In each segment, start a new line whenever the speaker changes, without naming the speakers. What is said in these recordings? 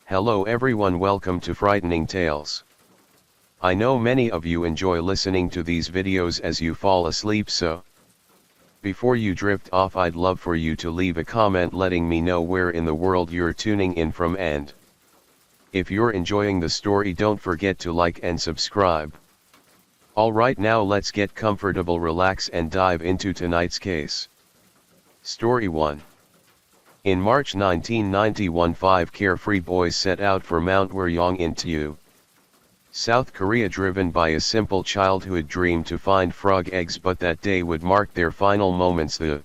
Hello everyone, welcome to Frightening Tales. I know many of you enjoy listening to these videos as you fall asleep, so before you drift off, I'd love for you to leave a comment letting me know where in the world you're tuning in from, and if you're enjoying the story, don't forget to like and subscribe. Alright, now let's get comfortable, relax and dive into tonight's case. Story 1. In March 1991, 5 carefree boys set out for Mount Waryong in Tue, South Korea, driven by a simple childhood dream to find frog eggs, but that day would mark their final moments. The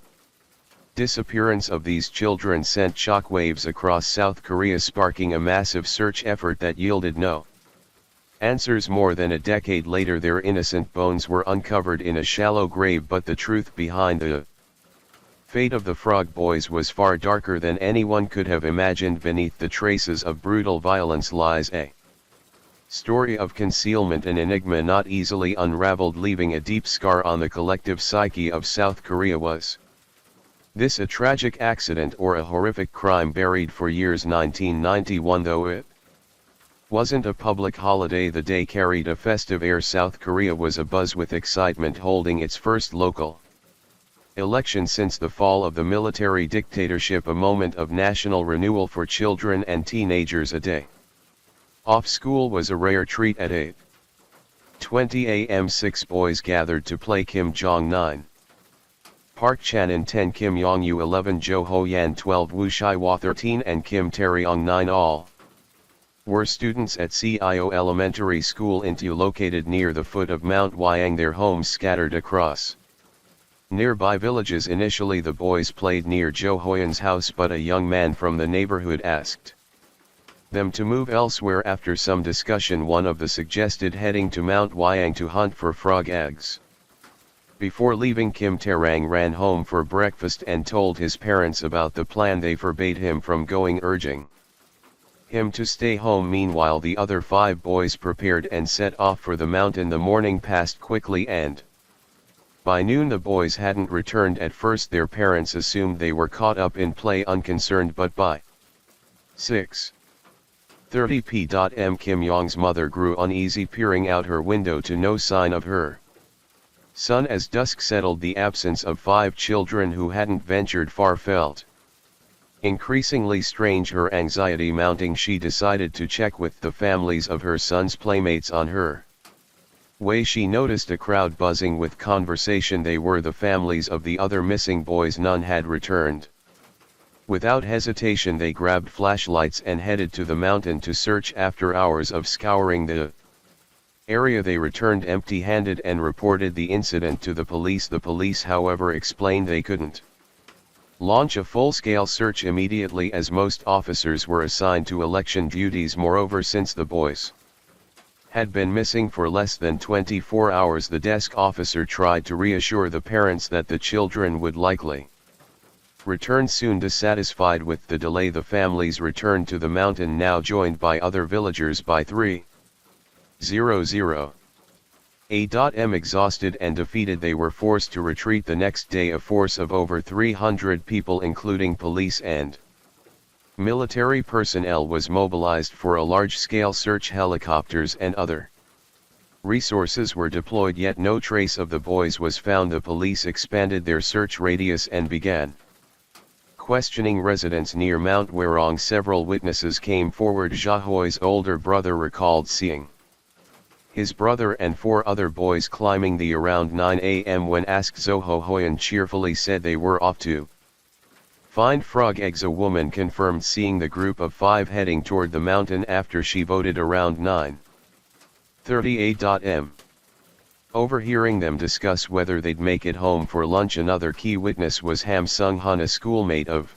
disappearance of these children sent shockwaves across South Korea, sparking a massive search effort that yielded no answers. More than a decade later, their innocent bones were uncovered in a shallow grave, but the truth behind the fate of the frog boys was far darker than anyone could have imagined. Beneath the traces of brutal violence lies a story of concealment, an enigma not easily unraveled, leaving a deep scar on the collective psyche of South Korea. Was this a tragic accident or a horrific crime buried for years? 1991, though it wasn't a public holiday, the day carried a festive air. South Korea was abuzz with excitement, holding its first local election since the fall of the military dictatorship, a moment of national renewal for children and teenagers. A day off school was a rare treat. At 8:20 a.m., 6 boys gathered to play Kim Jong 9, Park Chan-in 10, Kim Yong-yu 11, Jo Ho-yan 12, Woo Shai-hwa 13 and Kim Tae-ryong 9. All were students at CIO Elementary School in Tue, located near the foot of Mount Waryong, their homes scattered across nearby villages. Initially, the boys played near Jo Ho-yan's house, but a young man from the neighborhood asked them to move elsewhere. After some discussion, one of them suggested heading to Mount Waryong to hunt for frog eggs. Before leaving, Kim Tae-ryong ran home for breakfast and told his parents about the plan. They forbade him from going, urging him to stay home. Meanwhile, the other 5 boys prepared and set off for the mountain. The morning passed quickly, and by noon the boys hadn't returned. At first their parents assumed they were caught up in play, unconcerned, but by 6:30 p.m. Kim Yong's mother grew uneasy, peering out her window to no sign of her son. As dusk settled, the absence of 5 children who hadn't ventured far felt increasingly strange. Her anxiety mounting, she decided to check with the families of her son's playmates. On her way, she noticed a crowd buzzing with conversation. They were the families of the other missing boys. None had returned. Without hesitation, they grabbed flashlights and headed to the mountain to search. After hours of scouring the area, they returned empty-handed and reported the incident to the police. The police, however, explained they couldn't launch a full-scale search immediately, as most officers were assigned to election duties. Moreover, since the boys had been missing for less than 24 hours, the desk officer tried to reassure the parents that the children would likely return soon. Dissatisfied with the delay, the families returned to the mountain, now joined by other villagers. By 3:00 a.m., exhausted and defeated, they were forced to retreat. The next day, a force of over 300 people, including police and military personnel, was mobilized for a large-scale search. Helicopters and other resources were deployed, yet no trace of the boys was found. The police expanded their search radius and began questioning residents near Mount Waryong. Several witnesses came forward. Ja Hoi's older brother recalled seeing his brother and 4 other boys climbing the around 9 a.m. When asked, Jo Ho-yan cheerfully said they were off to find frog eggs. A woman confirmed seeing the group of 5 heading toward the mountain after she voted around 9:30 a.m. Overhearing them discuss whether they'd make it home for lunch. Another key witness was Ham Sung-hun, a schoolmate of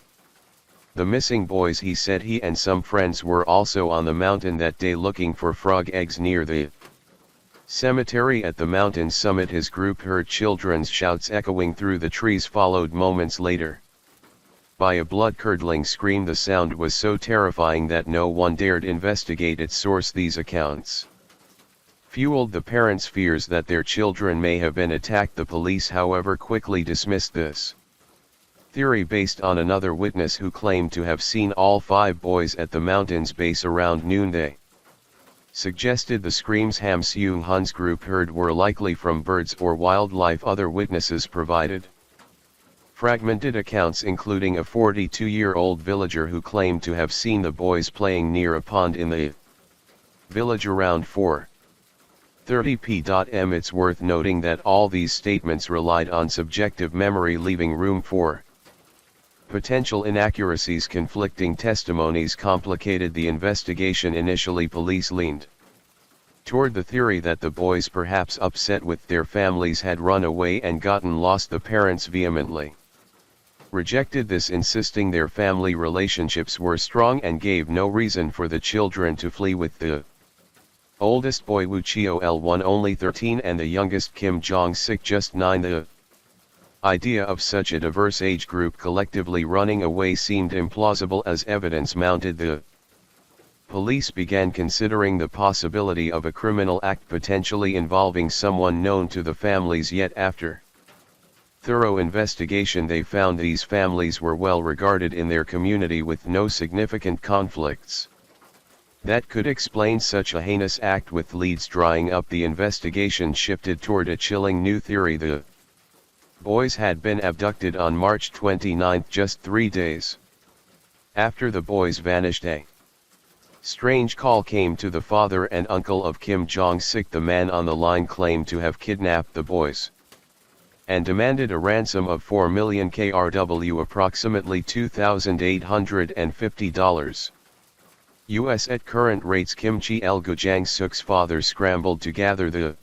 the missing boys. He said he and some friends were also on the mountain that day looking for frog eggs near the cemetery. At the mountain summit, his group heard children's shouts echoing through the trees, followed moments later by a blood-curdling scream. The sound was so terrifying that no one dared investigate its source. These accounts fueled the parents' fears that their children may have been attacked. The police, however, quickly dismissed this Theory based on another witness who claimed to have seen all 5 boys at the mountain's base around noonday. Suggested the screams Ham Seung-hun's group heard were likely from birds or wildlife other witnesses provided. Fragmented accounts including a 42-year-old villager who claimed to have seen the boys playing near a pond in the village around 4:30 p.m. It's worth noting that all these statements relied on subjective memory, leaving room for potential inaccuracies. Conflicting testimonies complicated the investigation. Initially, police leaned toward the theory that the boys, perhaps upset with their families, had run away and gotten lost. The parents vehemently rejected this, insisting their family relationships were strong and gave no reason for the children to flee, with the oldest boy Woo Cheol-1 only 13 and the youngest Kim Jong-sik just 9. The idea of such a diverse age group collectively running away seemed implausible as evidence mounted. The police began considering the possibility of a criminal act potentially involving someone known to the families, yet after thorough investigation they found these families were well regarded in their community with no significant conflicts that could explain such a heinous act. With leads drying up, the investigation shifted toward a chilling new theory. The boys had been abducted on March 29, just 3 days after the boys vanished. A strange call came to the father and uncle of Kim Jong-sik. The man on the line claimed to have kidnapped the boys and demanded a ransom of 4 million KRW, approximately $2,850 US at current rates. Kim Cheol-Jang-suk's father scrambled to gather the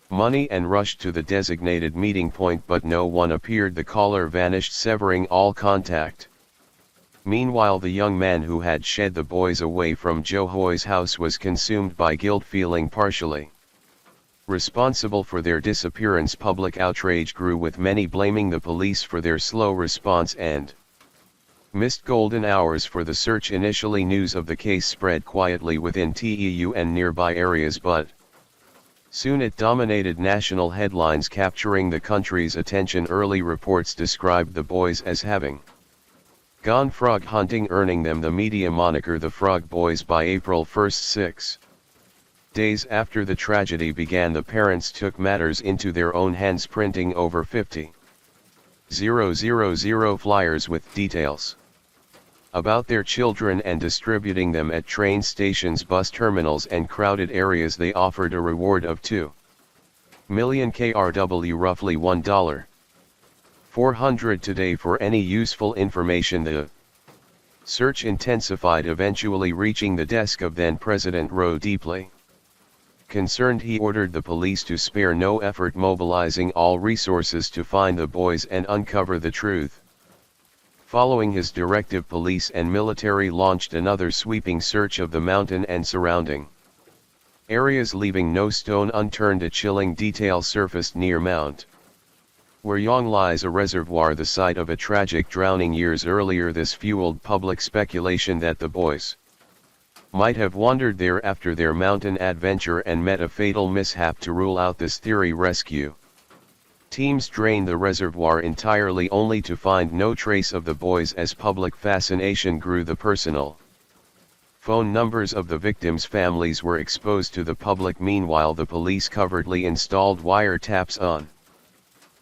money and rushed to the designated meeting point, but no one appeared. The caller vanished, severing all contact. Meanwhile, the young man who had shed the boys away from Jo Hoi's house was consumed by guilt, feeling partially responsible for their disappearance. Public outrage grew, with many blaming the police for their slow response and missed golden hours for the search. Initially, news of the case spread quietly within TEU and nearby areas, but soon it dominated national headlines, capturing the country's attention. Early reports described the boys as having gone frog hunting, earning them the media moniker the Frog Boys. By April 1, 6 days after the tragedy began, the parents took matters into their own hands, printing over 50,000 flyers with details about their children and distributing them at train stations, bus terminals and crowded areas. They offered a reward of 2 million KRW, roughly $1.400 today, for any useful information. The search intensified, eventually reaching the desk of then President Roh. Deeply concerned, he ordered the police to spare no effort, mobilizing all resources to find the boys and uncover the truth. Following his directive, police and military launched another sweeping search of the mountain and surrounding areas, leaving no stone unturned. A chilling detail surfaced near Mount Wuryong lies a reservoir, the site of a tragic drowning years earlier. This fueled public speculation that the boys might have wandered there after their mountain adventure and met a fatal mishap. To rule out this theory, rescue teams drained the reservoir entirely, only to find no trace of the boys. As public fascination grew, the personal phone numbers of the victims' families were exposed to the public. Meanwhile, the police covertly installed wiretaps on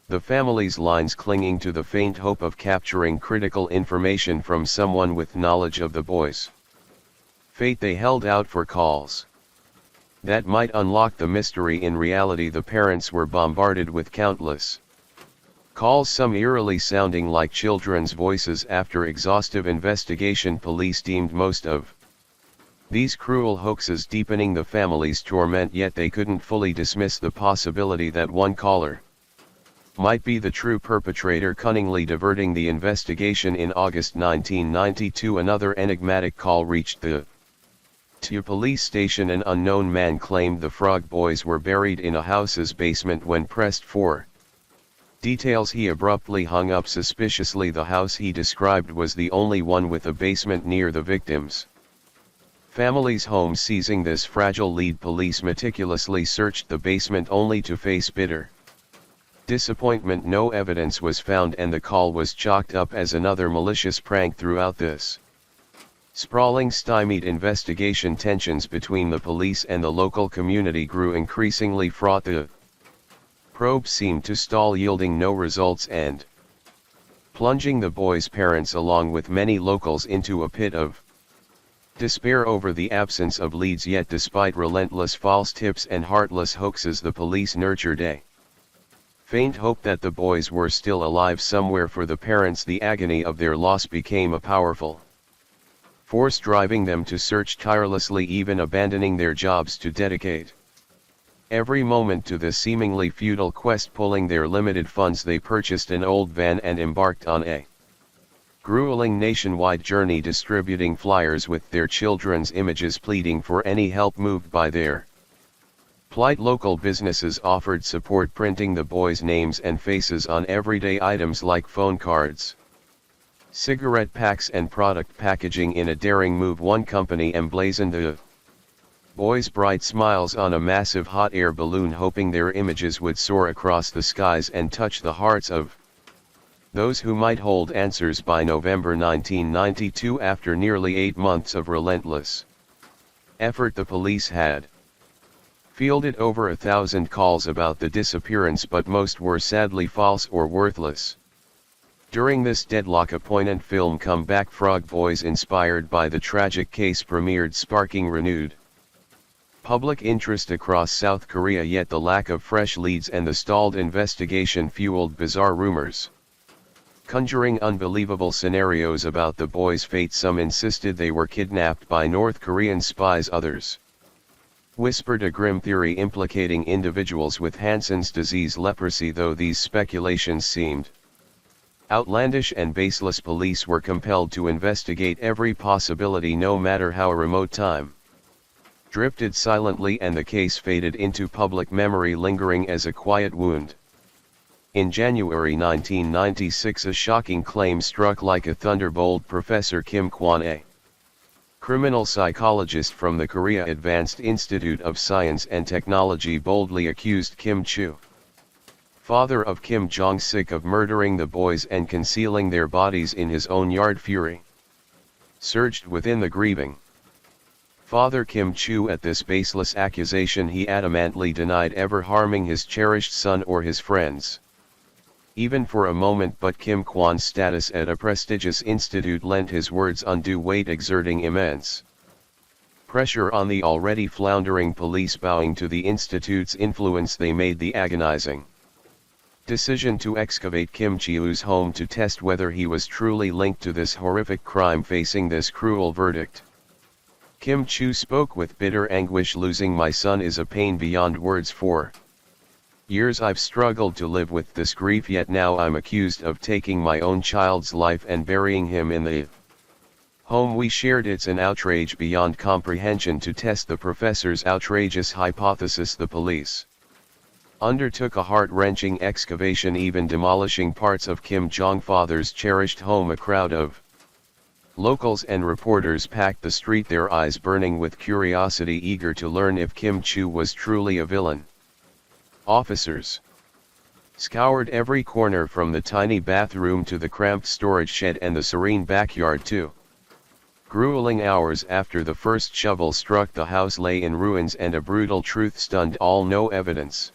the families' lines, clinging to the faint hope of capturing critical information from someone with knowledge of the boys' fate. They held out for calls that might unlock the mystery. In reality, the parents were bombarded with countless calls, some eerily sounding like children's voices. After exhaustive investigation, police deemed most of these cruel hoaxes, deepening the family's torment, yet they couldn't fully dismiss the possibility that one caller might be the true perpetrator, cunningly diverting the investigation. In August 1992, another enigmatic call reached the TU police station. An unknown man claimed the Frog Boys were buried in a house's basement. When pressed for details, he abruptly hung up suspiciously. The house he described was the only one with a basement near the victims' family's home. Seizing this fragile lead, police meticulously searched the basement, only to face bitter Disappointment: no evidence was found and the call was chalked up as another malicious prank. Throughout this sprawling, stymied investigation, tensions between the police and the local community grew increasingly fraught. The probe seemed to stall, yielding no results and plunging the boys' parents along with many locals into a pit of despair over the absence of leads. Yet despite relentless false tips and heartless hoaxes, the police nurtured a faint hope that the boys were still alive somewhere. For the parents, the agony of their loss became a powerful force, driving them to search tirelessly, even abandoning their jobs to dedicate every moment to this seemingly futile quest. Pulling their limited funds, they purchased an old van and embarked on a grueling nationwide journey, distributing flyers with their children's images, pleading for any help. Moved by their plight, local businesses offered support, printing the boys' names and faces on everyday items like phone cards, cigarette packs and product packaging. In a daring move, one company emblazoned the boys' bright smiles on a massive hot air balloon, hoping their images would soar across the skies and touch the hearts of those who might hold answers. By November 1992, after nearly 8 months of relentless effort, the police had fielded over 1,000 calls about the disappearance, but most were sadly false or worthless. During this deadlock, a poignant film, Come Back Frog Boys, inspired by the tragic case, premiered, sparking renewed public interest across South Korea. Yet the lack of fresh leads and the stalled investigation fueled bizarre rumors, conjuring unbelievable scenarios about the boys' fate. Some insisted they were kidnapped by North Korean spies, others whispered a grim theory implicating individuals with Hansen's disease, leprosy. Though these speculations seemed outlandish and baseless, police were compelled to investigate every possibility, no matter how remote. Time drifted silently and the case faded into public memory, lingering as a quiet wound. In January 1996, a shocking claim struck like a thunderbolt. Professor Kim Kwon, a criminal psychologist from the Korea Advanced Institute of Science and Technology, boldly accused Kim Chu, father of Kim Jong-sik, of murdering the boys and concealing their bodies in his own yard. Fury surged within the grieving father Kim Chu at this baseless accusation. He adamantly denied ever harming his cherished son or his friends, even for a moment. But Kim Kwon's status at a prestigious institute lent his words undue weight, exerting immense pressure on the already floundering police. Bowing to the institute's influence, they made the agonizing decision to excavate Kim Chiu's home to test whether he was truly linked to this horrific crime. Facing this cruel verdict, Kim Chu spoke with bitter anguish, "Losing my son is a pain beyond words. For years I've struggled to live with this grief, yet now I'm accused of taking my own child's life and burying him in the home we shared. It's an outrage beyond comprehension." To test the professor's outrageous hypothesis, the police undertook a heart-wrenching excavation, even demolishing parts of Kim Jong-father's cherished home. A crowd of locals and reporters packed the street, their eyes burning with curiosity, eager to learn if Kim Chu was truly a villain. Officers scoured every corner, from the tiny bathroom to the cramped storage shed and the serene backyard. 2 grueling hours after the first shovel struck, the house lay in ruins, and a brutal truth stunned all. No evidence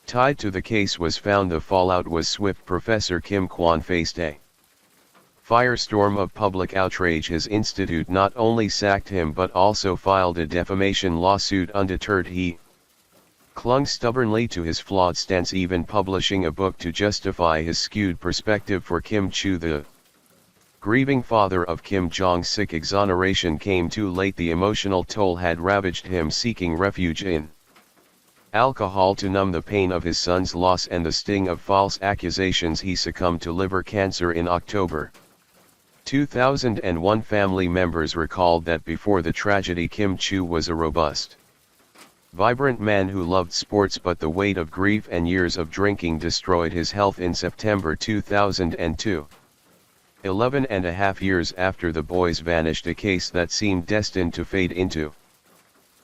tied to the case was found. The fallout was swift. Professor Kim Kwon faced a firestorm of public outrage. His institute not only sacked him but also filed a defamation lawsuit. Undeterred, he clung stubbornly to his flawed stance, even publishing a book to justify his skewed perspective. For Kim Chu, the grieving father of Kim Jong-sik, exoneration came too late. The emotional toll had ravaged him. Seeking refuge in alcohol to numb the pain of his son's loss and the sting of false accusations, he succumbed to liver cancer in October 2001. Family members recalled that before the tragedy, Kim Chu was a robust, vibrant man who loved sports, but the weight of grief and years of drinking destroyed his health. In September 2002, 11.5 years after the boys vanished, a case that seemed destined to fade into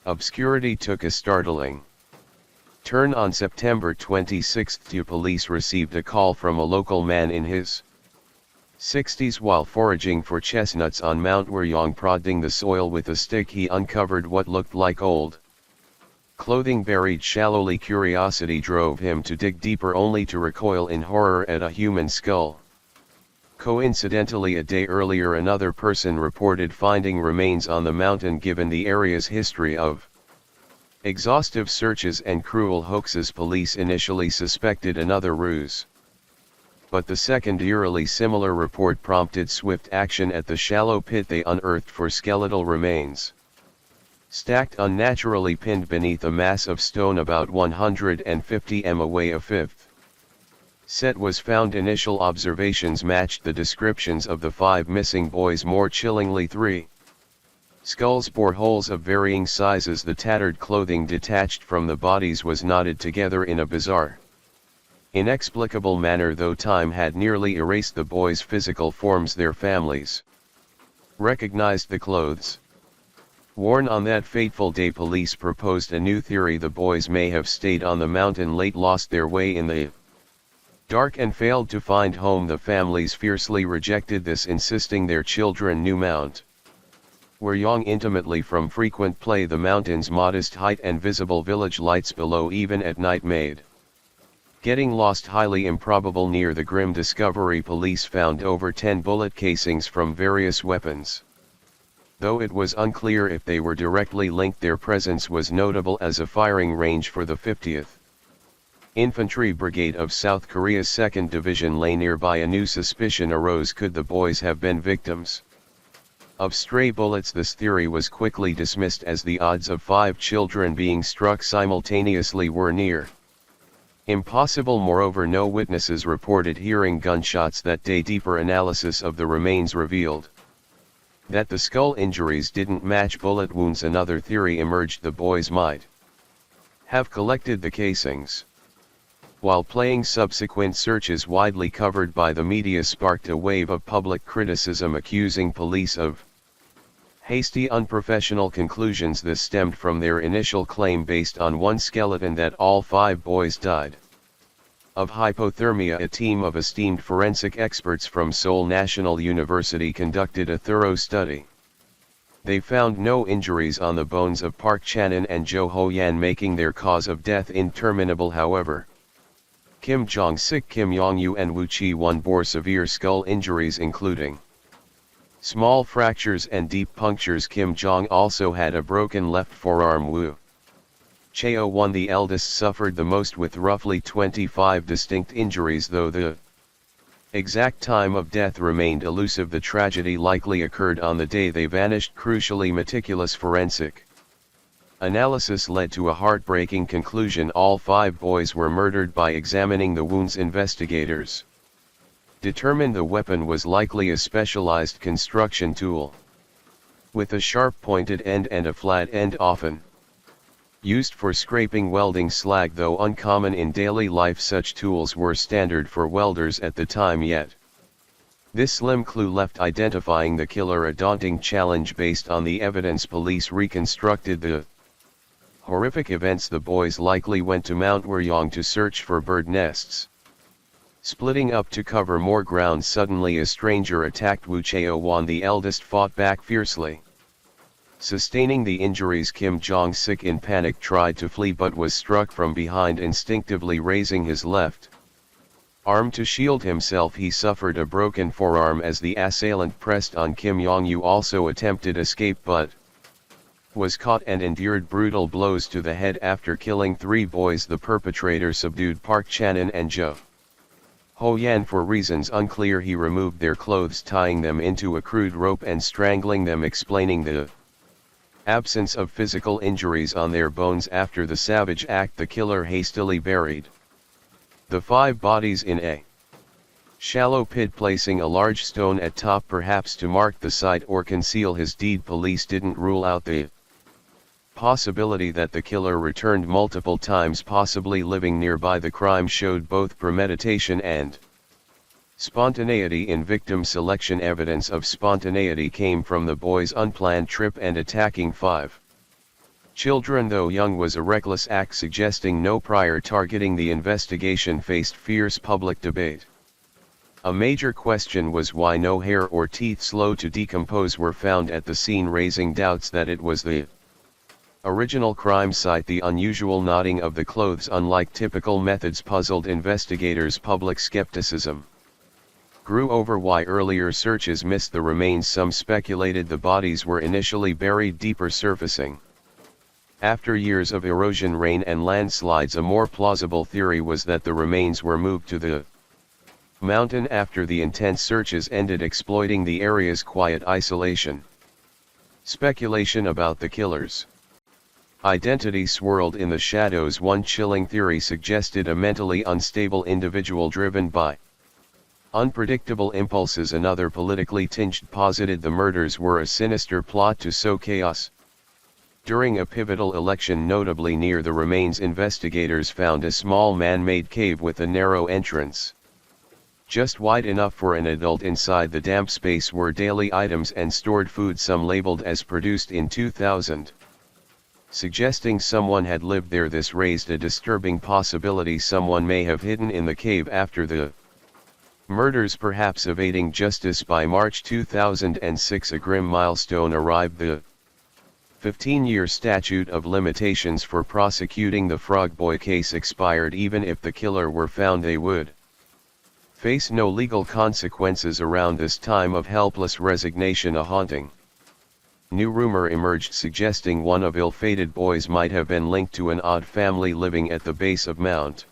obscurity took a startling Turn on September 26, police received a call from a local man in his 60s while foraging for chestnuts on Mount Wuryong. Prodding the soil with a stick, he uncovered what looked like old clothing buried shallowly. Curiosity drove him to dig deeper, only to recoil in horror at a human skull. Coincidentally, a day earlier another person reported finding remains on the mountain. Given the area's history of exhaustive searches and cruel hoaxes, police initially suspected another ruse. But the second eerily similar report prompted swift action. At the shallow pit they unearthed four skeletal remains, stacked unnaturally, pinned beneath a mass of stone about 150 m away. A fifth set was found. Initial observations matched the descriptions of the 5 missing boys. More chillingly, 3 skulls bore holes of varying sizes. The tattered clothing detached from the bodies was knotted together in a bizarre, inexplicable manner. Though time had nearly erased the boys' physical forms, their families recognized the clothes worn on that fateful day. Police proposed a new theory: the boys may have stayed on the mountain late, lost their way in the dark, and failed to find home. The families fiercely rejected this, insisting their children knew Mount Wuryong intimately from frequent play. The mountain's modest height and visible village lights below even at night made getting lost highly improbable. Near the grim discovery, police found over 10 bullet casings from various weapons. Though it was unclear if they were directly linked, their presence was notable as a firing range for the 50th Infantry Brigade of South Korea's 2nd Division lay nearby. A new suspicion arose: could the boys have been victims of stray bullets? This theory was quickly dismissed, as the odds of 5 children being struck simultaneously were near impossible. Moreover, no witnesses reported hearing gunshots that day. Deeper analysis of the remains revealed that the skull injuries didn't match bullet wounds. Another theory emerged: the boys might have collected the casings while playing. Subsequent searches, widely covered by the media, sparked a wave of public criticism, accusing police of hasty, unprofessional conclusions. This stemmed from their initial claim, based on one skeleton, that all 5 boys died of hypothermia. A team of esteemed forensic experts from Seoul National University conducted a thorough study. They found no injuries on the bones of Park Chan-in and Jo Ho-yan, making their cause of death indeterminable. However, Kim Jong-sik, Kim Yong-yu and Woo Chi-won bore severe skull injuries, including small fractures and deep punctures. Kim Jong also had a broken left forearm. Woo Chae-won, the eldest, suffered the most, with roughly 25 distinct injuries. Though the exact time of death remained elusive, the tragedy likely occurred on the day they vanished. Crucially, meticulous forensic analysis led to a heartbreaking conclusion: all 5 boys were murdered. By examining the wounds, investigators determined the weapon was likely a specialized construction tool with a sharp pointed end and a flat end, often used for scraping welding slag. Though uncommon in daily life, such tools were standard for welders at the time. Yet this slim clue left identifying the killer a daunting challenge. Based on the evidence, police reconstructed the horrific events. The boys likely went to Mount Wuryong to search for bird nests. Splitting up to cover more ground, suddenly a stranger attacked. Woo Chae-won, the eldest, fought back fiercely, sustaining the injuries. Kim Jong-sik, in panic, tried to flee but was struck from behind. Instinctively raising his left arm to shield himself, he suffered a broken forearm as the assailant pressed on. Kim Yong-yu also attempted escape but was caught and endured brutal blows to the head. After killing 3 boys, the perpetrator subdued Park Chan-in and Jo Ho-yan. For reasons unclear, he removed their clothes, tying them into a crude rope and strangling them, explaining the absence of physical injuries on their bones. After the savage act, the killer hastily buried the 5 bodies in a shallow pit, placing a large stone at top, perhaps to mark the site or conceal his deed. Police didn't rule out the possibility that the killer returned multiple times, possibly living nearby. The crime showed both premeditation and spontaneity in victim selection. Evidence of spontaneity came from the boys' unplanned trip and attacking 5 Children though young was a reckless act suggesting no prior targeting. The investigation faced fierce public debate. A major question was why no hair or teeth slow to decompose were found at the scene, raising doubts that it was the original crime site. The unusual knotting of the clothes, unlike typical methods, puzzled investigators. Public skepticism grew over why earlier searches missed the remains. Some speculated the bodies were initially buried deeper, surfacing after years of erosion, rain and landslides. A more plausible theory was that the remains were moved to the mountain after the intense searches ended, exploiting the area's quiet isolation. Speculation about the killer's identity swirled in the shadows. One chilling theory suggested a mentally unstable individual driven by unpredictable impulses. Another, politically tinged, posited the murders were a sinister plot to sow chaos during a pivotal election. Notably, near the remains, investigators found a small man-made cave with a narrow entrance, just wide enough for an adult. Inside the damp space were daily items and stored food, some labeled as produced in 2000, suggesting someone had lived there. This raised a disturbing possibility: someone may have hidden in the cave after the murders, perhaps evading justice. By March 2006, a grim milestone arrived. The 15-year statute of limitations for prosecuting the Frog Boy case expired. Even if the killer were found, they would face no legal consequences. Around this time of helpless resignation, a haunting new rumor emerged suggesting one of ill-fated boys might have been linked to an odd family living at the base of Mount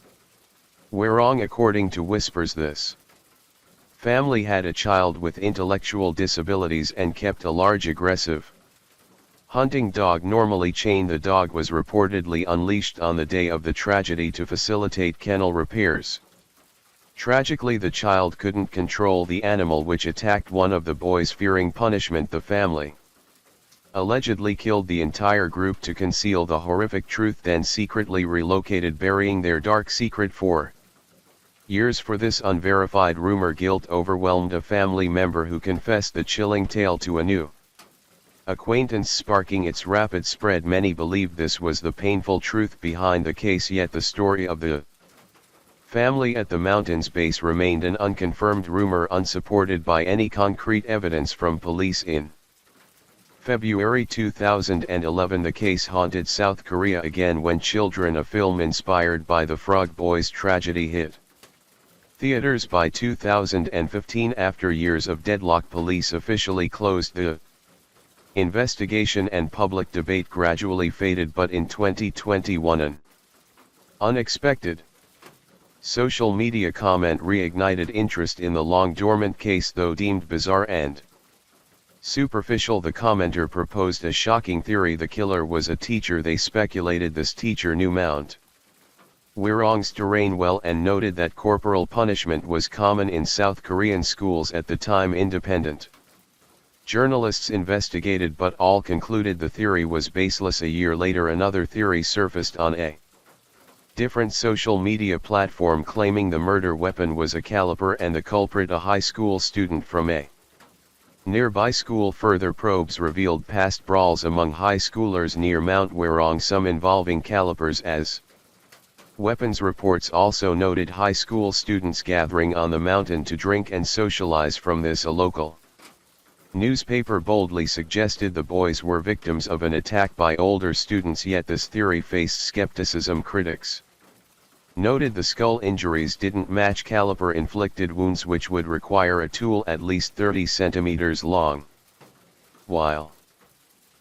Werong. According to whispers, this family had a child with intellectual disabilities and kept a large, aggressive hunting dog, normally chained. The dog was reportedly unleashed on the day of the tragedy to facilitate kennel repairs. Tragically, the child couldn't control the animal, which attacked one of the boys. Fearing punishment, the family allegedly killed the entire group to conceal the horrific truth, then secretly relocated, burying their dark secret for years. For this unverified rumor, guilt overwhelmed a family member who confessed the chilling tale to a new acquaintance, sparking its rapid spread. Many believed this was the painful truth behind the case, yet the story of the family at the mountain's base remained an unconfirmed rumor, unsupported by any concrete evidence from police. In February 2011, the case haunted South Korea again when Children, a film inspired by the Frog Boys tragedy, hit theaters. By 2015, after years of deadlock, police officially closed the investigation and public debate gradually faded. But in 2021, an unexpected social media comment reignited interest in the long-dormant case. Though deemed bizarre and superficial, the commenter proposed a shocking theory: the killer was a teacher. They speculated this teacher knew Mount Werong's terrain well and noted that corporal punishment was common in South Korean schools at the time. Independent journalists investigated, but all concluded the theory was baseless. A year later, another theory surfaced on a different social media platform, claiming the murder weapon was a caliper and the culprit a high school student from a nearby school. Further probes revealed past brawls among high schoolers near Mount Werong, some involving calipers as weapons. Reports also noted high school students gathering on the mountain to drink and socialize. From this, a local newspaper boldly suggested the boys were victims of an attack by older students, yet this theory faced skepticism. Critics noted the skull injuries didn't match caliper-inflicted wounds, which would require a tool at least 30 centimeters long. While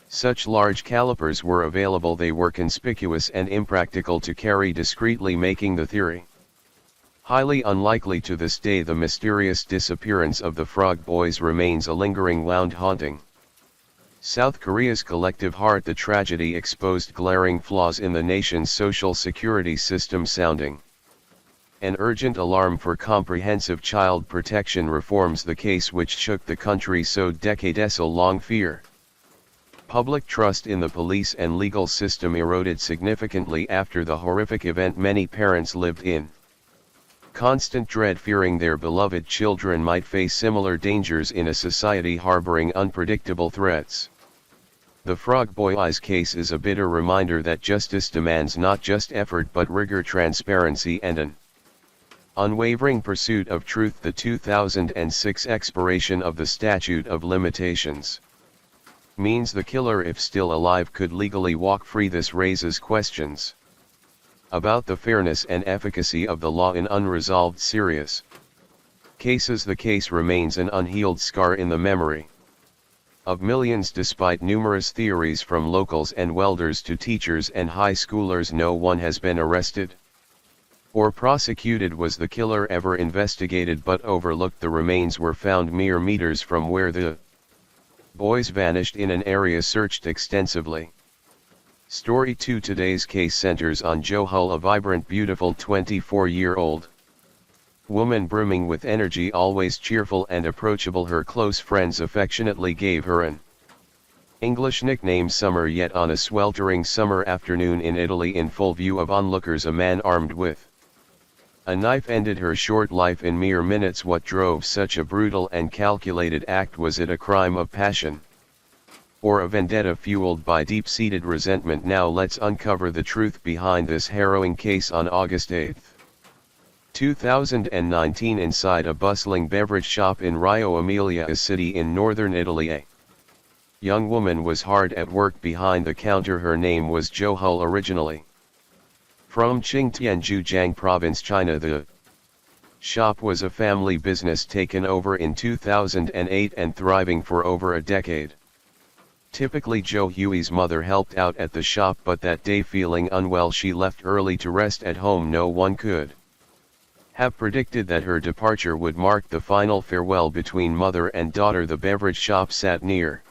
such large calipers were available, they were conspicuous and impractical to carry discreetly, making the theory highly unlikely. To this day, the mysterious disappearance of the Frog Boys remains a lingering wound haunting South Korea's collective heart. The tragedy exposed glaring flaws in the nation's social security system, sounding an urgent alarm for comprehensive child protection reforms. The case, which shook the country, sowed decades-long fear. Public trust in the police and legal system eroded significantly after the horrific event. Many parents lived in constant dread, fearing their beloved children might face similar dangers in a society harboring unpredictable threats. The Frog Boy Eyes case is a bitter reminder that justice demands not just effort but rigor, transparency and an unwavering pursuit of truth. The 2006 expiration of the statute of limitations means the killer, if still alive, could legally walk free. This raises questions about the fairness and efficacy of the law in unresolved serious cases. The case remains an unhealed scar in the memory of millions. Despite numerous theories from locals and welders to teachers and high schoolers, no one has been arrested or prosecuted. Was the killer ever investigated but overlooked? The remains were found mere meters from where the boys vanished, in an area searched extensively. Story 2. Today's case centers on Jo Hull, a vibrant, beautiful 24-year-old woman brimming with energy, always cheerful and approachable. Her close friends affectionately gave her an English nickname, Summer. Yet on a sweltering summer afternoon in Italy, in full view of onlookers, a man armed with a knife ended her short life in mere minutes. What drove such a brutal and calculated act? Was it a crime of passion or a vendetta fueled by deep-seated resentment? Now let's uncover the truth behind this harrowing case. On August 8, 2019, inside a bustling beverage shop in Reggio Emilia, a city in northern Italy, a young woman was hard at work behind the counter. Her name was Jo Hull, originally from Qingtian, Zhejiang Province, China. The shop was a family business taken over in 2008 and thriving for over a decade. Typically, Jo Huey's mother helped out at the shop, but that day, feeling unwell, she left early to rest at home. No one could have predicted that her departure would mark the final farewell between mother and daughter. The beverage shop sat near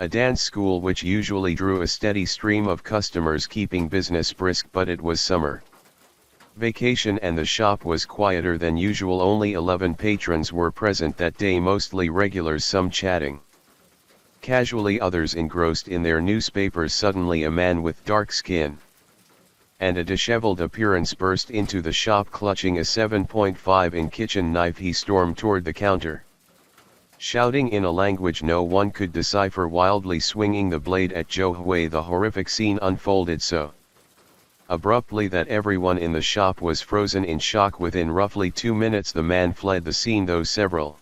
a dance school which usually drew a steady stream of customers, keeping business brisk. But it was summer vacation and the shop was quieter than usual. Only 11 patrons were present that day, mostly regulars, some chatting casually, others engrossed in their newspapers. Suddenly, a man with dark skin and a disheveled appearance burst into the shop, clutching a 7.5-inch kitchen knife. He stormed toward the counter, shouting in a language no one could decipher, wildly swinging the blade at Jo Huey. The horrific scene unfolded so abruptly that everyone in the shop was frozen in shock. Within roughly 2 minutes, the man fled the scene, though several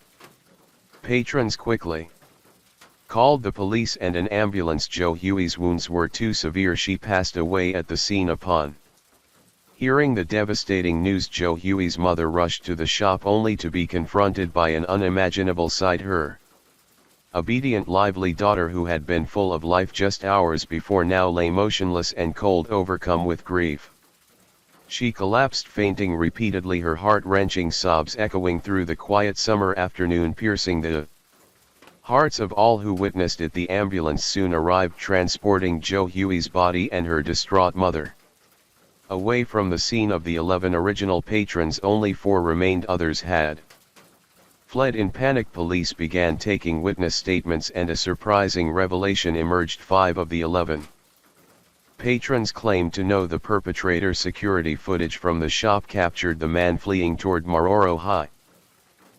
patrons quickly called the police and an ambulance. Jo Huey's wounds were too severe. She passed away at the scene. Upon hearing the devastating news, Jo Huey's mother rushed to the shop, only to be confronted by an unimaginable sight. Her obedient, lively daughter, who had been full of life just hours before, now lay motionless and cold, overcome with grief. She collapsed, fainting repeatedly, her heart-wrenching sobs echoing through the quiet summer afternoon, piercing the hearts of all who witnessed it. The ambulance soon arrived, transporting Jo Huey's body and her distraught mother away from the scene. Of the 11 original patrons, only 4 remained. Others had fled in panic. Police began taking witness statements, and a surprising revelation emerged. 5 of the 11 patrons claimed to know the perpetrator. Security footage from the shop captured the man fleeing toward Maroro High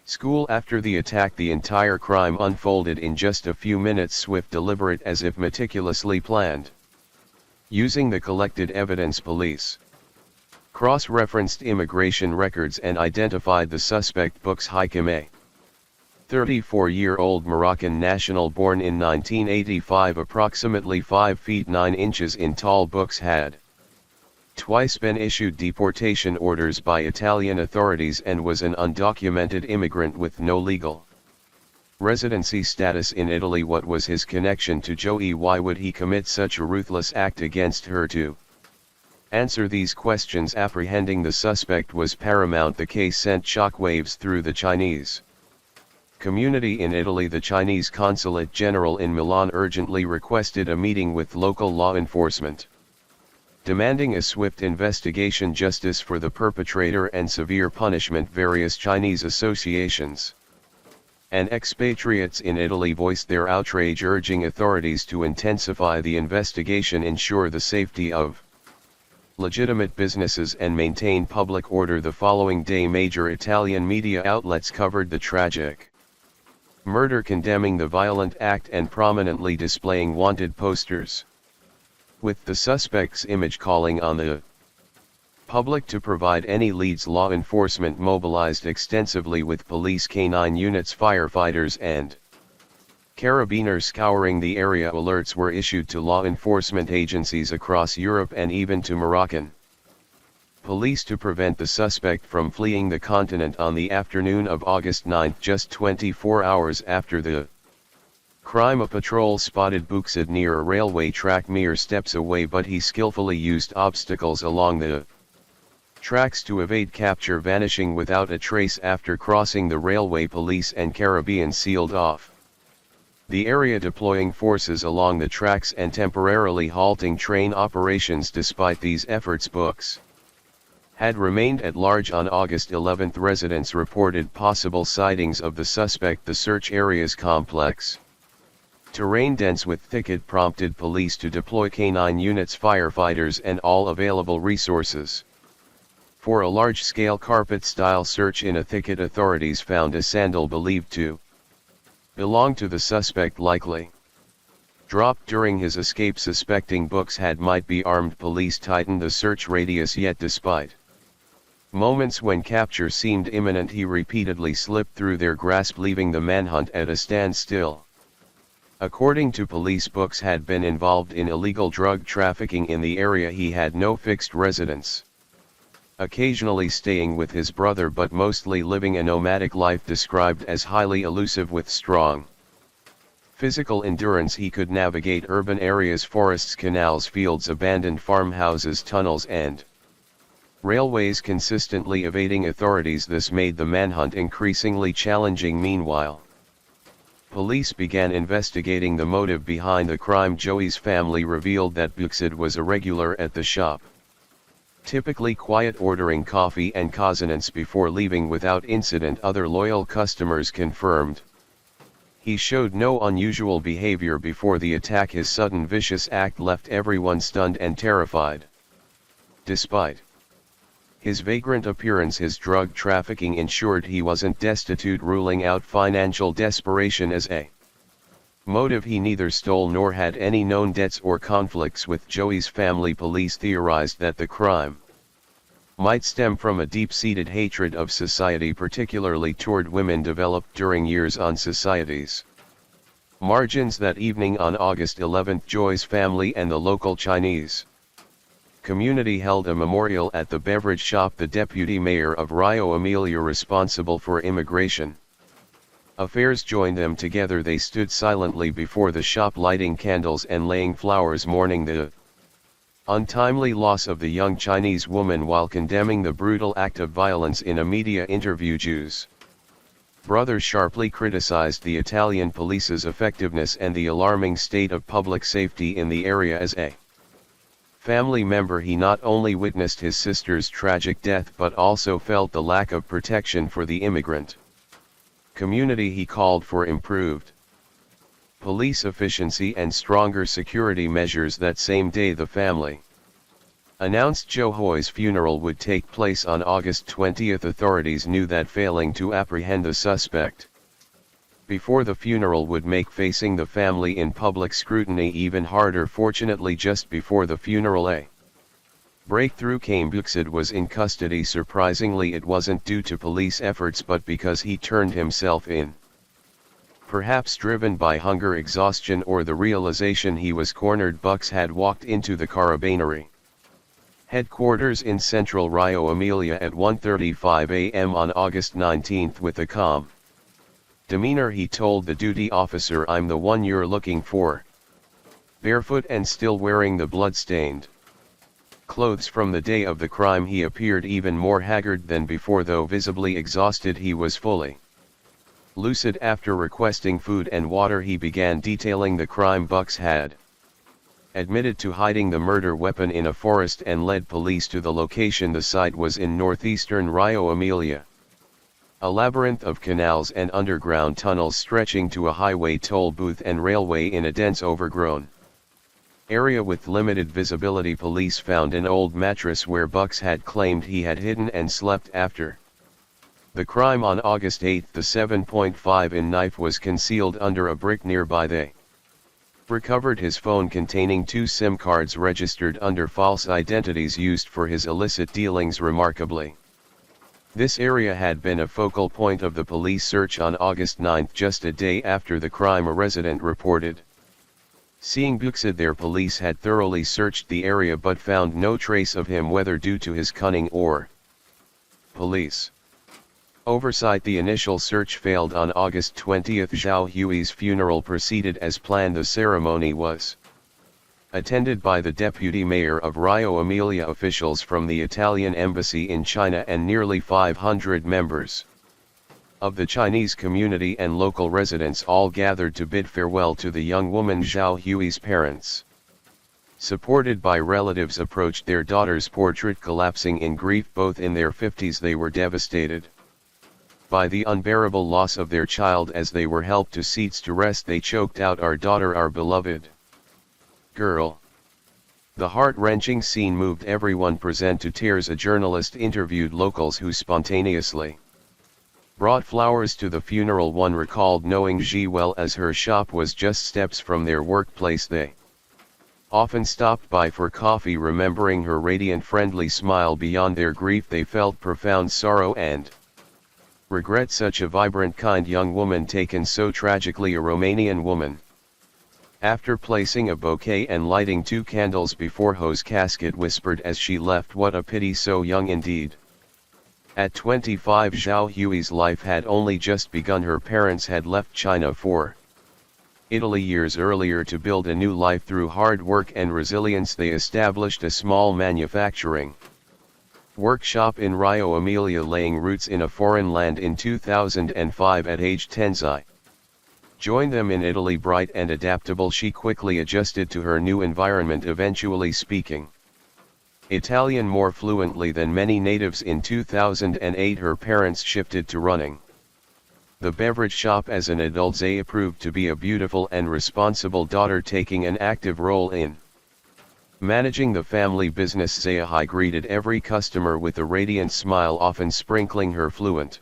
School after the attack. The entire crime unfolded in just a few minutes, swift, deliberate, as if meticulously planned. Using the collected evidence, police cross-referenced immigration records and identified the suspect. Books Hakim, a 34-year-old Moroccan national born in 1985, approximately 5 feet 9 inches in tall. Books had twice been issued deportation orders by Italian authorities and was an undocumented immigrant with no legal residency status in Italy. What was his connection to Joey? Why would he commit such a ruthless act against her? To answer these questions, apprehending the suspect was paramount. The case sent shockwaves through the Chinese community in Italy. The Chinese Consulate General in Milan urgently requested a meeting with local law enforcement, demanding a swift investigation, justice for the perpetrator, and severe punishment. Various Chinese associations and expatriates in Italy voiced their outrage, urging authorities to intensify the investigation, ensure the safety of legitimate businesses, and maintain public order. The following day, major Italian media outlets covered the tragic murder, condemning the violent act and prominently displaying wanted posters, with the suspect's image calling on the public to provide any leads. Law enforcement mobilized extensively with police canine units, firefighters and carabiners scouring the area. Alerts were issued to law enforcement agencies across Europe and even to Moroccan police to prevent the suspect from fleeing the continent. On the afternoon of August 9, just 24 hours after the crime, a patrol spotted Bouxid near a railway track mere steps away, but he skillfully used obstacles along the tracks to evade capture, vanishing without a trace after crossing the railway. Police and Caribbean sealed off the area, deploying forces along the tracks and temporarily halting train operations. Despite these efforts, books had remained at large. On August 11, residents reported possible sightings of the suspect. The search area's complex terrain, dense with thicket, prompted police to deploy canine units, firefighters and all available resources for a large-scale carpet-style search in a thicket. Authorities found a sandal believed to belong to the suspect, likely dropped during his escape. Suspecting books might be armed, police tightened the search radius, yet despite moments when capture seemed imminent, he repeatedly slipped through their grasp, leaving the manhunt at a standstill. According to police, Books had been involved in illegal drug trafficking in the area. He had no fixed residence, occasionally staying with his brother but mostly living a nomadic life. Described as highly elusive with strong physical endurance, he could navigate urban areas, forests, canals, fields, abandoned farmhouses, tunnels and railways, consistently evading authorities. This made the manhunt increasingly challenging. Meanwhile, police began investigating the motive behind the crime. Joey's family revealed that Bouxid was a regular at the shop, typically quiet, ordering coffee and consonants before leaving without incident. Other loyal customers confirmed he showed no unusual behavior before the attack. His sudden vicious act left everyone stunned and terrified. Despite his vagrant appearance, his drug trafficking ensured he wasn't destitute. Ruling out financial desperation as a motive, he neither stole nor had any known debts or conflicts with Joey's family. Police theorized that the crime might stem from a deep-seated hatred of society, particularly toward women, developed during years on society's margins. That evening on August 11, Joy's family and the local Chinese community held a memorial at the beverage shop. The deputy mayor of Rio Emilia, responsible for immigration affairs, joined them together. They stood silently before the shop, lighting candles and laying flowers, mourning the untimely loss of the young Chinese woman while condemning the brutal act of violence. In a media interview, Ju's brother sharply criticized the Italian police's effectiveness and the alarming state of public safety in the area. As a family member, he not only witnessed his sister's tragic death but also felt the lack of protection for the immigrant community. He called for improved police efficiency and stronger security measures. That same day, the family announced Jo Hoy's funeral would take place on August 20. Authorities knew that failing to apprehend the suspect before the funeral would make facing the family in public scrutiny even harder. Fortunately, just before the funeral, a breakthrough came. Bouxid was in custody. Surprisingly, it wasn't due to police efforts but because he turned himself in. Perhaps driven by hunger, exhaustion, or the realization he was cornered, Bucks had walked into the Carabineri headquarters in central Rio Emilia at 1:35 a.m. on August 19 with a calm demeanor. He told the duty officer, "I'm the one you're looking for." Barefoot and still wearing the blood-stained clothes from the day of the crime, he appeared even more haggard than before. Though visibly exhausted, he was fully lucid. After requesting food and water, he began detailing the crime. Bucks had admitted to hiding the murder weapon in a forest and led police to the location. The site was in northeastern Rio Emilia, a labyrinth of canals and underground tunnels stretching to a highway, toll booth and railway in a dense, overgrown area with limited visibility. Police found an old mattress where Bucks had claimed he had hidden and slept after The crime on August 8. The 7.5-in knife was concealed under a brick nearby. They recovered his phone containing 2 SIM cards registered under false identities used for his illicit dealings. Remarkably, this area had been a focal point of the police search on August 9, just a day after the crime. A resident reported seeing Buksid there. Police had thoroughly searched the area but found no trace of him, whether due to his cunning or police oversight. The initial search failed on August 20. Zhao Hui's funeral proceeded as planned. The ceremony was attended by the deputy mayor of Rio Emilia, officials from the Italian embassy in China, and nearly 500 members of the Chinese community and local residents, all gathered to bid farewell to the young woman. Zhao Hui's parents, supported by relatives, approached their daughter's portrait, collapsing in grief. Both in their 50s, they were devastated by the unbearable loss of their child. As they were helped to seats to rest, they choked out, "Our daughter, our beloved girl." The heart-wrenching scene moved everyone present to tears. A journalist interviewed locals who spontaneously brought flowers to the funeral. One recalled knowing Xi well, as her shop was just steps from their workplace. They often stopped by for coffee. Remembering her radiant, friendly smile, beyond their grief they felt profound sorrow and regret. Such a vibrant, kind young woman taken so tragically. A Romanian woman, after placing a bouquet and lighting 2 candles before Ho's casket, whispered as she left, "What a pity, so young indeed." At 25, Zhao Hui's life had only just begun. Her parents had left China for Italy years earlier to build a new life. Through hard work and resilience, they established a small manufacturing workshop in Rio Emilia, laying roots in a foreign land. In 2005, at age 10, Zai joined them in Italy. Bright and adaptable, she quickly adjusted to her new environment, eventually speaking Italian more fluently than many natives. In 2008, her parents shifted to running the beverage shop. As an adult, Zaya proved to be a beautiful and responsible daughter, taking an active role in managing the family business. Zaya greeted every customer with a radiant smile, often sprinkling her fluent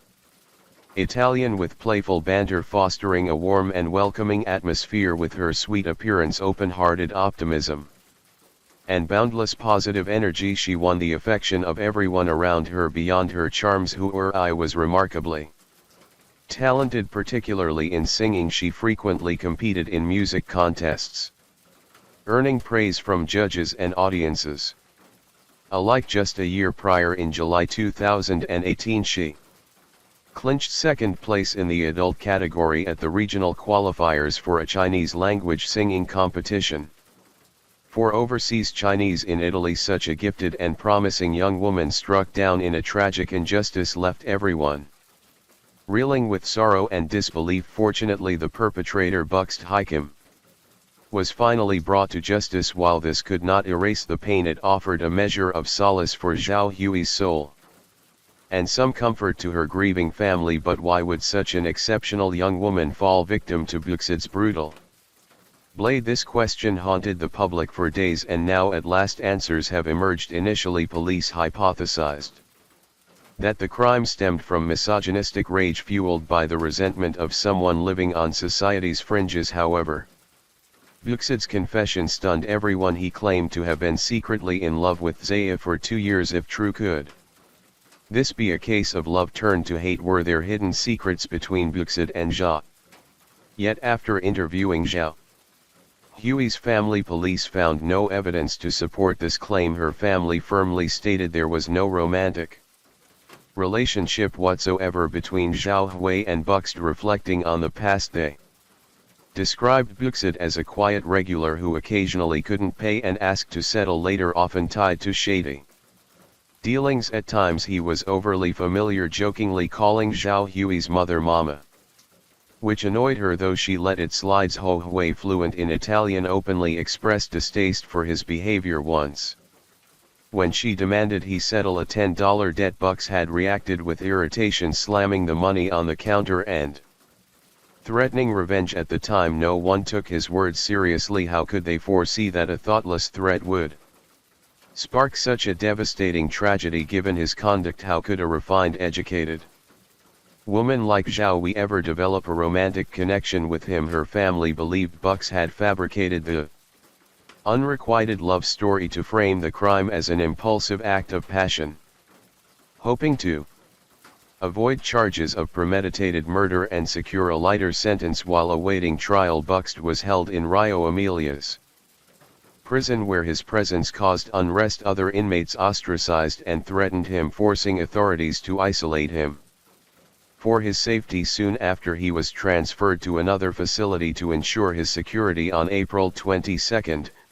Italian with playful banter, fostering a warm and welcoming atmosphere. With her sweet appearance, open-hearted optimism, and boundless positive energy, she won the affection of everyone around her. Beyond her charms, Hui was remarkably talented, particularly in singing. She frequently competed in music contests, earning praise from judges and audiences alike. Just a year prior, in July 2018, she clinched 2nd place in the adult category at the regional qualifiers for a Chinese language singing competition for overseas Chinese in Italy. Such a gifted and promising young woman struck down in a tragic injustice left everyone reeling with sorrow and disbelief. Fortunately, the perpetrator, Buksid Hikim, was finally brought to justice. While this could not erase the pain, it offered a measure of solace for Zhao Hui's soul and some comfort to her grieving family. But why would such an exceptional young woman fall victim to Buksid's brutal blade? This question haunted the public for days, and now at last answers have emerged. Initially, police hypothesized that the crime stemmed from misogynistic rage fueled by the resentment of someone living on society's fringes. However, Buksid's confession stunned everyone. He claimed to have been secretly in love with Zaya for 2 years. If true, could this be a case of love turned to hate? Were there hidden secrets between Buksid and Zhao? Yet after interviewing Zhao Hui's family, police found no evidence to support this claim. Her family firmly stated there was no romantic relationship whatsoever between Zhao Hui and Buksid. Reflecting on the past, they described Buksid as a quiet regular who occasionally couldn't pay and asked to settle later, often tied to shady dealings. At times he was overly familiar, jokingly calling Zhao Hui's mother Mama, which annoyed her, though she let it slide. Ho Hui, fluent in Italian, openly expressed distaste for his behavior. Once, when she demanded he settle a $10 debt, Buksid had reacted with irritation, slamming the money on the counter and threatening revenge. At the time, no one took his words seriously. How could they foresee that a thoughtless threat would spark such a devastating tragedy? Given his conduct, how could a refined, educated woman like Zhao Wei ever develop a romantic connection with him? Her family believed Bucks had fabricated the unrequited love story to frame the crime as an impulsive act of passion. Hoping to avoid charges of premeditated murder and secure a lighter sentence while awaiting trial, Bucks was held in Rio Amelia's prison, where his presence caused unrest. Other inmates ostracized and threatened him, forcing authorities to isolate him. For his safety, soon after he was transferred to another facility to ensure his security. On April 22,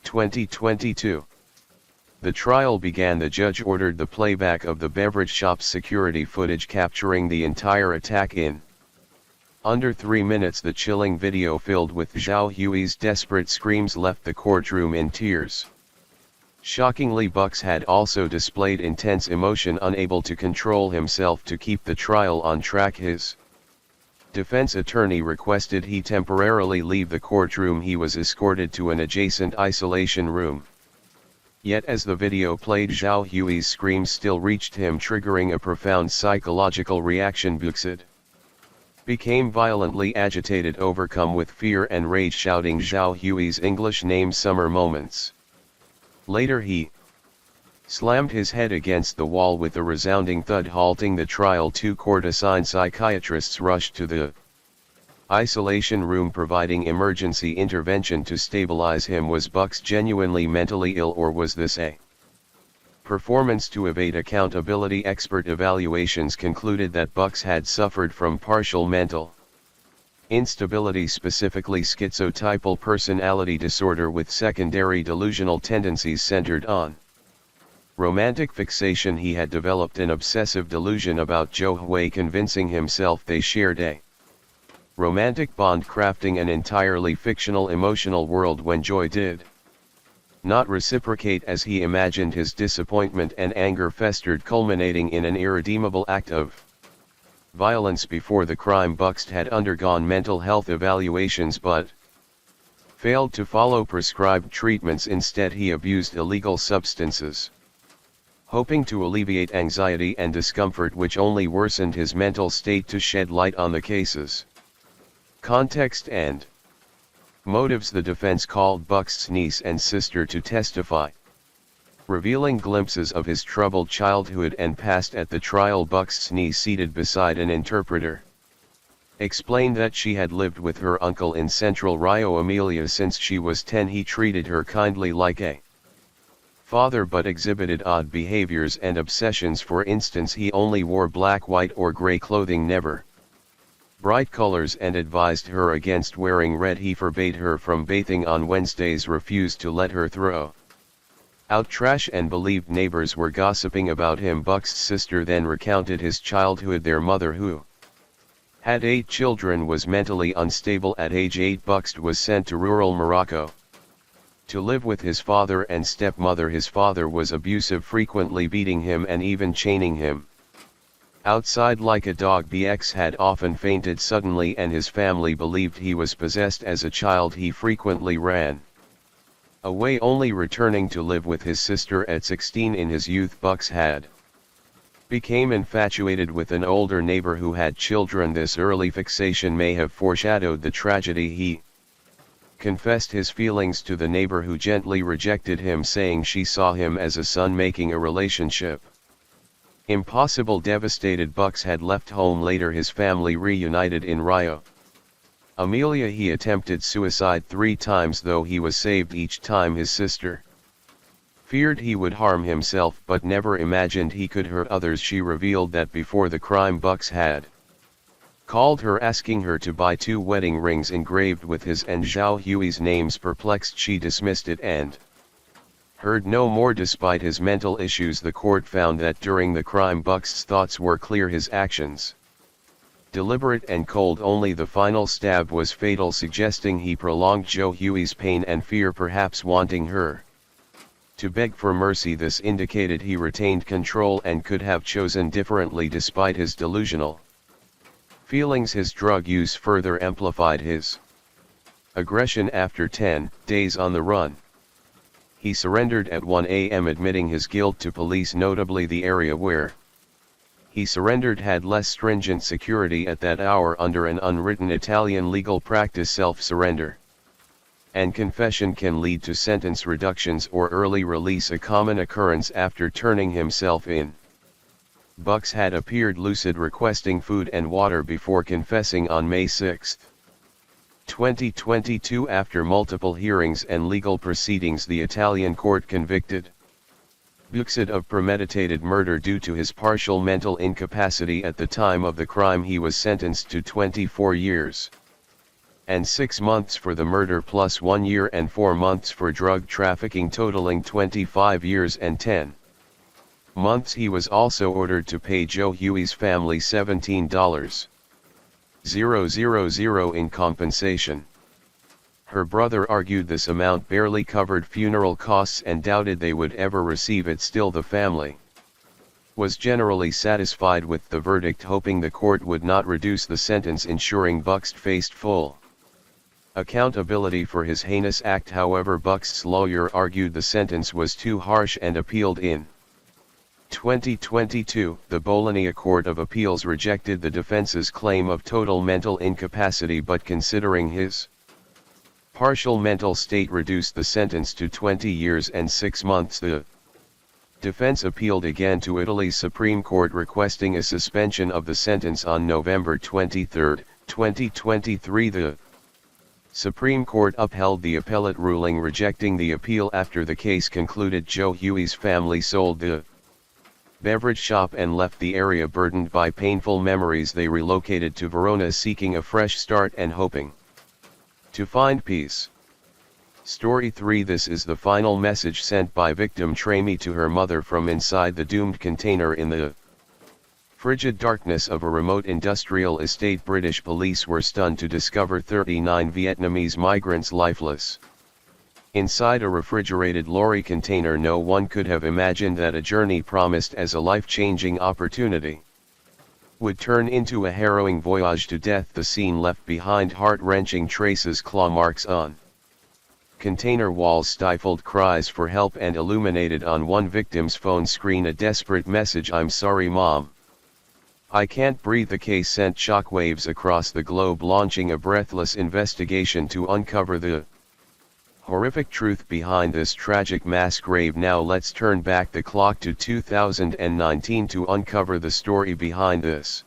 2022. The trial began. The judge ordered the playback of the beverage shop's security footage capturing the entire attack in under 3 minutes. The chilling video, filled with Zhao Hui's desperate screams, left the courtroom in tears. Shockingly, Bucks had also displayed intense emotion, unable to control himself to keep the trial on track. His defense attorney requested he temporarily leave the courtroom. He was escorted to an adjacent isolation room. Yet as the video played, Zhao Hui's screams still reached him, triggering a profound psychological reaction. Bucks became violently agitated, overcome with fear and rage, shouting Zhao Hui's English name, Summer Moments. Later he slammed his head against the wall with a resounding thud, halting the trial. 2 court-assigned psychiatrists rushed to the isolation room, providing emergency intervention to stabilize him. Was Bucks genuinely mentally ill, or was this a performance to evade accountability? Expert evaluations concluded that Bucks had suffered from partial mental instability, specifically schizotypal personality disorder with secondary delusional tendencies centered on romantic fixation. He had developed an obsessive delusion about Zhou Hui, convincing himself they shared a romantic bond, crafting an entirely fictional emotional world when Joy did not reciprocate as he imagined. His disappointment and anger festered, culminating in an irredeemable act of violence. Before the crime, Bucks had undergone mental health evaluations but failed to follow prescribed treatments. Instead, he abused illegal substances, hoping to alleviate anxiety and discomfort, which only worsened his mental state. To shed light on the case's context and motives, the defense called Bucks' niece and sister to testify, revealing glimpses of his troubled childhood and past. At the trial, Bucks' niece, seated beside an interpreter, explained that she had lived with her uncle in central Rio Amelia since she was 10. He treated her kindly like a father but exhibited odd behaviors and obsessions. For instance, he only wore black, white or gray clothing, never bright colors, and advised her against wearing red. He forbade her from bathing on Wednesdays, refused to let her throw out trash, and believed neighbors were gossiping about him. Bucks' sister then recounted his childhood. Their mother, who had 8 children, was mentally unstable. At age 8, Bucks was sent to rural Morocco to live with his father and stepmother. His father was abusive, frequently beating him and even chaining him outside like a dog. Bx had often fainted suddenly, and his family believed he was possessed. As a child, he frequently ran away, only returning to live with his sister. At 16 in his youth, Bucks had became infatuated with an older neighbor who had children. This early fixation may have foreshadowed the tragedy. He confessed his feelings to the neighbor, who gently rejected him, saying she saw him as a son, making a relationship impossible. Devastated, Bucks had left home. Later, his family reunited in Rio Amelia. He attempted suicide 3 times, though he was saved each time. His sister feared he would harm himself but never imagined he could hurt others. She revealed that before the crime, Bucks had called her, asking her to buy 2 wedding rings engraved with his and Zhao Hui's names. Perplexed, she dismissed it and heard no more. Despite his mental issues, the court found that during the crime, Bucks' thoughts were clear, his actions deliberate and cold. Only the final stab was fatal, suggesting he prolonged Zhou Hui's pain and fear, perhaps wanting her to beg for mercy. This indicated he retained control and could have chosen differently. Despite his delusional feelings, his drug use further amplified his aggression. After 10 days on the run, he surrendered at 1 a.m., admitting his guilt to police, notably the area where he surrendered had less stringent security at that hour under an unwritten Italian legal practice self-surrender. And confession can lead to sentence reductions or early release, a common occurrence after turning himself in. Bucks had appeared lucid requesting food and water before confessing on May 6, 2022. After multiple hearings and legal proceedings, the Italian court convicted Bucks of premeditated murder due to his partial mental incapacity at the time of the crime. He was sentenced to 24 years and 6 months for the murder plus 1 year and 4 months for drug trafficking, totaling 25 years and 10 months. He was also ordered to pay Joe Huey's family $17,000 in compensation. Her brother argued this amount barely covered funeral costs and doubted they would ever receive it. Still, the family was generally satisfied with the verdict, hoping the court would not reduce the sentence, ensuring Bucks faced full accountability for his heinous act. However, Bucks' lawyer argued the sentence was too harsh and appealed. In 2022, the Bologna Court of Appeals rejected the defense's claim of total mental incapacity, but considering his partial mental state, reduced the sentence to 20 years and 6 months. The defense appealed again to Italy's Supreme Court, requesting a suspension of the sentence on November 23, 2023. The Supreme Court upheld the appellate ruling, rejecting the appeal after the case concluded. Joe Huey's family sold the beverage shop and left the area burdened by painful memories. They relocated to Verona, seeking a fresh start and hoping to find peace. Story 3. This is the final message sent by victim Tramy to her mother from inside the doomed container in the frigid darkness of a remote industrial estate. British police were stunned to discover 39 Vietnamese migrants lifeless inside a refrigerated lorry container. No one could have imagined that a journey promised as a life-changing opportunity would turn into a harrowing voyage to death. The scene left behind heart-wrenching traces, claw marks on container walls, stifled cries for help, and illuminated on one victim's phone screen a desperate message: "I'm sorry, Mom. I can't breathe." The case sent shockwaves across the globe, launching a breathless investigation to uncover the horrific truth behind this tragic mass grave. Now let's turn back the clock to 2019 to uncover the story behind this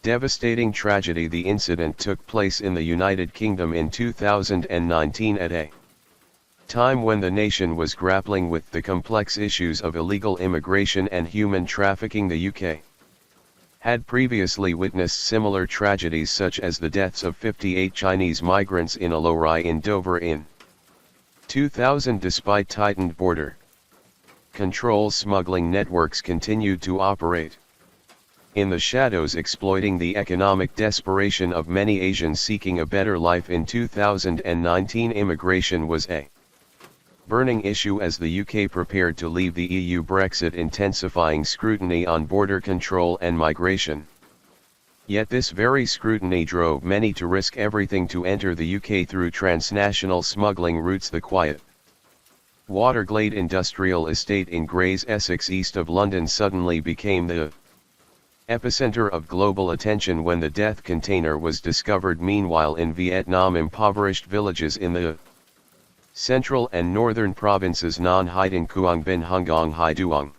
devastating tragedy. The incident took place in the United Kingdom in 2019, at a time when the nation was grappling with the complex issues of illegal immigration and human trafficking. The UK had previously witnessed similar tragedies, such as the deaths of 58 Chinese migrants in a lorry in Dover in 2000. Despite tightened border controls, smuggling networks continued to operate in the shadows, exploiting the economic desperation of many Asians seeking a better life. In 2019, immigration was a burning issue as the UK prepared to leave the EU. Brexit intensifying scrutiny on border control and migration. Yet this very scrutiny drove many to risk everything to enter the UK through transnational smuggling routes. The quiet Waterglade industrial estate in Grays, Essex, east of London, suddenly became the epicenter of global attention when the death container was discovered. Meanwhile, in Vietnam, impoverished villages in the central and northern provinces Nam Hai Dinh Quang Binh Hung Gong Hai Duong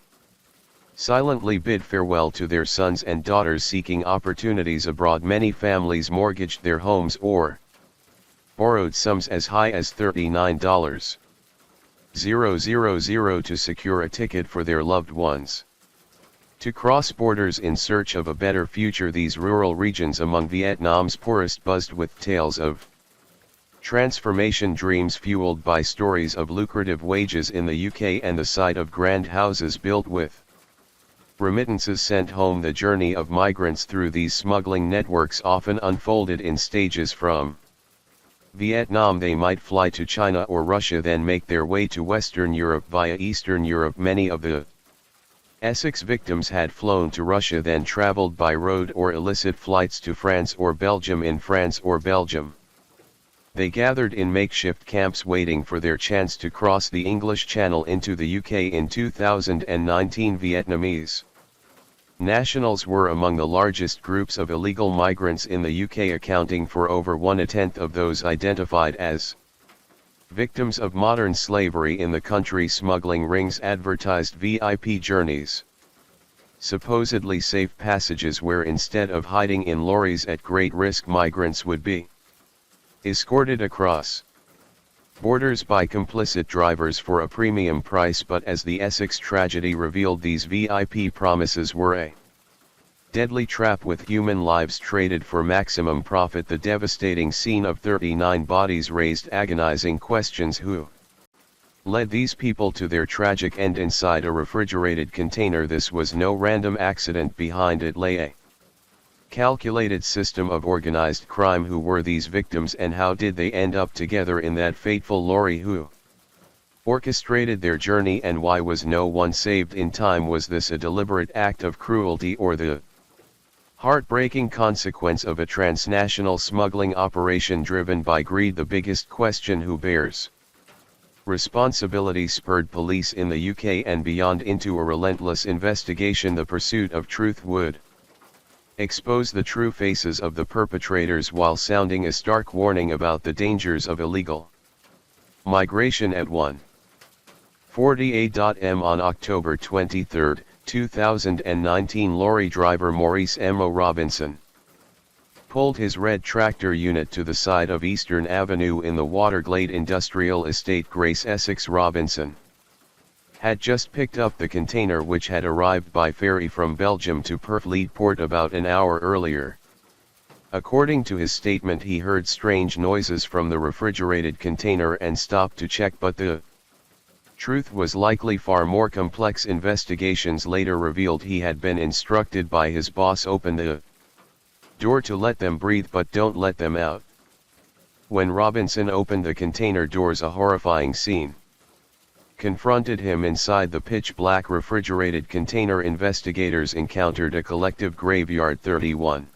silently bid farewell to their sons and daughters seeking opportunities abroad. Many families mortgaged their homes or borrowed sums as high as $39,000 to secure a ticket for their loved ones to cross borders in search of a better future. These rural regions among Vietnam's poorest buzzed with tales of transformation, dreams fueled by stories of lucrative wages in the UK and the sight of grand houses built with remittances sent home. The journey of migrants through these smuggling networks often unfolded in stages. From Vietnam they might fly to China or Russia, then make their way to Western Europe via Eastern Europe. Many of the Essex victims had flown to Russia, then traveled by road or illicit flights to France or Belgium. In France or Belgium, they gathered in makeshift camps waiting for their chance to cross the English Channel into the UK. In 2019, Vietnamese Nationals were among the largest groups of illegal migrants in the UK, accounting for over 1/10 of those identified as victims of modern slavery in the country. Smuggling rings advertised VIP journeys, supposedly safe passages where instead of hiding in lorries at great risk, migrants would be escorted across borders by complicit drivers for a premium price. But as the Essex tragedy revealed, these VIP promises were a deadly trap, with human lives traded for maximum profit. The devastating scene of 39 bodies raised agonizing questions: who led these people to their tragic end inside a refrigerated container? This was no random accident. Behind it lay a calculated system of organized crime. Who were these victims, and how did they end up together in that fateful lorry? Who orchestrated their journey, and why was no one saved in time? Was this a deliberate act of cruelty, or the heartbreaking consequence of a transnational smuggling operation driven by greed? The biggest question: who bears responsibility? Spurred police in the UK and beyond into a relentless investigation. The pursuit of truth would expose the true faces of the perpetrators while sounding a stark warning about the dangers of illegal migration. At 1:40 a.m. on October 23, 2019, lorry driver Maurice M. Robinson pulled his red tractor unit to the side of Eastern Avenue in the Waterglade Industrial Estate, Grace, Essex. Robinson had just picked up the container, which had arrived by ferry from Belgium to Purfleet Port about an hour earlier. According to his statement, he heard strange noises from the refrigerated container and stopped to check, but the truth was likely far more complex. Investigations later revealed he had been instructed by his boss: open the door to let them breathe, but don't let them out. When Robinson opened the container doors, a horrifying scene confronted him. Inside the pitch-black refrigerated container, investigators encountered a collective graveyard. 31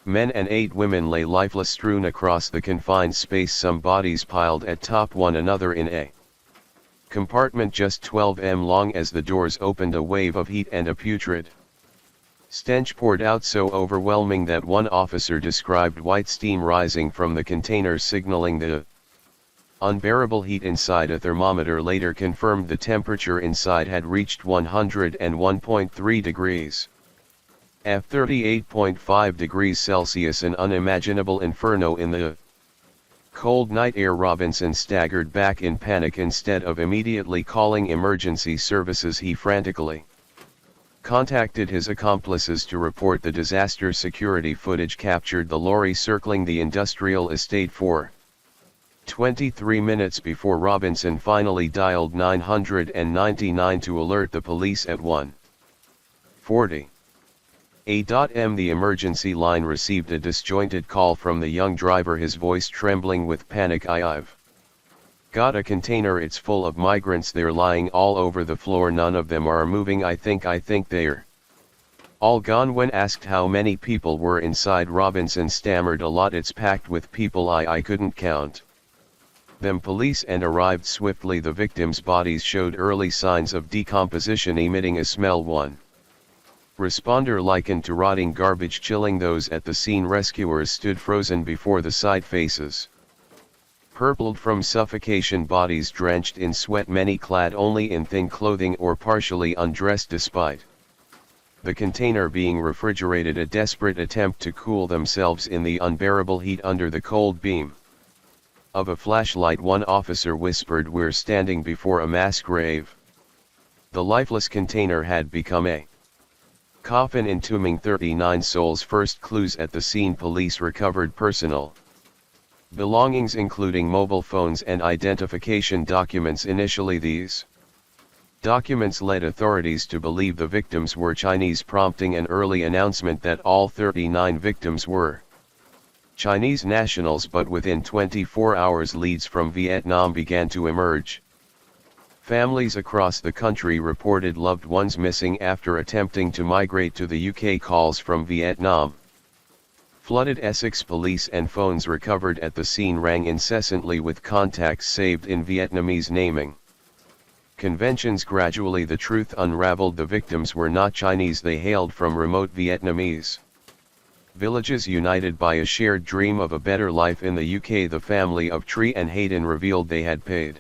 men and 8 women lay lifeless, strewn across the confined space, some bodies piled atop one another in a compartment just 12 m long. As the doors opened, a wave of heat and a putrid stench poured out, so overwhelming that one officer described white steam rising from the container, signaling the unbearable heat inside. A thermometer later confirmed the temperature inside had reached 101.3 degrees F, 38.5 degrees Celsius, an unimaginable inferno in the cold night air. Robinson staggered back in panic. Instead of immediately calling emergency services, he frantically contacted his accomplices to report the disaster. Security footage captured the lorry circling the industrial estate for 23 minutes before Robinson finally dialed 999 to alert the police. At 1:40 a.m. the emergency line received a disjointed call from the young driver, his voice trembling with panic. I've got a container, it's full of migrants, they're lying all over the floor, none of them are moving, I think they're all gone. When asked how many people were inside, Robinson stammered, a lot, it's packed with people, I couldn't count them. Police and arrived swiftly. The victims' bodies showed early signs of decomposition, emitting a smell one responder likened to rotting garbage, chilling those at the scene. Rescuers stood frozen before the sight, faces purpled from suffocation, bodies drenched in sweat, many clad only in thin clothing or partially undressed despite the container being refrigerated, a desperate attempt to cool themselves in the unbearable heat under the cold beam of a flashlight. One officer whispered, we're standing before a mass grave. The lifeless container had become a coffin entombing 39 souls. First clues at the scene: police recovered personal belongings including mobile phones and identification documents. Initially, these documents led authorities to believe the victims were Chinese, prompting an early announcement that all 39 victims were Chinese nationals, but within 24 hours leads from Vietnam began to emerge. Families across the country reported loved ones missing after attempting to migrate to the UK. Calls from Vietnam flooded Essex police, and phones recovered at the scene rang incessantly with contacts saved in Vietnamese naming. conventions. Gradually the truth unraveled. The victims were not Chinese, they hailed from remote Vietnamese villages united by a shared dream of a better life in the UK. The family of Tree and Hayden revealed they had paid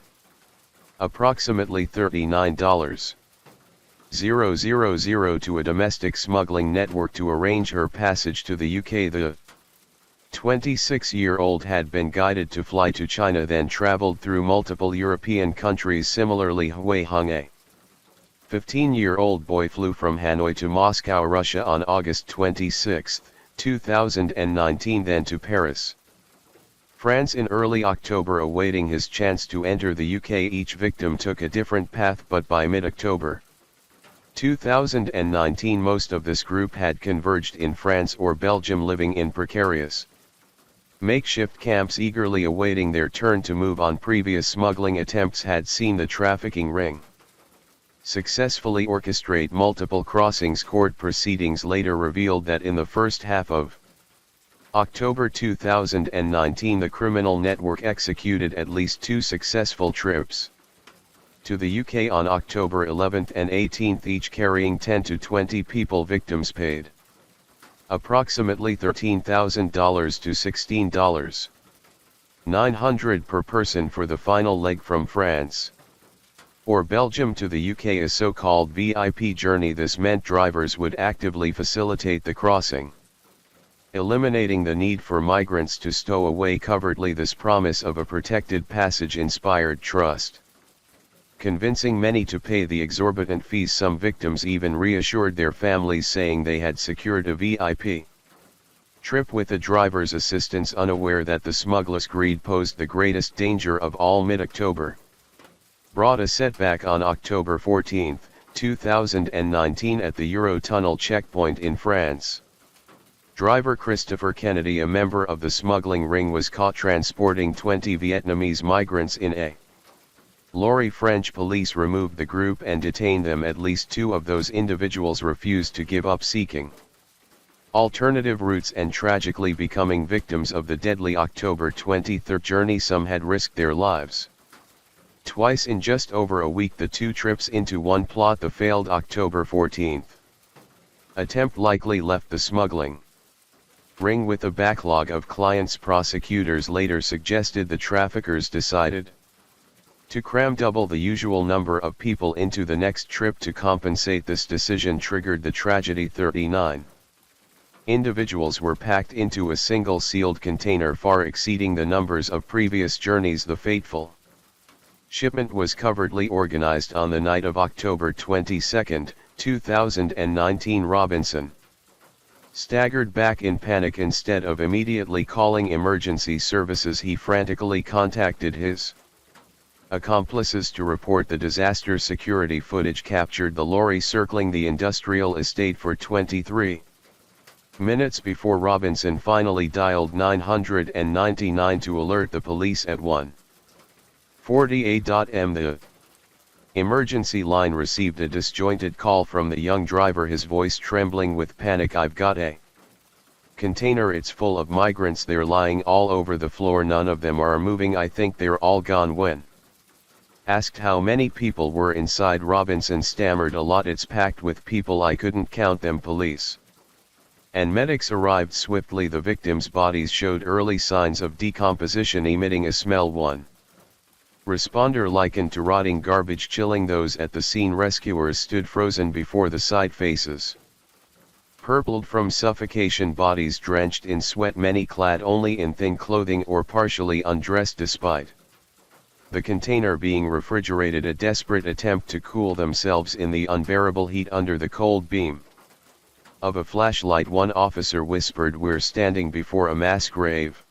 approximately $39,000 to a domestic smuggling network to arrange her passage to the UK. The 26-year-old had been guided to fly to China, then traveled through multiple European countries. Similarly, Hui Hung, a 15-year-old boy, flew from Hanoi to Moscow, Russia on August 26, 2019, then to Paris, France in early October, awaiting his chance to enter the UK. Each victim took a different path, but by mid-October 2019 most of this group had converged in France or Belgium, living in precarious makeshift camps, eagerly awaiting their turn to move on. Previous smuggling attempts had seen the trafficking ring successfully orchestrate multiple crossings. Court proceedings later revealed that in the first half of October 2019 the criminal network executed at least 2 successful trips to the UK on October 11 and 18, each carrying 10 to 20 people. Victims paid approximately $13,000 to $16,900 per person for the final leg from France or Belgium to the UK, a so-called VIP journey. This meant drivers would actively facilitate the crossing, eliminating the need for migrants to stow away covertly. This promise of a protected passage inspired trust, convincing many to pay the exorbitant fees. Some victims even reassured their families, saying they had secured a VIP trip with the driver's assistance, unaware that the smugglers' greed posed the greatest danger of all. Mid-October brought a setback on October 14, 2019 at the Eurotunnel checkpoint in France. Driver Christopher Kennedy, a member of the smuggling ring, was caught transporting 20 Vietnamese migrants in a lorry. French police removed the group and detained them. At least 2 of those individuals refused to give up, seeking alternative routes and tragically becoming victims of the deadly October 23 journey. Some had risked their lives twice in just over a week. The 2 trips into one plot. The failed October 14 attempt likely left the smuggling ring with a backlog of clients. Prosecutors later suggested the traffickers decided to cram double the usual number of people into the next trip to compensate. This decision triggered the tragedy. 39 individuals were packed into a single sealed container, far exceeding the numbers of previous journeys. The fateful shipment was covertly organized on the night of October 22, 2019. Robinson staggered back in panic. Instead of immediately calling emergency services, he frantically contacted his accomplices to report the disaster. Security footage captured the lorry circling the industrial estate for 23 minutes before Robinson finally dialed 999 to alert the police at 1:48 am. The emergency line received a disjointed call from the young driver, his voice trembling with panic. "I've got a container, it's full of migrants, they're lying all over the floor, none of them are moving, I think they're all gone." When asked how many people were inside, Robinson stammered, "A lot, it's packed with people, I couldn't count them." Police and medics arrived swiftly. The victims' bodies showed early signs of decomposition, emitting a smell one responder likened to rotting garbage, chilling those at the scene. Rescuers stood frozen before the sight, faces purpled from suffocation, bodies drenched in sweat, many clad only in thin clothing or partially undressed despite the container being refrigerated, a desperate attempt to cool themselves in the unbearable heat under the cold beam of a flashlight. One officer whispered, "We're standing before a mass grave."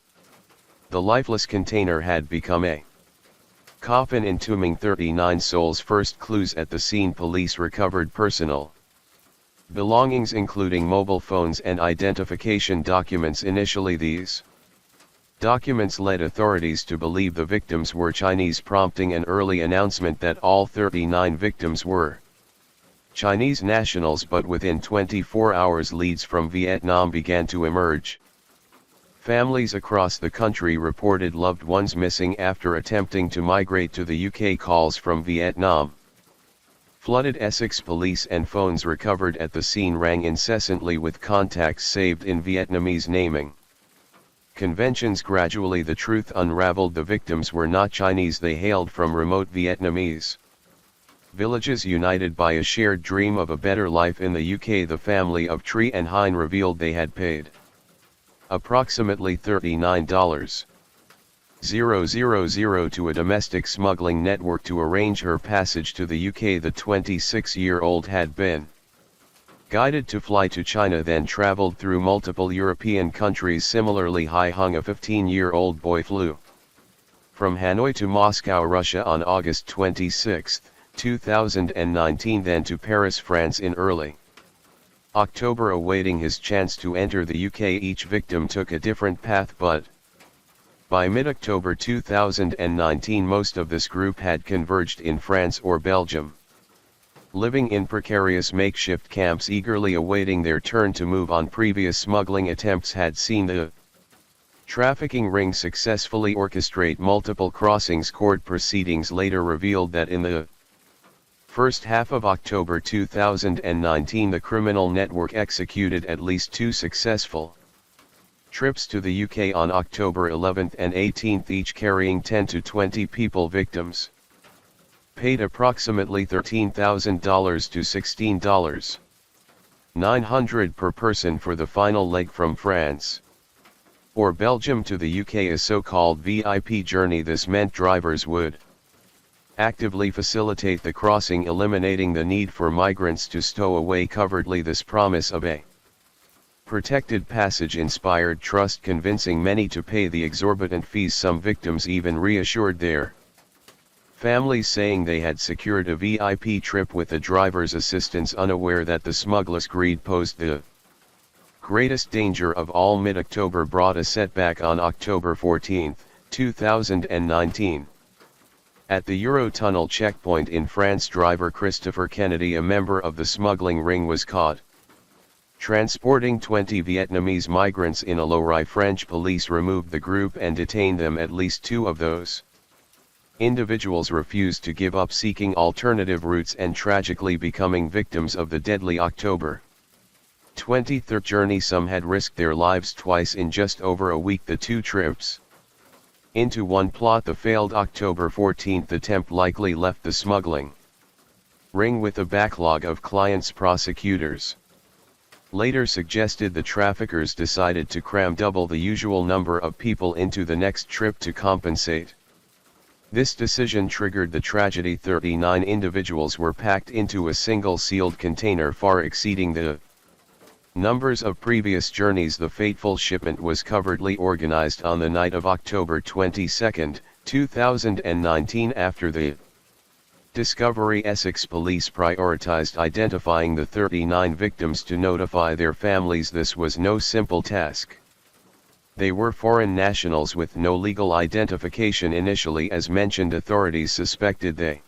The lifeless container had become a coffin entombing 39 souls. First clues at the scene: police recovered personal belongings including mobile phones and identification documents. Initially, these documents led authorities to believe the victims were Chinese, prompting an early announcement that all 39 victims were Chinese nationals, but within 24 hours leads from Vietnam began to emerge. Families across the country reported loved ones missing after attempting to migrate to the UK. Calls from Vietnam Flooded Essex police and phones recovered at the scene rang incessantly with contacts saved in Vietnamese naming conventions. Gradually the truth unraveled: the victims were not Chinese, they hailed from remote Vietnamese villages united by a shared dream of a better life in the UK. The family of Tree and Hine revealed they had paid approximately $39,000 to a domestic smuggling network to arrange her passage to the UK. The 26-year-old had been guided to fly to China, then traveled through multiple European countries. Similarly, Hai Hung, a 15-year-old boy, flew from Hanoi to Moscow, Russia on August 26, 2019, then to Paris, France in early October, awaiting his chance to enter the UK. Each victim took a different path, but by mid-October 2019 most of this group had converged in France or Belgium, living in precarious makeshift camps, eagerly awaiting their turn to move on. Previous smuggling attempts had seen the trafficking ring successfully orchestrate multiple crossings. Court proceedings later revealed that in the first half of October 2019 the criminal network executed at least 2 successful trips to the UK on October 11th and 18th, each carrying 10 to 20 people. Victims paid approximately $13,000 to $16,900 per person for the final leg from France or Belgium to the UK, a so-called VIP journey. This meant drivers would actively facilitate the crossing, eliminating the need for migrants to stow away covertly. This promise of a protected passage inspired trust, convincing many to pay the exorbitant fees. Some victims even reassured their families, saying they had secured a VIP trip with the driver's assistance, unaware that the smugglers' greed posed the greatest danger of all. Mid-October brought a setback on October 14, 2019. At the Eurotunnel checkpoint in France, driver Christopher Kennedy, a member of the smuggling ring, was caught transporting 20 Vietnamese migrants in a lorry. French police removed the group and detained them. At least 2 of those individuals refused to give up, seeking alternative routes and tragically becoming victims of the deadly October 23rd journey. Some had risked their lives twice in just over a week. The 2 trips into one plot. The failed October 14th attempt likely left the smuggling ring with a backlog of clients. Prosecutors later suggested the traffickers decided to cram double the usual number of people into the next trip to compensate. This decision triggered the tragedy. 39 individuals were packed into a single sealed container, far exceeding the numbers of previous journeys. The fateful shipment was covertly organized on the night of October 22, 2019. After the discovery, Essex police prioritized identifying the 39 victims to notify their families. This was no simple task. They were foreign nationals with no legal identification. Initially, as mentioned, authorities suspected they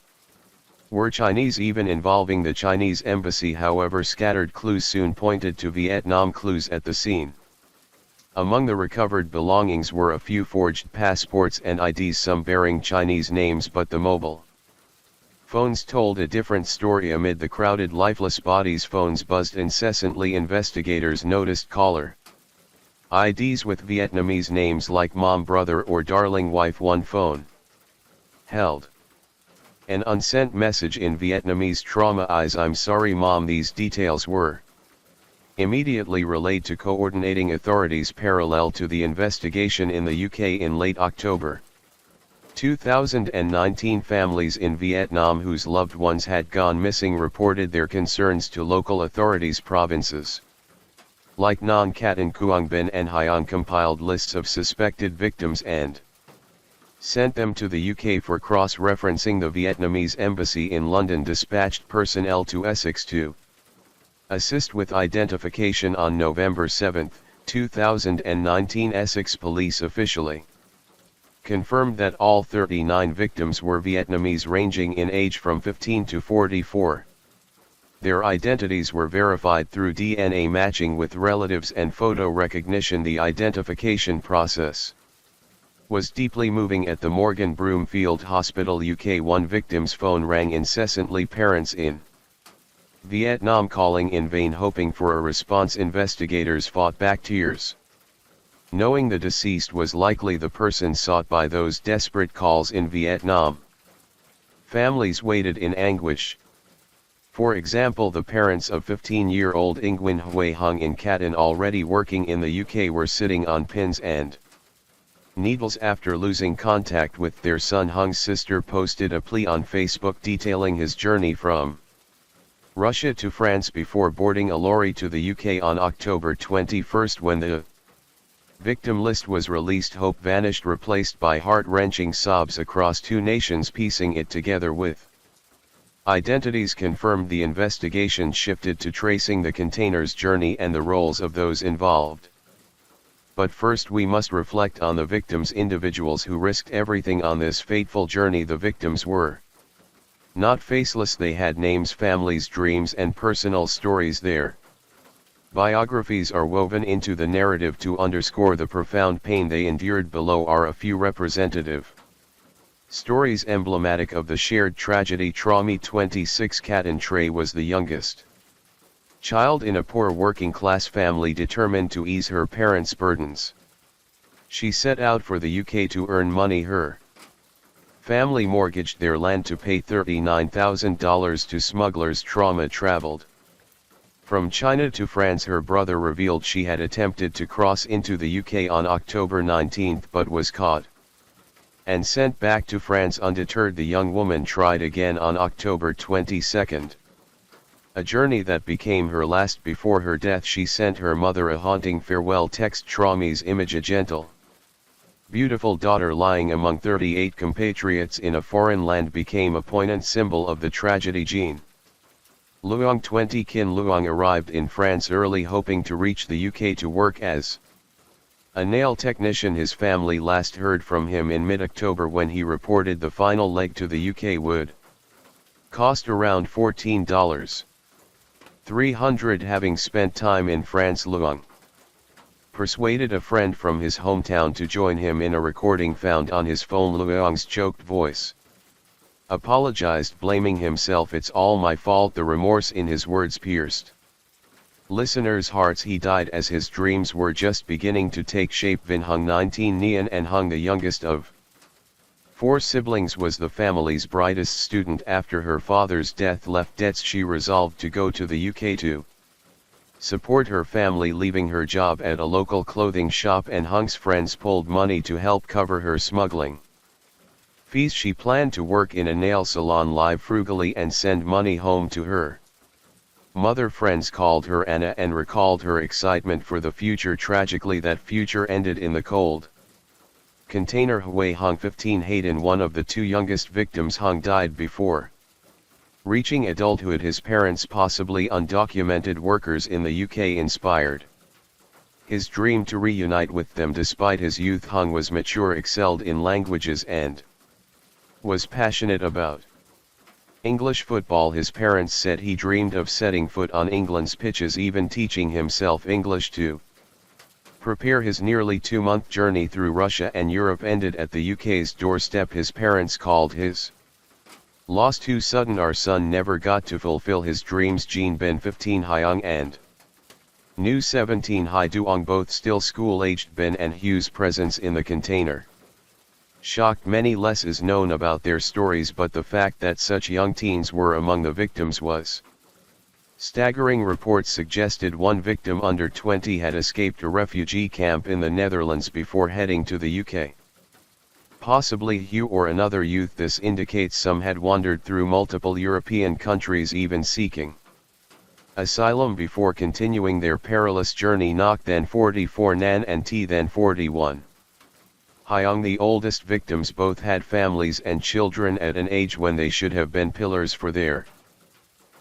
were Chinese, even involving the Chinese embassy. However, scattered clues soon pointed to Vietnam. Clues at the scene. Among the recovered belongings were a few forged passports and IDs, some bearing Chinese names, but the mobile phones told a different story. Amid the crowded, lifeless bodies, phones buzzed incessantly. Investigators noticed caller IDs with Vietnamese names like mom, brother, or darling wife. One phone held an unsent message in Vietnamese: trauma eyes, I'm sorry mom. These details were immediately relayed to coordinating authorities. Parallel to the investigation in the UK, in late October 2019, families in Vietnam whose loved ones had gone missing reported their concerns to local authorities. Provinces like Nong Cat and Cuong Bin and Hai An compiled lists of suspected victims and sent them to the UK for cross-referencing. The Vietnamese embassy in London dispatched personnel to Essex to assist with identification. On November 7, 2019, Essex police officially confirmed that all 39 victims were Vietnamese, ranging in age from 15 to 44. Their identities were verified through DNA matching with relatives and photo recognition. The identification process Was deeply moving at the Morgan Broomfield Hospital UK. One victim's phone rang incessantly, parents in Vietnam calling in vain hoping for a response. Investigators fought back tears. Knowing the deceased was likely the person sought by those desperate calls in Vietnam, families waited in anguish. For example, the parents of 15-year-old Nguyen Hue Hung in Caton, already working in the UK, were sitting on pins and needles after losing contact with their son. Hung's sister posted a plea on Facebook detailing his journey from Russia to France before boarding a lorry to the UK on October 21. When the victim list was released, hope vanished, replaced by heart-wrenching sobs across two nations. Piecing it together with identities confirmed, the investigation shifted to tracing the container's journey and the roles of those involved. But first we must reflect on the victims, individuals who risked everything on this fateful journey. The victims were not faceless, they had names, families, dreams and personal stories. Their biographies are woven into the narrative to underscore the profound pain they endured. Below are a few representative stories emblematic of the shared tragedy. Traumi, 26, Caton Trey was the youngest child in a poor working-class family. Determined to ease her parents' burdens, she set out for the UK to earn money. Her family mortgaged their land to pay $39,000 to smugglers. Trauma traveled from China to France. Her brother revealed she had attempted to cross into the UK on October 19 but was caught and sent back to France. Undeterred, the young woman tried again on October 22. A journey that became her last. Before her death, she sent her mother a haunting farewell text. Traumi's image, a gentle, beautiful daughter lying among 38 compatriots in a foreign land, became a poignant symbol of the tragedy. Jean Luong, 20, Kin Luong arrived in France early, hoping to reach the UK to work as a nail technician. His family last heard from him in mid-October, when he reported the final leg to the UK would cost around $14,300. Having spent time in France, Luong persuaded a friend from his hometown to join him in a recording found on his phone. Luong's choked voice apologized, blaming himself. "It's all my fault." The remorse in his words pierced listeners' hearts. He died as his dreams were just beginning to take shape. Vinh Hung, 19, Nguyen and Hung, the youngest of 4 siblings, was the family's brightest student. After her father's death left debts, she resolved to go to the UK to support her family, leaving her job at a local clothing shop, and Hung's friends pulled money to help cover her smuggling fees. She planned to work in a nail salon, live frugally, and send money home to her mother. Friends called her Anna and recalled her excitement for the future. Tragically, that future ended in the cold container. Hue Hung, 15, Hayden, one of the 2 youngest victims. Hung died before reaching adulthood. His parents, possibly undocumented workers in the UK, inspired his dream to reunite with them. Despite his youth, Hung was mature, excelled in languages, and was passionate about English football. His parents said he dreamed of setting foot on England's pitches, even teaching himself English to prepare. His nearly 2-month journey through Russia and Europe ended at the UK's doorstep. His parents called his loss too sudden. Our son never got to fulfill his dreams. Jean Ben, 15, Hyung and Nu, 17, Hai Duong, both still school-aged. Ben and Hugh's presence in the container shocked many. Less is known about their stories, but the fact that such young teens were among the victims was staggering. Reports suggested one victim, under 20, had escaped a refugee camp in the Netherlands before heading to the UK. Possibly Hugh or another youth. This indicates some had wandered through multiple European countries, even seeking asylum, before continuing their perilous journey. Nok, then 44, Nan and T, then 41. Hyung, the oldest victims, both had families and children at an age when they should have been pillars for their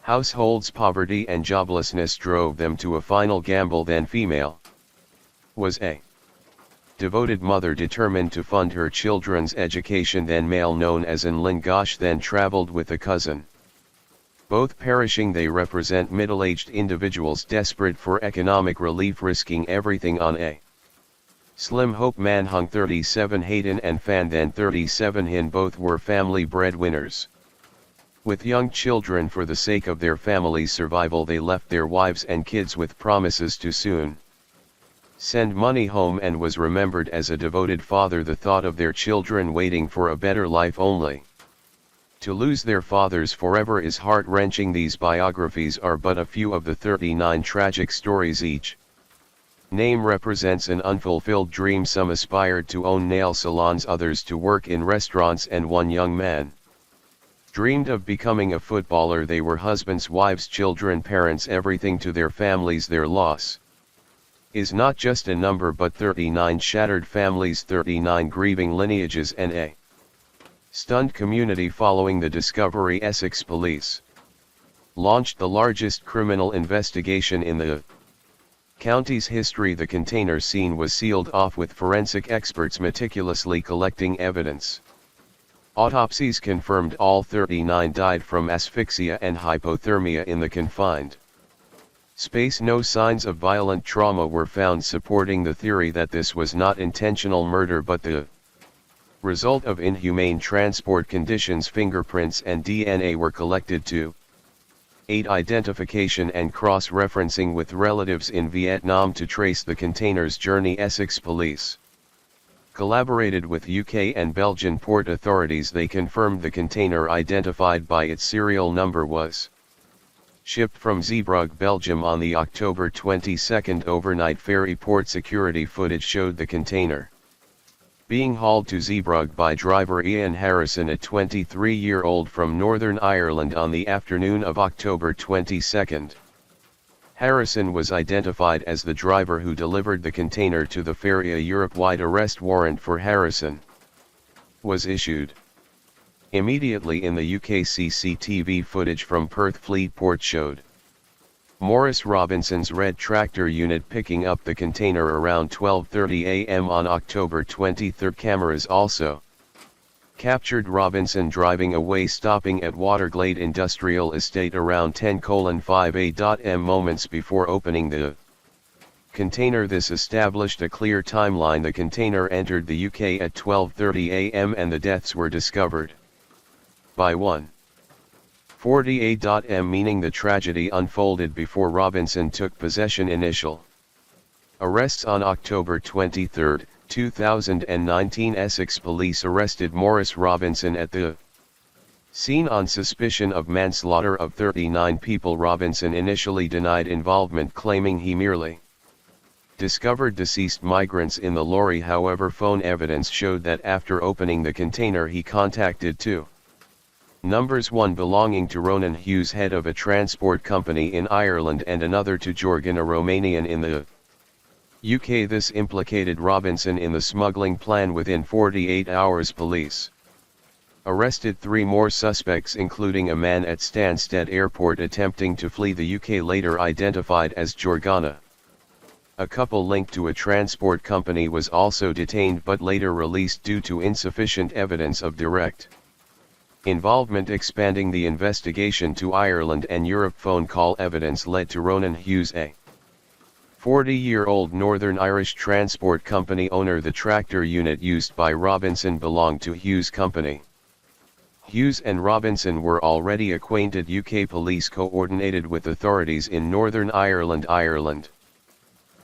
households. Poverty and joblessness drove them to a final gamble. Then female was a devoted mother determined to fund her children's education. Then male, known as An Lin Gosh, then traveled with a cousin. Both perishing, they represent middle-aged individuals desperate for economic relief, risking everything on a Slim Hope Manhung 37 Hayden and Fandan 37 Hin both were family breadwinners. With young children for the sake of their family's survival they left their wives and kids with promises to soon send money home and was remembered as a devoted father. The thought of their children waiting for a better life only to lose their fathers forever is heart-wrenching. These biographies are but a few of the 39 tragic stories. Each name represents an unfulfilled dream. Some aspired to own nail salons, others to work in restaurants, and one young man dreamed of becoming a footballer. They were husbands, wives, children, parents, everything to their families. Their loss is not just a number but 39 shattered families, 39 grieving lineages, and a stunned community. Following the discovery, Essex police launched the largest criminal investigation in the county's history. The container scene was sealed off with forensic experts meticulously collecting evidence. Autopsies confirmed all 39 died from asphyxia and hypothermia in the confined space. No signs of violent trauma were found, supporting the theory that this was not intentional murder but the result of inhumane transport conditions. Fingerprints and DNA were collected to aid identification and cross-referencing with relatives in Vietnam to trace the container's journey. Essex police collaborated with UK and Belgian port authorities. They confirmed the container, identified by its serial number, was shipped from Zeebrugge, Belgium on the October 22 overnight ferry. Port security footage showed the container being hauled to Zeebrugge by driver Ian Harrison, a 23-year-old from Northern Ireland, on the afternoon of October 22. Harrison was identified as the driver who delivered the container to the ferry. A Europe-wide arrest warrant for Harrison was issued immediately. In the UK, CCTV footage from Perth Fleet Port showed Maurice Robinson's red tractor unit picking up the container around 12:30 a.m. on October 23. Cameras also captured Robinson driving away, stopping at Waterglade Industrial Estate around 10:05 a.m. moments before opening the container. This established a clear timeline. The container entered the UK at 12:30 a.m. and the deaths were discovered by 1:40 a.m., meaning the tragedy unfolded before Robinson took possession. Initial arrests on October 23, 2019. Essex police arrested Maurice Robinson at the scene on suspicion of manslaughter of 39 people. Robinson initially denied involvement, claiming he merely discovered deceased migrants in the lorry. However, phone evidence showed that after opening the container he contacted two numbers, one belonging to Ronan Hughes, head of a transport company in Ireland, and another to Jorgen, a Romanian in the UK. This implicated Robinson in the smuggling plan. Within 48 hours, police arrested 3 more suspects, including a man at Stansted Airport attempting to flee the UK, later identified as Jorgana. A couple linked to a transport company was also detained but later released due to insufficient evidence of direct involvement. Expanding the investigation to Ireland and Europe, phone call evidence led to Ronan Hughes, a 40-year-old Northern Irish transport company owner. The tractor unit used by Robinson belonged to Hughes Company. Hughes and Robinson were already acquainted. UK police coordinated with authorities in Northern Ireland,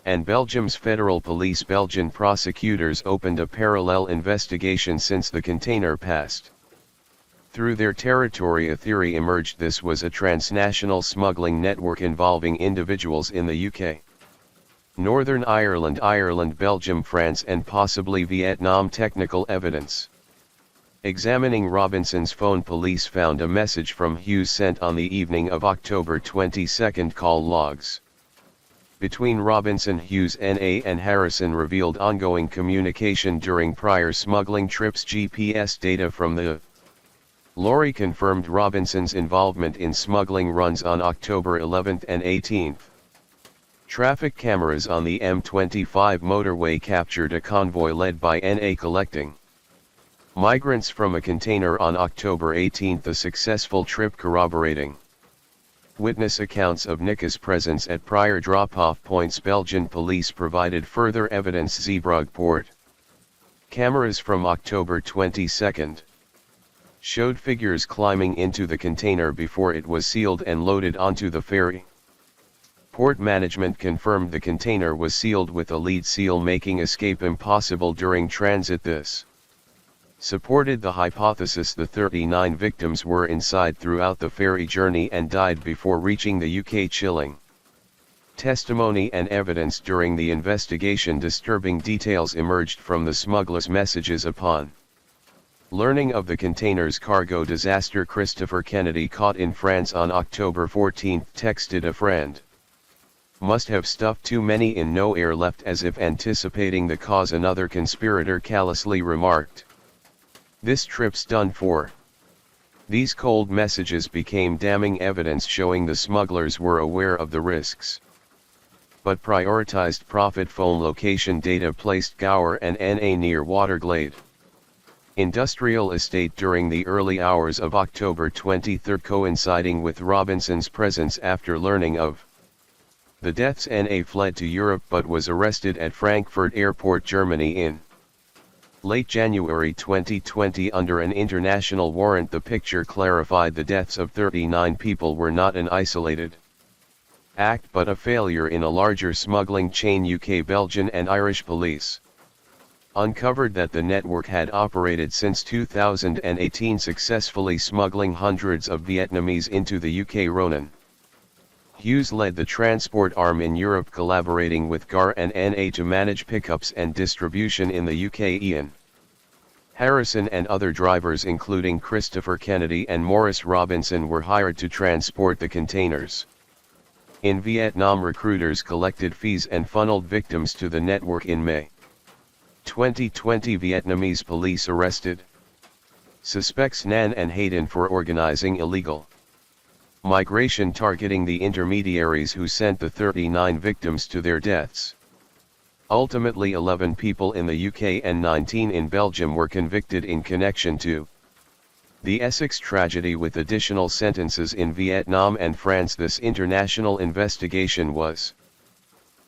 and Belgium's federal police. Belgian prosecutors opened a parallel investigation since the container passed through their territory. A theory emerged: this was a transnational smuggling network involving individuals in the UK, Northern Ireland, Belgium, France, and possibly Vietnam. Technical evidence. Examining Robinson's phone, police found a message from Hughes sent on the evening of October 22. Call logs between Robinson, Hughes, N.A. and Harrison revealed ongoing communication during prior smuggling trips. GPS data from the lorry confirmed Robinson's involvement in smuggling runs on October 11 and 18. Traffic cameras on the M25 motorway captured a convoy led by N.A. collecting migrants from a container on October 18. A successful trip corroborating Witness accounts of Nica's presence at prior drop-off points. Belgian police provided further evidence. Zeebrugge port. Cameras from October 22 showed figures climbing into the container before it was sealed and loaded onto the ferry. Port management confirmed the container was sealed with a lead seal, making escape impossible during transit. This supported the hypothesis the 39 victims were inside throughout the ferry journey and died before reaching the UK. Chilling testimony and evidence during the investigation. Disturbing details emerged from the smugglers' messages upon learning of the container's cargo disaster. Christopher Kennedy, caught in France on October 14, texted a friend, "Must have stuffed too many in, no air left," as if anticipating the cause. Another conspirator callously remarked, "This trip's done for." These cold messages became damning evidence showing the smugglers were aware of the risks, but prioritized profit. Phone location data placed Gower and NA near Waterglade Industrial Estate during the early hours of October 23, coinciding with Robinson's presence. After learning of the deaths, NA fled to Europe but was arrested at Frankfurt Airport, Germany in late January 2020 under an international warrant. The picture clarified the deaths of 39 people were not an isolated act but a failure in a larger smuggling chain. UK, Belgian and Irish police uncovered that the network had operated since 2018, successfully smuggling hundreds of Vietnamese into the UK. Ronan Hughes led the transport arm in Europe, collaborating with GAR and NA to manage pickups and distribution in the UK. Ian Harrison and other drivers, including Christopher Kennedy and Maurice Robinson, were hired to transport the containers. In Vietnam, recruiters collected fees and funneled victims to the network. In May 2020, Vietnamese police arrested suspects Nan and Hayden for organizing illegal migration, targeting the intermediaries who sent the 39 victims to their deaths. Ultimately, 11 people in the UK and 19 in Belgium were convicted in connection to the Essex tragedy, with additional sentences in Vietnam and France. This international investigation was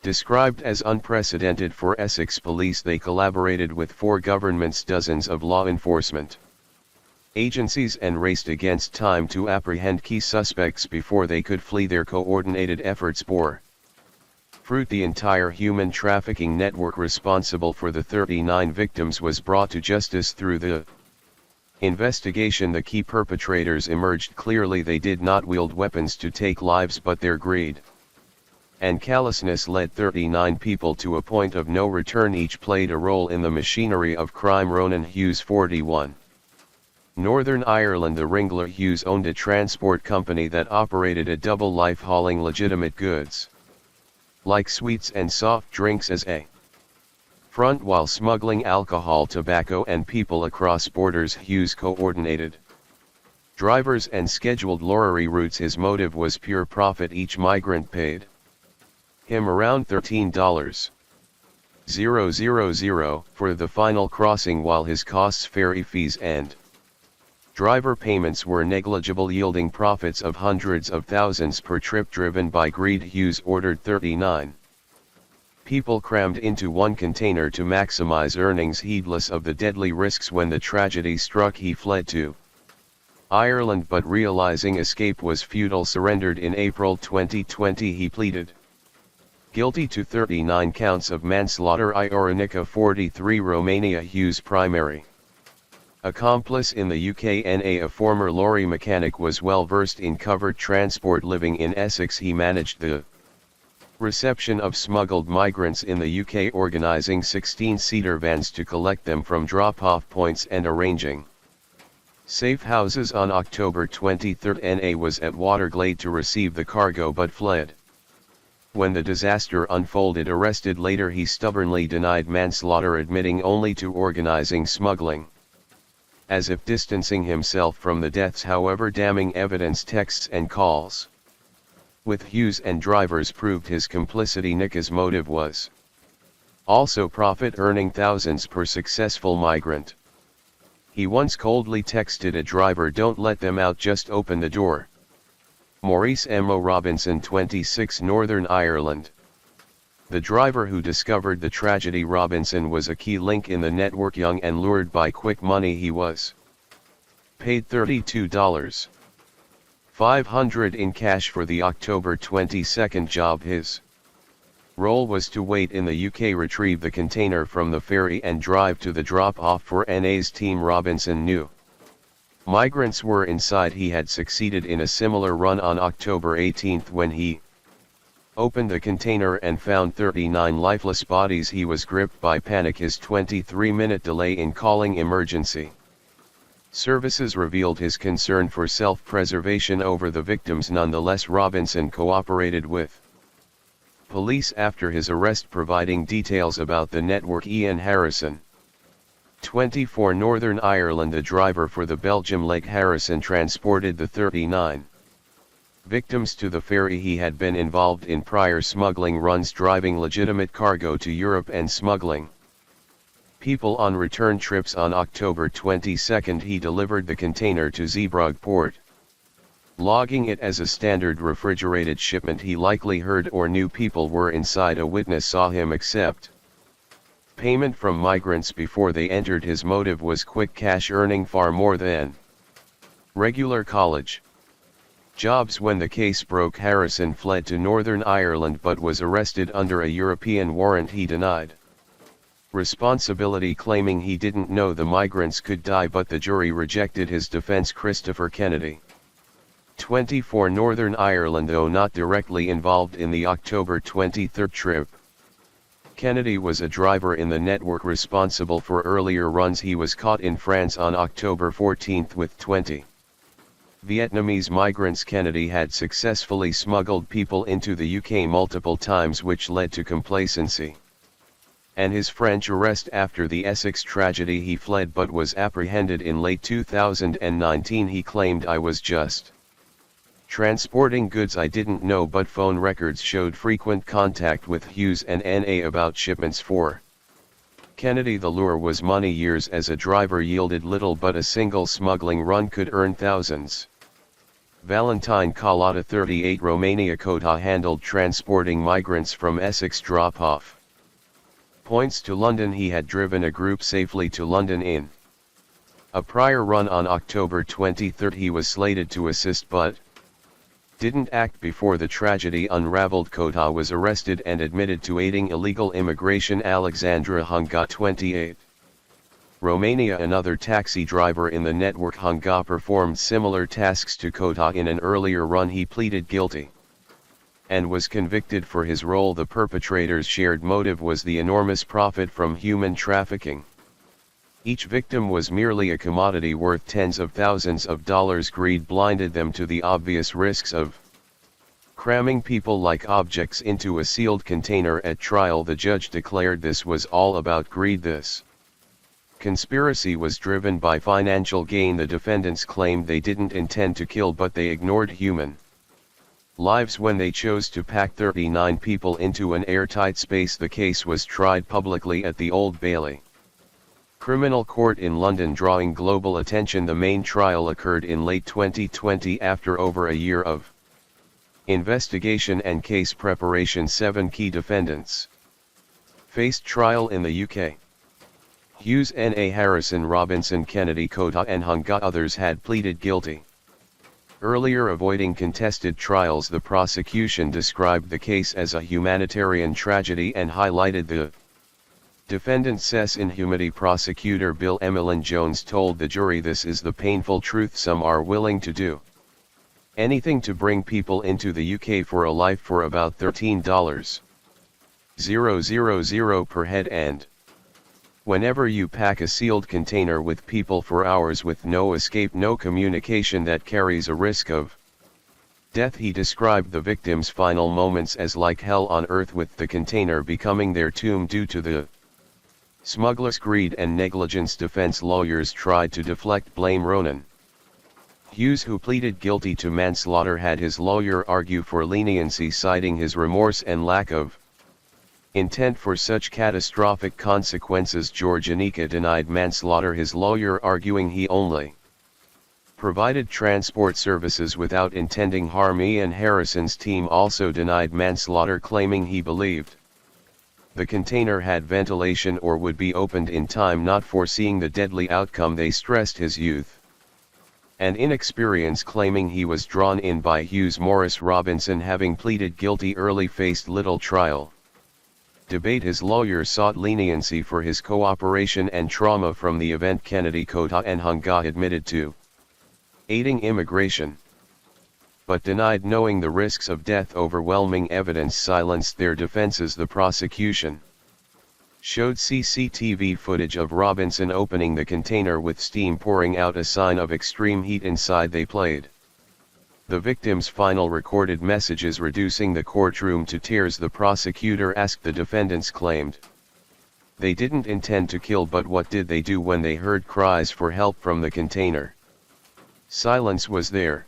described as unprecedented for Essex police. They collaborated with 4 governments, dozens of law enforcement agencies, and raced against time to apprehend key suspects before they could flee. Their coordinated efforts bore fruit. The entire human trafficking network responsible for the 39 victims was brought to justice through the investigation. The key perpetrators emerged clearly. They did not wield weapons to take lives, but their greed and callousness led 39 people to a point of no return. Each played a role in the machinery of crime. Ronan Hughes, 41. Northern Ireland. The Ringler Hughes owned a transport company that operated a double life, hauling legitimate goods like sweets and soft drinks as a front while smuggling alcohol, tobacco and people across borders. Hughes coordinated drivers and scheduled lorry routes. His motive was pure profit. Each migrant paid him around $13,000 for the final crossing, while his costs, ferry fees and driver payments were negligible, yielding profits of hundreds of thousands per trip. Driven by greed, Hughes ordered 39 people crammed into one container to maximize earnings. Heedless of the deadly risks, when the tragedy struck, he fled to Ireland, but realizing escape was futile, surrendered in April 2020. He pleaded guilty to 39 counts of manslaughter. Ionica, 43, Romania. Hughes' primary accomplice in the UK, NA, a former lorry mechanic, was well versed in covered transport. Living in Essex, he managed the reception of smuggled migrants in the UK, organising 16-seater vans to collect them from drop-off points and arranging safe houses. On October 23, NA was at Waterglade to receive the cargo but fled when the disaster unfolded. Arrested later, he stubbornly denied manslaughter, admitting only to organising smuggling, as if distancing himself from the deaths. However, damning evidence, texts and calls with Hughes and drivers proved his complicity. Nica's motive was also profit, earning thousands per successful migrant. He once coldly texted a driver, "Don't let them out, just open the door." Maurice M.O. Robinson, 26, Northern Ireland. The driver who discovered the tragedy. Robinson was a key link in the network. Young and lured by quick money, he was paid $32,500 in cash for the October 22 job. His role was to wait in the UK, retrieve the container from the ferry and drive to the drop-off for NA's team. Robinson knew migrants were inside. He had succeeded in a similar run on October 18 when he opened the container and found 39 lifeless bodies. He was gripped by panic. His 23-minute delay in calling emergency services revealed his concern for self-preservation over the victims. Nonetheless, Robinson cooperated with police after his arrest, providing details about the network. Ian Harrison, 24, Northern Ireland. The driver for the Belgium leg. Harrison transported the 39 victims to the ferry. He had been involved in prior smuggling runs, driving legitimate cargo to Europe and smuggling people on return trips. On October 22 he delivered the container to Zeebrugge port, logging it as a standard refrigerated shipment. He likely heard or knew people were inside. A witness saw him accept payment from migrants before they entered. His motive was quick cash, earning far more than regular college jobs. When the case broke, Harrison fled to Northern Ireland but was arrested under a European warrant. He denied responsibility, claiming he didn't know the migrants could die, but the jury rejected his defense. Christopher Kennedy, 24, Northern Ireland. Though not directly involved in the October 23 trip, Kennedy was a driver in the network responsible for earlier runs. He was caught in France on October 14 with 20 Vietnamese migrants. Kennedy had successfully smuggled people into the UK multiple times, which led to complacency and his French arrest. After the Essex tragedy, he fled but was apprehended in late 2019. He claimed, "I was just transporting goods I didn't know," but phone records showed frequent contact with Hughes and NA about shipments for Kennedy. The lure was money. Years as a driver yielded little, but a single smuggling run could earn thousands. Valentine Colada, 38, Romania. Kota handled transporting migrants from Essex drop-off points to London. He had driven a group safely to London in a prior run on October 23. He was slated to assist but didn't act before the tragedy unraveled. Kota was arrested and admitted to aiding illegal immigration. Alexandra Hunga, 28, Romania. Another taxi driver in the network. Hunga performed similar tasks to Kota in an earlier run. He pleaded guilty and was convicted for his role. The perpetrators' shared motive was the enormous profit from human trafficking. Each victim was merely a commodity worth tens of thousands of dollars. Greed blinded them to the obvious risks of cramming people like objects into a sealed container. At trial, the judge declared this was all about greed. This conspiracy was driven by financial gain. The defendants claimed they didn't intend to kill, but they ignored human lives when they chose to pack 39 people into an airtight space. The case was tried publicly at the Old Bailey Criminal Court in London, drawing global attention. The main trial occurred in late 2020 after over a year of investigation and case preparation. 7 key defendants faced trial in the UK. Hughes, N.A., Harrison, Robinson, Kennedy, Kota and Hunga. Others had pleaded guilty earlier, avoiding contested trials. The prosecution described the case as a humanitarian tragedy and highlighted the defendants' inhumanity. Prosecutor Bill Emmeline Jones told the jury, "This is the painful truth. Some are willing to do anything to bring people into the UK for a life for about $13,000 per head, and whenever you pack a sealed container with people for hours with no escape, no communication, that carries a risk of death." He described the victims' final moments as like hell on earth, with the container becoming their tomb due to the smugglers' greed and negligence. Defense lawyers tried to deflect blame. Ronan Hughes, who pleaded guilty to manslaughter, had his lawyer argue for leniency, citing his remorse and lack of intent for such catastrophic consequences. George Anika denied manslaughter, his lawyer arguing he only provided transport services without intending harm. Ian Harrison's team also denied manslaughter, claiming he believed the container had ventilation or would be opened in time, not foreseeing the deadly outcome. They stressed his youth and inexperience, claiming he was drawn in by Hughes. Morris Robinson, having pleaded guilty early, faced little trial. Debate. His lawyers sought leniency for his cooperation and trauma from the event. Kennedy Kota and Hunga admitted to aiding immigration, but denied knowing the risks of death. Overwhelming evidence silenced their defenses. The prosecution showed CCTV footage of Robinson opening the container with steam pouring out, a sign of extreme heat inside. They played the victim's final recorded messages, reducing the courtroom to tears. The prosecutor asked. The defendants claimed they didn't intend to kill, but what did they do when they heard cries for help from the container? Silence was there.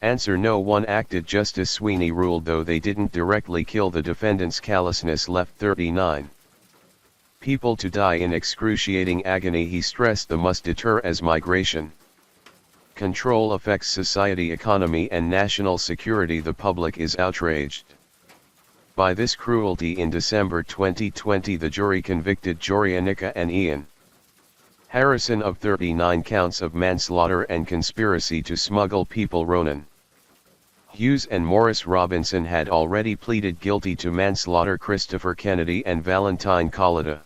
Answer: no one acted. Justice Sweeney ruled though they didn't directly kill, the defendants' callousness left 39 people to die in excruciating agony. He stressed the must deter as migration control affects society, economy and national security. The public is outraged by this cruelty. In December 2020, the jury convicted Jorianica and Ian Harrison of 39 counts of manslaughter and conspiracy to smuggle people. Ronan Hughes and Morris Robinson had already pleaded guilty to manslaughter. Christopher Kennedy and Valentine Collada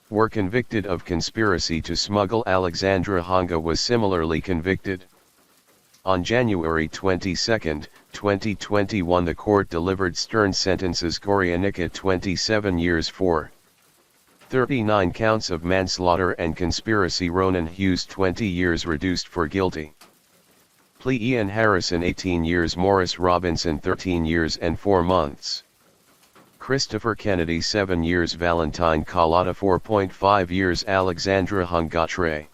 were convicted of conspiracy to smuggle. Alexandra Hunga was similarly convicted. On January 22, 2021, the court delivered stern sentences. Jorianica 27 years for 39 counts of manslaughter and conspiracy. Ronan Hughes 20 years reduced for guilty plea. Ian Harrison 18 years. Morris Robinson 13 years and 4 months. Christopher Kennedy 7 years. Valentine Collada 4.5 years. Alexandra Hunga Tre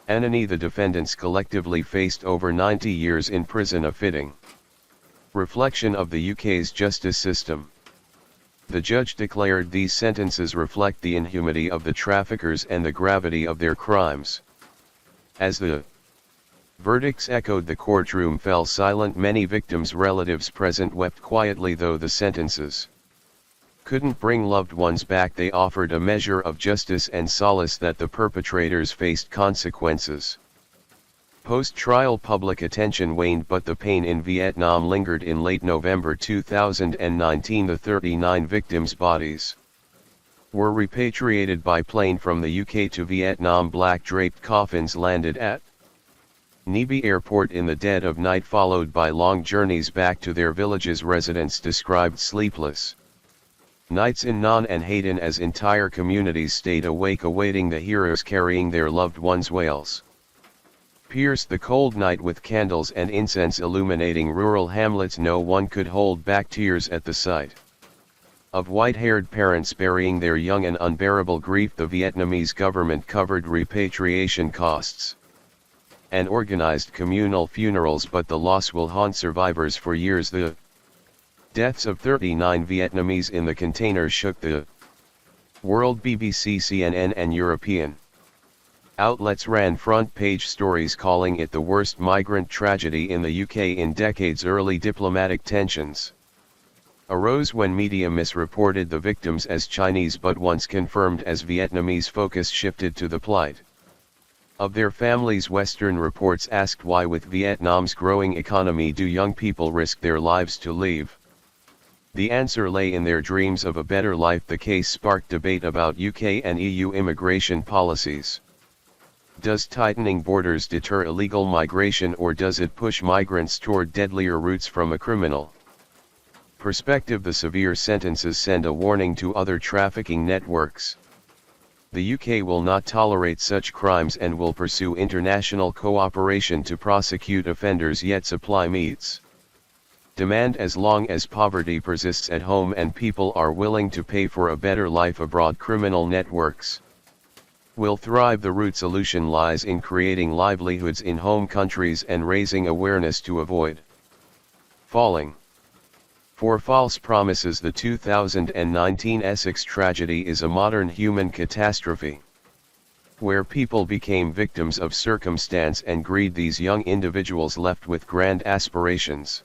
Anani. The defendants collectively faced over 90 years in prison, a fitting reflection of the UK's justice system. The judge declared these sentences reflect the inhumanity of the traffickers and the gravity of their crimes. As the verdicts echoed, the courtroom fell silent. Many victims' relatives present wept quietly. Though the sentences couldn't bring loved ones back, they offered a measure of justice and solace that the perpetrators faced consequences. Post-trial public attention waned, but the pain in Vietnam lingered. In late November 2019, the 39 victims' bodies were repatriated by plane from the UK to Vietnam. Black draped coffins landed at Nha Airport in the dead of night, followed by long journeys back to their villages. Residents described sleepless nights in Nan and Hayden as entire communities stayed awake awaiting the heroes carrying their loved ones' wails. Pierced the cold night with candles and incense illuminating rural hamlets. No one could hold back tears at the sight of white-haired parents burying their young. An unbearable grief. The Vietnamese government covered repatriation costs and organized communal funerals, but the loss will haunt survivors for years. The deaths of 39 Vietnamese in the container shook the world. BBC, CNN and European outlets ran front-page stories calling it the worst migrant tragedy in the UK in decades. Early diplomatic tensions arose when media misreported the victims as Chinese, but once confirmed as Vietnamese, focus shifted to the plight of their families. Western reports asked why, with Vietnam's growing economy, do young people risk their lives to leave? The answer lay in their dreams of a better life. The case sparked debate about UK and EU immigration policies. Does tightening borders deter illegal migration, or does it push migrants toward deadlier routes from a criminal perspective? The severe sentences send a warning to other trafficking networks. The UK will not tolerate such crimes and will pursue international cooperation to prosecute offenders, yet supply meets demand as long as poverty persists at home and people are willing to pay for a better life abroad. Criminal networks will thrive. The root solution lies in creating livelihoods in home countries and raising awareness to avoid falling for false promises. The 2019 Essex tragedy is a modern human catastrophe. where people became victims of circumstance and greed. These young individuals left with grand aspirations,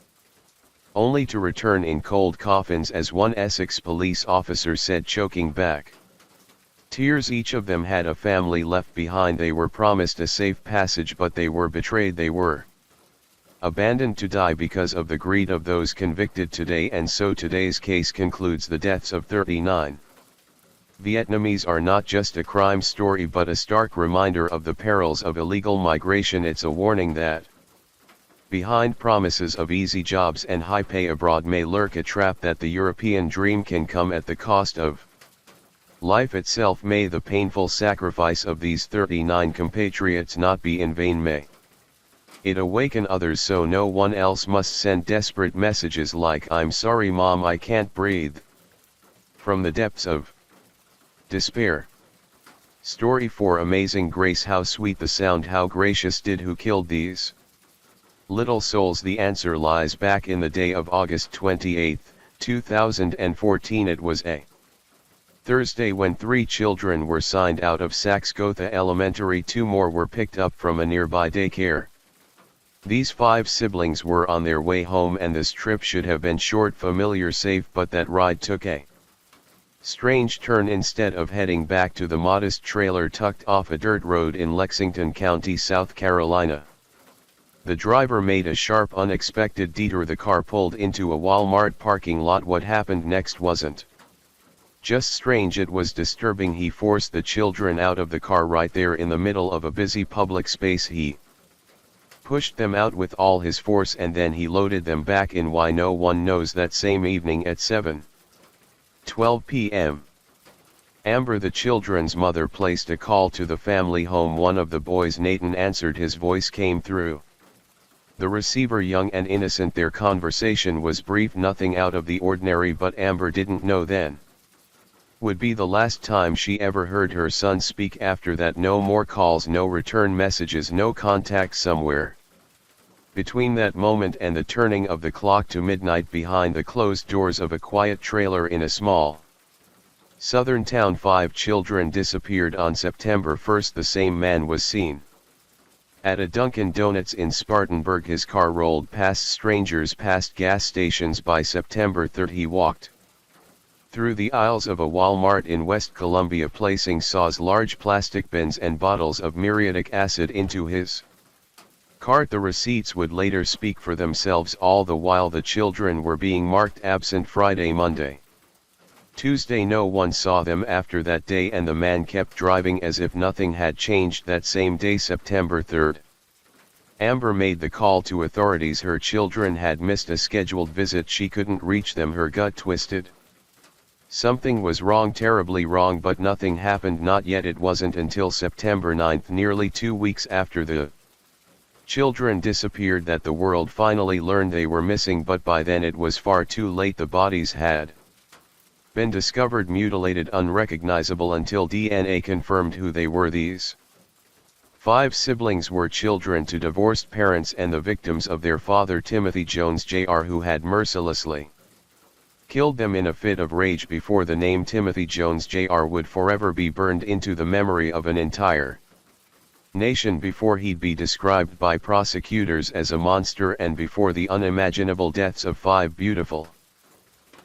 only to return in cold coffins, as one Essex police officer said, choking back tears. Each of them had a family left behind. They were promised a safe passage, but they were betrayed. They were abandoned to die because of the greed of those convicted today. And so today's case concludes the deaths of 39 Vietnamese are not just a crime story but a stark reminder of the perils of illegal migration. It's a warning that behind promises of easy jobs and high pay abroad may lurk a trap, that the European dream can come at the cost of life itself. May the painful sacrifice of these 39 compatriots not be in vain. May it awaken others so no one else must send desperate messages like, "I'm sorry mom, I can't breathe," from the depths of despair. Story 4. Amazing Grace. How sweet the sound, how gracious did who killed these little souls? The answer lies back in the day of August 28, 2014. It was a Thursday when 3 children were signed out of Saxe-Gotha Elementary. 2 more were picked up from a nearby daycare. These 5 siblings were on their way home, and this trip should have been short, familiar, safe, but that ride took a strange turn. Instead of heading back to the modest trailer tucked off a dirt road in Lexington County, South Carolina, the driver made a sharp, unexpected detour. The car pulled into a Walmart parking lot. What happened next wasn't just strange, it was disturbing. He forced the children out of the car right there in the middle of a busy public space. He pushed them out with all his force, and then he loaded them back in. Why? No one knows. That same evening at 7:12 p.m., Amber, the children's mother, placed a call to the family home. One of the boys, Nathan, answered. His voice came through the receiver, young and innocent. Their conversation was brief, nothing out of the ordinary, but Amber didn't know then would be the last time she ever heard her son speak. After that, no more calls, no return messages, no contact. Somewhere between that moment and the turning of the clock to midnight, behind the closed doors of a quiet trailer in a small southern town, 5 children disappeared. On September 1st, the same man was seen at a Dunkin' Donuts in Spartanburg. His car rolled past strangers, past gas stations. By September 3rd, he walked through the aisles of a Walmart in West Columbia, placing saws, large plastic bins and bottles of muriatic acid into his cart. The receipts would later speak for themselves. All the while, the children were being marked absent. Friday, Monday, Tuesday. No one saw them after that day, and the man kept driving as if nothing had changed. That same day, September 3rd, Amber made the call to authorities. Her children had missed a scheduled visit. She couldn't reach them. Her gut twisted. Something was wrong, terribly wrong, but nothing happened. Not yet. It wasn't until September 9th, nearly 2 weeks after the children disappeared, that the world finally learned they were missing. But by then it was far too late. The bodies had been discovered mutilated, unrecognizable until DNA confirmed who they were. These 5 siblings were children to divorced parents and the victims of their father, Timothy Jones Jr., who had mercilessly killed them in a fit of rage. Before the name Timothy Jones Jr. would forever be burned into the memory of an entire nation, before he'd be described by prosecutors as a monster, and before the unimaginable deaths of 5 beautiful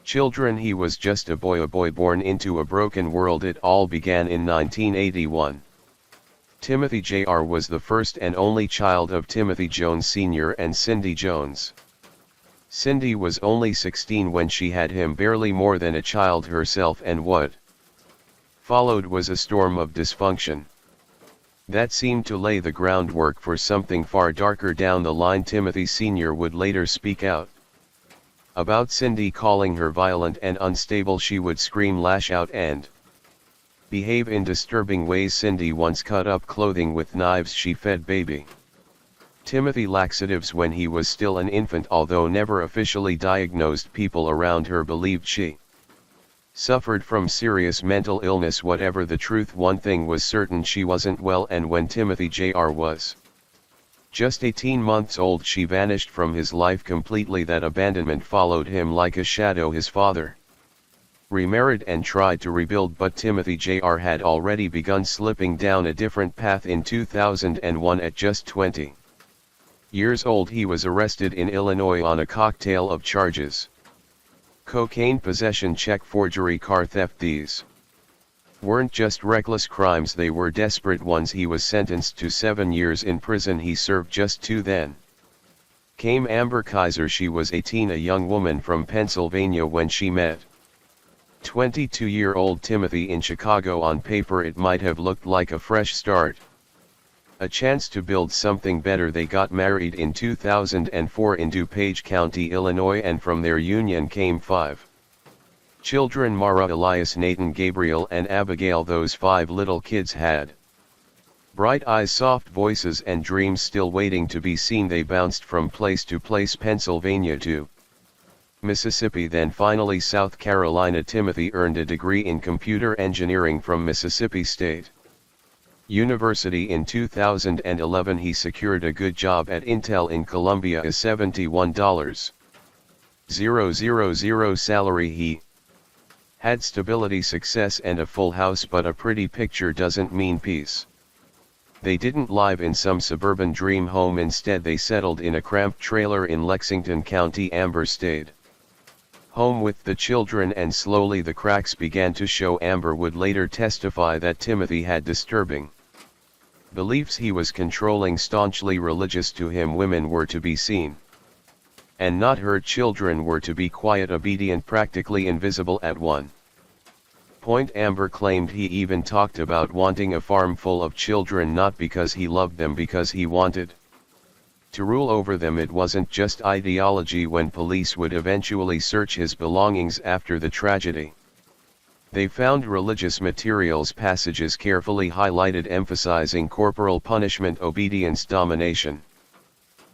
children, he was just a boy born into a broken world. It all began in 1981. Timothy Jr. was the first and only child of Timothy Jones Sr. and Cindy Jones. Cindy was only 16 when she had him, barely more than a child herself, and what followed was a storm of dysfunction that seemed to lay the groundwork for something far darker down the line. Timothy Sr. would later speak out about Cindy, calling her violent and unstable. She would scream, lash out, and behave in disturbing ways. Cindy once cut up clothing with knives. She fed baby Timothy laxatives when he was still an infant. Although never officially diagnosed, people around her believed she suffered from serious mental illness. Whatever the truth, one thing was certain: she wasn't well. And when Timothy Jr. was just 18 months old, she vanished from his life completely. That abandonment followed him like a shadow. His father remarried and tried to rebuild, but Timothy Jr. had already begun slipping down a different path. In 2001, at just 20 years old, he was arrested in Illinois on a cocktail of charges: cocaine possession, check forgery, car theft. These weren't just reckless crimes, they were desperate ones. He was sentenced to 7 years in prison. He served just 2. Then came Amber Kaiser. She was 18, a young woman from Pennsylvania, when she met 22-year-old Timothy in Chicago. On paper it might have looked like a fresh start, a chance to build something better. They got married in 2004 in DuPage County, Illinois, and from their union came 5 children: Mara, Elias, Nathan, Gabriel, and Abigail. Those 5 little kids had bright eyes, soft voices, and dreams still waiting to be seen. They bounced from place to place: Pennsylvania to Mississippi, then finally South Carolina. Timothy earned a degree in computer engineering from Mississippi State University. In 2011 he secured a good job at Intel in Columbia, a $71,000 salary. He had stability, success, and a full house, but a pretty picture doesn't mean peace. They didn't live in some suburban dream home. Instead they settled in a cramped trailer in Lexington County. Amber stayed home with the children, and slowly the cracks began to show. Amber would later testify that Timothy had disturbing beliefs. He was controlling, staunchly religious. To him, women were to be seen and not heard. Children were to be quiet, obedient, practically invisible. At one point Amber claimed he even talked about wanting a farm full of children, not because he loved them, because he wanted to rule over them. It wasn't just ideology. When police would eventually search his belongings after the tragedy, they found religious materials, passages carefully highlighted emphasizing corporal punishment, obedience, domination.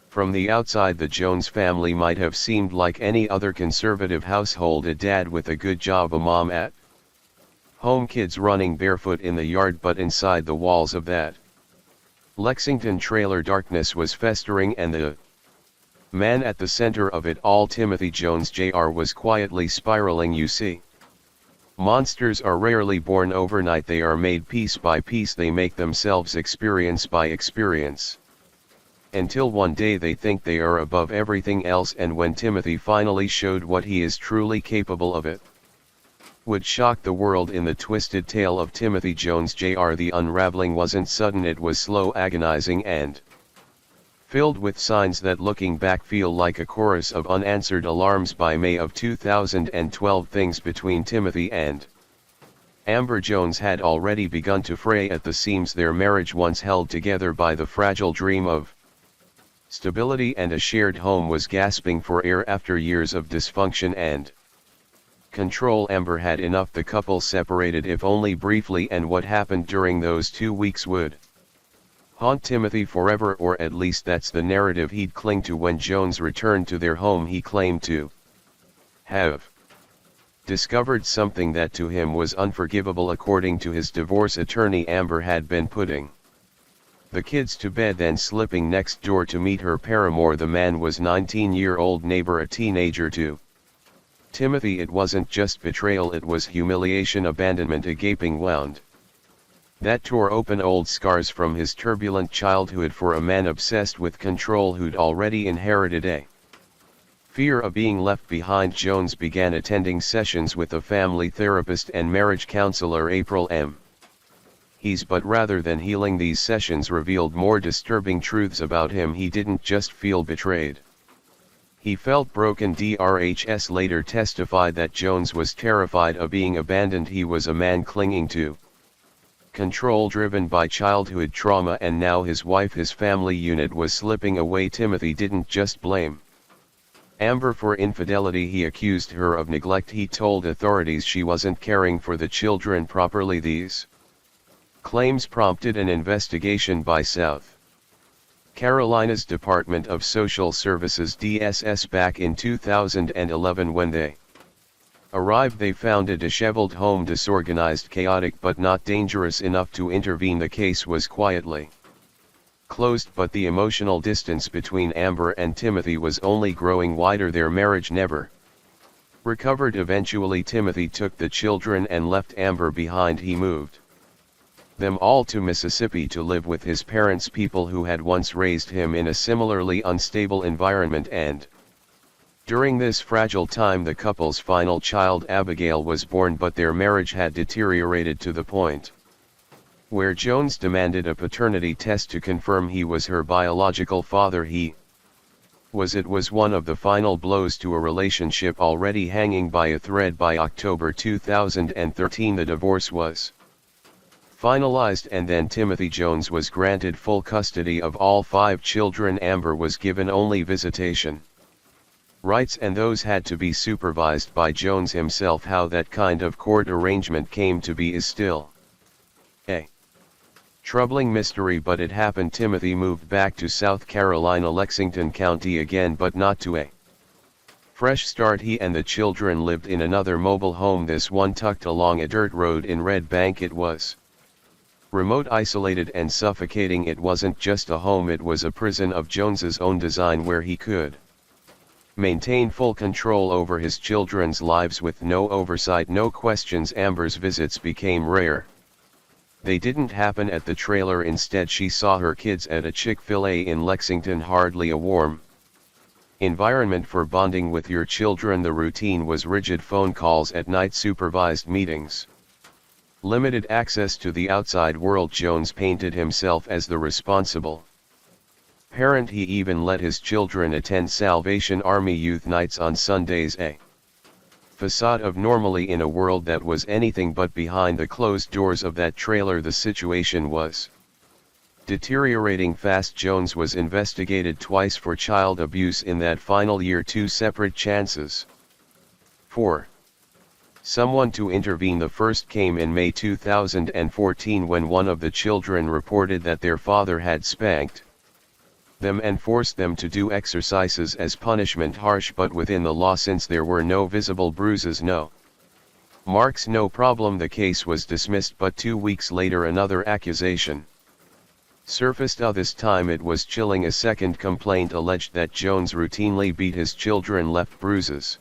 From the outside, the Jones family might have seemed like any other conservative household: a dad with a good job, a mom at home, kids running barefoot in the yard. But inside the walls of that Lexington trailer, darkness was festering, and the man at the center of it all, Timothy Jones Jr., was quietly spiraling. You see, monsters are rarely born overnight. They are made piece by piece. They make themselves experience by experience, until one day they think they are above everything else. And when Timothy finally showed what he is truly capable of, it would shock the world. In the twisted tale of Timothy Jones Jr., the unraveling wasn't sudden, it was slow, agonizing, and filled with signs that, looking back, feel like a chorus of unanswered alarms. By May of 2012, things between Timothy and Amber Jones had already begun to fray at the seams. Their marriage, once held together by the fragile dream of stability and a shared home, was gasping for air after years of dysfunction and control. Amber had enough. The couple separated, if only briefly, and what happened during those 2 weeks would haunt Timothy forever, or at least that's the narrative he'd cling to. When Jones returned to their home, he claimed to have discovered something that to him was unforgivable. According to his divorce attorney, Amber had been putting the kids to bed, then slipping next door to meet her paramour. The man was 19-year-old neighbor, a teenager to Timothy. It wasn't just betrayal, it was humiliation, abandonment, a gaping wound that tore open old scars from his turbulent childhood. For a man obsessed with control who'd already inherited a fear of being left behind, Jones began attending sessions with a family therapist and marriage counselor, April M. He's but rather than healing, these sessions revealed more disturbing truths about him. He didn't just feel betrayed, he felt broken. DRHS later testified that Jones was terrified of being abandoned. He was a man clinging to control, driven by childhood trauma, and now his wife, his family unit, was slipping away. Timothy didn't just blame Amber for infidelity, he accused her of neglect. He told authorities she wasn't caring for the children properly. These claims prompted an investigation by South Carolina's Department of Social Services DSS back in 2011. When they arrived, they found a disheveled home, disorganized, chaotic, but not dangerous enough to intervene. The case was quietly closed, but the emotional distance between Amber and Timothy was only growing wider. Their marriage never Recovered eventually Timothy took the children and left Amber behind. He moved them all to Mississippi to live with his parents, people who had once raised him in a similarly unstable environment, and during this fragile time the couple's final child Abigail was born, but their marriage had deteriorated to the point where Jones demanded a paternity test to confirm he was her biological father. It was one of the final blows to a relationship already hanging by a thread. By October 2013 the divorce was finalized, and then Timothy Jones was granted full custody of all 5 children. Amber was given only visitation rights, and those had to be supervised by Jones himself. How that kind of court arrangement came to be is still a troubling mystery, but it happened. Timothy moved back to South Carolina, Lexington County again, but not to a fresh start. He and the children lived in another mobile home, this one tucked along a dirt road in Red Bank. It was remote, isolated, and suffocating. It wasn't just a home, it was a prison of Jones's own design, where he could maintain full control over his children's lives with no oversight, no questions. Amber's visits became rare. They didn't happen at the trailer. Instead, she saw her kids at a Chick-fil-A in Lexington. Hardly a warm environment for bonding with your children. The routine was rigid phone calls at night, supervised meetings, limited access to the outside world. Jones painted himself as the responsible parent. He even let his children attend Salvation Army youth nights on Sundays, a facade of normally in a world that was anything but. Behind the closed doors of that trailer the situation was deteriorating fast. Jones was investigated twice for child abuse in that final year, 2 separate chances for someone to intervene. The first came in May 2014 when one of the children reported that their father had spanked them and forced them to do exercises as punishment. Harsh but within the law, since there were no visible bruises, no marks, no problem. The case was dismissed, but 2 weeks later another accusation surfaced. This time it was chilling. A second complaint alleged that Jones routinely beat his children, left bruises,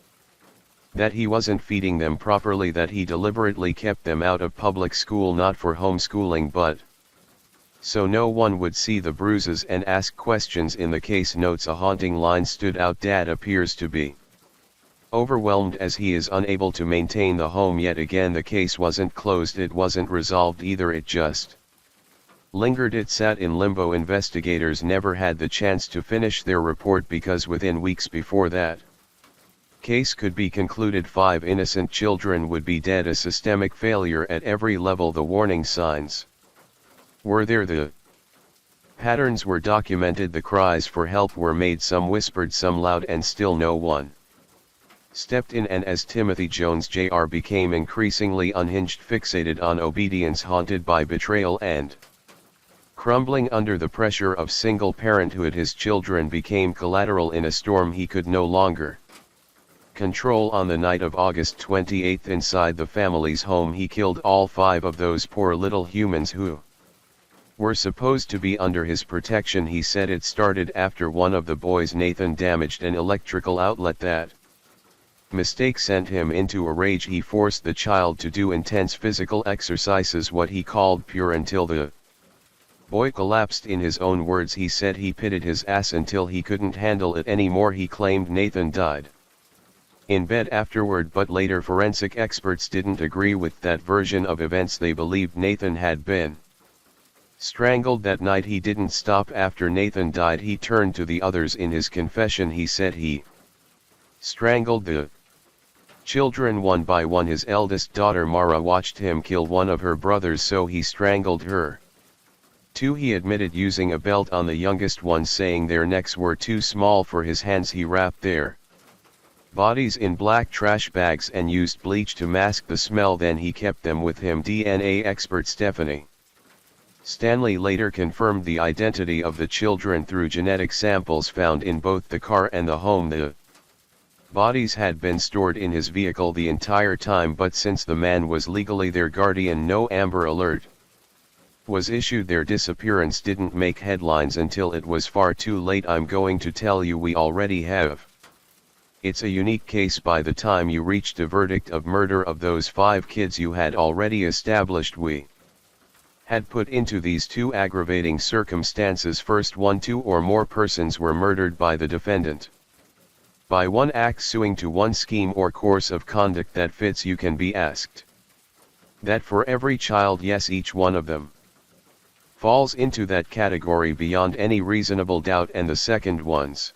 that he wasn't feeding them properly, that he deliberately kept them out of public school, not for homeschooling but so no one would see the bruises and ask questions. In the case notes a haunting line stood out: Dad appears to be overwhelmed as he is unable to maintain the home. Yet again the case wasn't closed, it wasn't resolved either, it just lingered. It sat in limbo. Investigators never had the chance to finish their report because within weeks before that case could be concluded, 5 innocent children would be dead. A systemic failure at every level. The warning signs were there, the patterns were documented, the cries for help were made, some whispered, some loud, and still no one stepped in. And as Timothy Jones Jr. became increasingly unhinged, fixated on obedience, haunted by betrayal, and crumbling under the pressure of single parenthood, his children became collateral in a storm he could no longer control. On the night of August 28 inside the family's home, he killed all 5 of those poor little humans who were supposed to be under his protection. He said it started after one of the boys, Nathan, damaged an electrical outlet. That mistake sent him into a rage. He forced the child to do intense physical exercises, what he called pure, until the boy collapsed. In his own words, he said he pitted his ass until he couldn't handle it anymore. He claimed Nathan died in bed afterward, but later forensic experts didn't agree with that version of events. They believed Nathan had been strangled that night. He didn't stop after Nathan died. He turned to the others. In his confession he said he strangled the children one by one. His eldest daughter Mara watched him kill one of her brothers, so he strangled her too. He admitted using a belt on the youngest one, saying their necks were too small for his hands. He wrapped their bodies in black trash bags and used bleach to mask the smell. Then he kept them with him. DNA expert Stephanie Stanley later confirmed the identity of the children through genetic samples found in both the car and the home. The bodies had been stored in his vehicle the entire time, but since the man was legally their guardian, no Amber Alert was issued. Their disappearance didn't make headlines until it was far too late. I'm going to tell you, we already have It's a unique case. By the time you reached a verdict of murder of those 5 kids, you had already established we had put into these 2 aggravating circumstances. First, 1, 2 or more persons were murdered by the defendant. By one act suing to one scheme or course of conduct that fits, you can be asked that for every child, yes, each one of them falls into that category beyond any reasonable doubt. And the second one's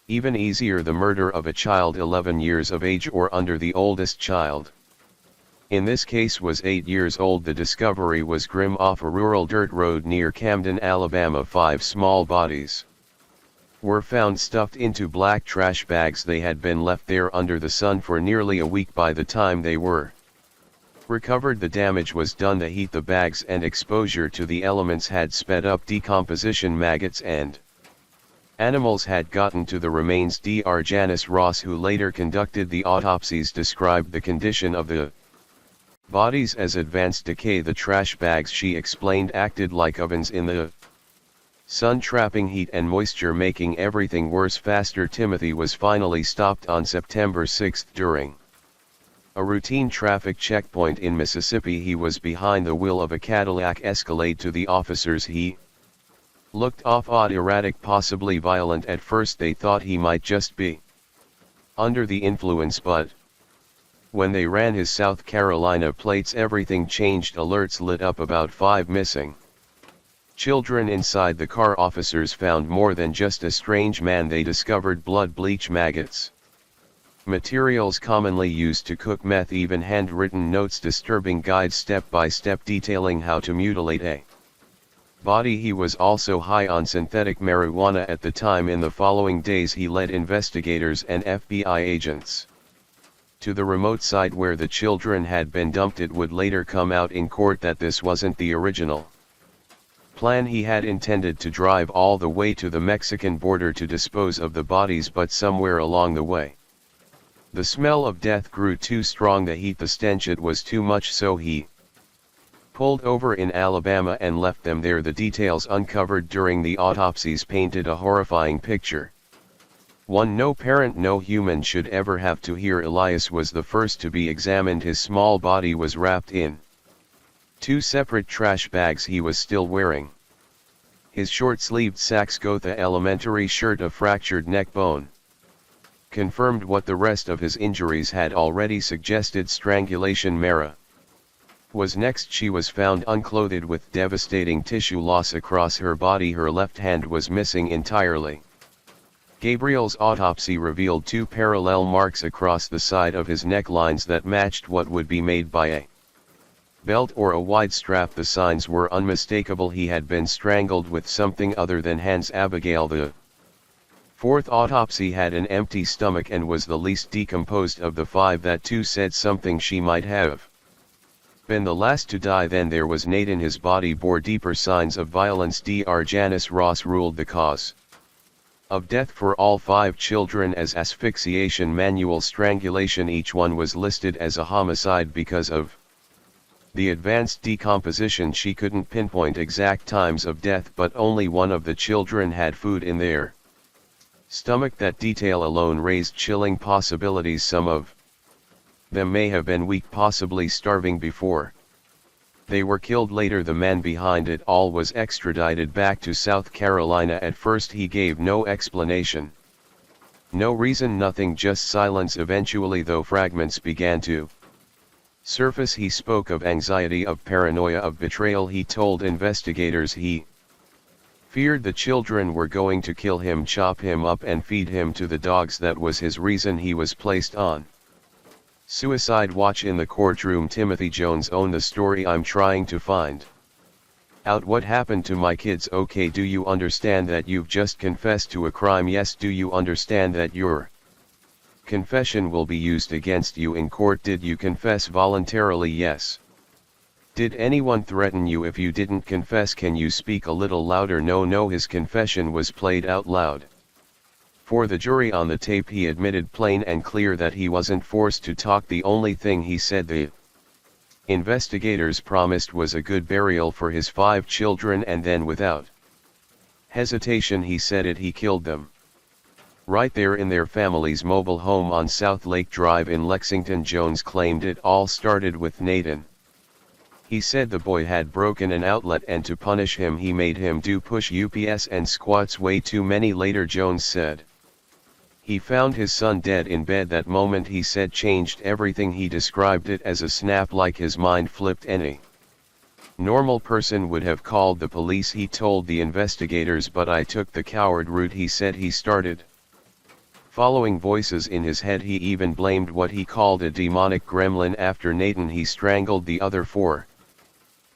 even easier, the murder of a child 11 years of age or under. The oldest child in this case was 8 years old. The discovery was grim. Off a rural dirt road near Camden, Alabama, 5 small bodies were found stuffed into black trash bags. They had been left there under the sun for nearly a week. By the time they were recovered, the damage was done. The heat, the bags, and exposure to the elements had sped up decomposition. Maggots and animals had gotten to the remains. Dr. Janice Ross, who later conducted the autopsies, described the condition of the bodies as advanced decay. The trash bags, she explained, acted like ovens in the sun, trapping heat and moisture, making everything worse. Faster Timothy was finally stopped on September 6 during a routine traffic checkpoint in Mississippi. He was behind the wheel of a Cadillac Escalade. To the officers, he looked off, odd, erratic, possibly violent. At first they thought he might just be under the influence, but when they ran his South Carolina plates, everything changed. Alerts lit up about 5 missing children inside the car. Officers found more than just a strange man. They discovered blood, bleach, maggots, materials commonly used to cook meth, even handwritten notes, disturbing guides step by step detailing how to mutilate a body. He was also high on synthetic marijuana at the time. In the following days, he led investigators and FBI agents to the remote site where the children had been dumped. It would later come out in court that this wasn't the original plan. He had intended to drive all the way to the Mexican border to dispose of the bodies, but somewhere along the way, the smell of death grew too strong. The heat, the stench, it was too much, so he pulled over in Alabama and left them there. The details uncovered during the autopsies painted a horrifying picture, one no parent, no human should ever have to hear. Elias was the first to be examined. His small body was wrapped in 2 separate trash bags. He was still wearing his short-sleeved Saks Gotha elementary shirt. A fractured neck bone confirmed what the rest of his injuries had already suggested: strangulation. Mara was next. She was found unclothed with devastating tissue loss across her body. Her left hand was missing entirely. Gabriel's autopsy revealed 2 parallel marks across the side of his necklines that matched what would be made by a belt or a wide strap. The signs were unmistakable. He had been strangled with something other than hands. Abigail, the 4th autopsy, had an empty stomach and was the least decomposed of the 5. That too said something. She might have been the last to die. Then there was Nathan. His body bore deeper signs of violence. Dr. Janice Ross ruled the cause of death for all 5 children as asphyxiation, manual strangulation. Each one was listed as a homicide because of the advanced decomposition. She couldn't pinpoint exact times of death, but only one of the children had food in their stomach. That detail alone raised chilling possibilities. Some of them may have been weak, possibly starving before they were killed. Later, the man behind it all was extradited back to South Carolina. At first he gave no explanation, no reason, nothing, just silence. Eventually, though fragments began to surface, he spoke of anxiety, of paranoia, of betrayal. He told investigators he feared the children were going to kill him, chop him up and feed him to the dogs. That was his reason. He was placed on suicide watch in the courtroom. Timothy Jones owned the story. I'm trying to find out what happened to my kids. Okay, do you understand that you've just confessed to a crime? Yes. Do you understand that your confession will be used against you in court? Did you confess voluntarily? Yes. Did anyone threaten you if you didn't confess? Can you speak a little louder? No. No. His confession was played out loud for the jury on the tape. He admitted plain and clear that he wasn't forced to talk. The only thing he said the investigators promised was a good burial for his 5 children, and then without hesitation he said it. He killed them. Right there in their family's mobile home on South Lake Drive in Lexington. Jones claimed it all started with Nathan. He said the boy had broken an outlet and to punish him he made him do push-ups and squats way too many. Later Jones said he found his son dead in bed. That moment, he said, changed everything. He described it as a snap, like his mind flipped. Any normal person would have called the police, he told the investigators, but I took the coward route. He said he started following voices in his head. He even blamed what he called a demonic gremlin. After Nathan, he strangled the other 4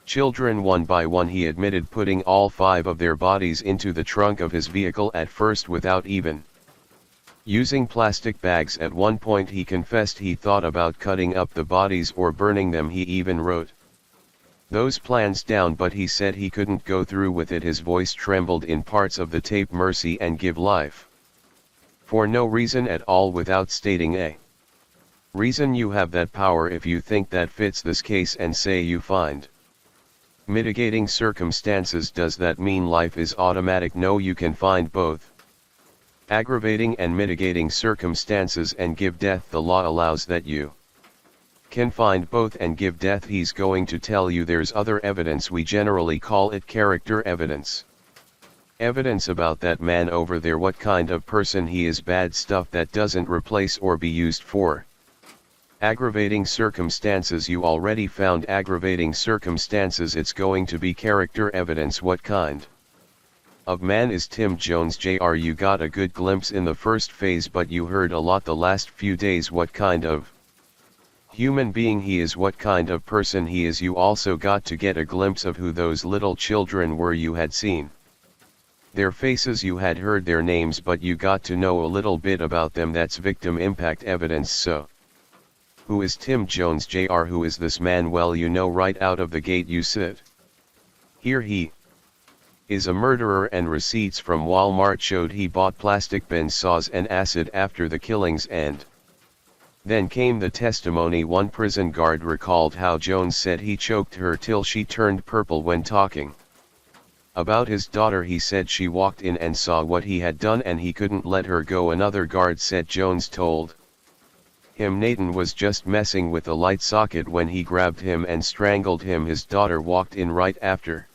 children one by one. He admitted putting all 5 of their bodies into the trunk of his vehicle, at first without even using plastic bags. At one point he confessed he thought about cutting up the bodies or burning them. He even wrote those plans down, but he said he couldn't go through with it. His voice trembled in parts of the tape. Mercy and give life for no reason at all, without stating a reason. You have that power if you think that fits this case and say you find mitigating circumstances. Does that mean life is automatic? No, you can find both aggravating and mitigating circumstances and give death. The law allows that. You can find both and give death. He's going to tell you there's other evidence. We generally call it character evidence. Evidence about that man over there, what kind of person he is. Bad stuff that doesn't replace or be used for aggravating circumstances. You already found aggravating circumstances. It's going to be character evidence. What kind of man is Tim Jones? Jr. You got a good glimpse in the first phase, but you heard a lot the last few days. What kind of human being he is, what kind of person he is. You also got to get a glimpse of who those little children were. You had seen their faces, you had heard their names, but you got to know a little bit about them. That's victim impact evidence. So, who is Tim Jones Jr.? Who is this man? Well, you know right out of the gate. You sit here, he is a murderer, and receipts from Walmart showed he bought plastic bin saws and acid after the killings. And then came the testimony. One prison guard recalled how Jones said he choked her till she turned purple when talking about his daughter. He said she walked in and saw what he had done and he couldn't let her go. Another guard said Jones told him Nathan was just messing with the light socket when he grabbed him and strangled him. His daughter walked in right after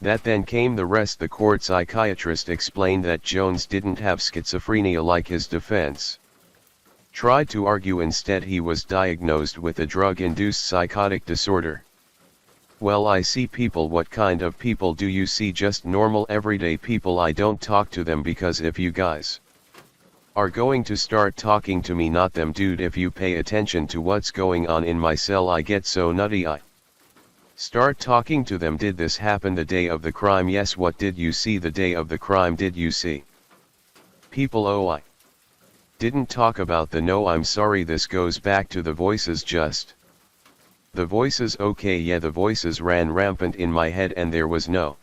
that. Then came the rest. The court psychiatrist explained that Jones didn't have schizophrenia like his defense tried to argue. Instead, he was diagnosed with a drug-induced psychotic disorder. Well, I see people. What kind of people do you see? Just normal everyday people. I don't talk to them, because if you guys are going to start talking to me, not them. Dude, if you pay attention to what's going on in my cell, I get so nutty I start talking to them. Did this happen the day of the crime? Yes. What did you see the day of the crime? Did you see people? Oh, I didn't talk about the no, I'm sorry. This goes back to the voices. Just the voices. Okay, yeah, the voices ran rampant in my head and there was no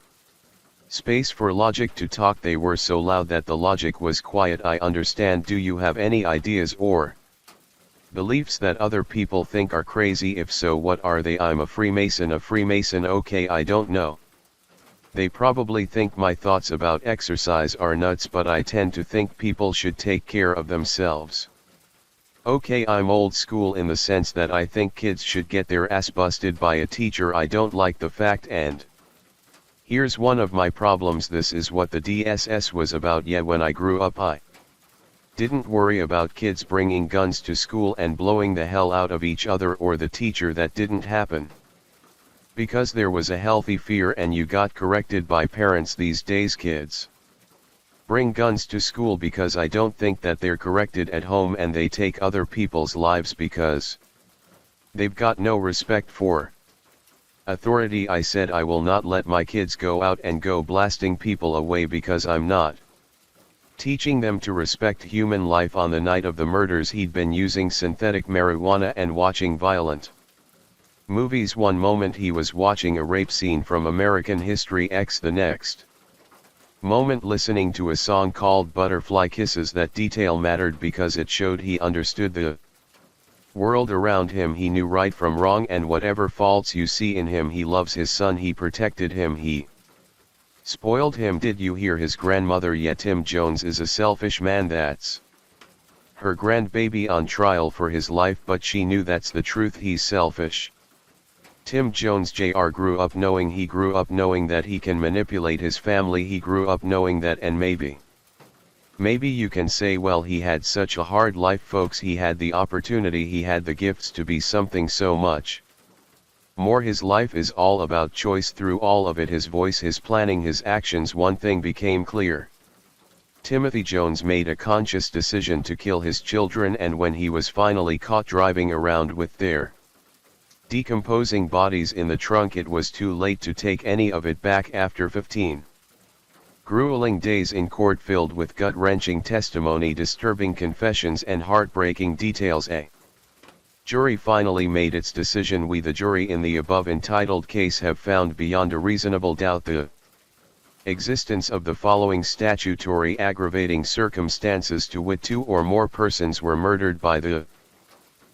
space for logic to talk. They were so loud that the logic was quiet. I understand. Do you have any ideas or beliefs that other people think are crazy? If so, what are they? I'm a Freemason. A Freemason? Okay, I don't know. They probably think my thoughts about exercise are nuts, but I tend to think people should take care of themselves. Okay, I'm old school in the sense that I think kids should get their ass busted by a teacher. I don't like the fact, and here's one of my problems. This is what the DSS was about. Yeah, when I grew up I didn't worry about kids bringing guns to school and blowing the hell out of each other or the teacher. That didn't happen because there was a healthy fear and you got corrected by parents. These days kids bring guns to school because I don't think that they're corrected at home, and they take other people's lives because they've got no respect for authority. I said I will not let my kids go out and go blasting people away because I'm not teaching them to respect human life. On the night of the murders, he'd been using synthetic marijuana and watching violent movies. One moment he was watching a rape scene from American History X, the next moment listening to a song called Butterfly Kisses. That detail mattered because it showed he understood the world around him. He knew right from wrong, and whatever faults you see in him, he loves his son, he protected him, he Spoiled him. Did you hear his grandmother? Yeah, Tim Jones is a selfish man. That's her grandbaby on trial for his life, but she knew that's the truth. He's selfish. Tim Jones Jr. grew up knowing that he can manipulate his family. He grew up knowing that, and maybe you can say, well, he had such a hard life, folks. He had the opportunity, he had the gifts to be something so much more. His life is all about choice. Through all of it, his voice, his planning, his actions, one thing became clear. Timothy Jones made a conscious decision to kill his children, and when he was finally caught driving around with their decomposing bodies in the trunk, it was too late to take any of it back. After 15 grueling days in court filled with gut-wrenching testimony, disturbing confessions, and heartbreaking details, a jury finally made its decision. We, the jury in the above entitled case, have found beyond a reasonable doubt the existence of the following statutory aggravating circumstances, to wit, 2 or more persons were murdered by the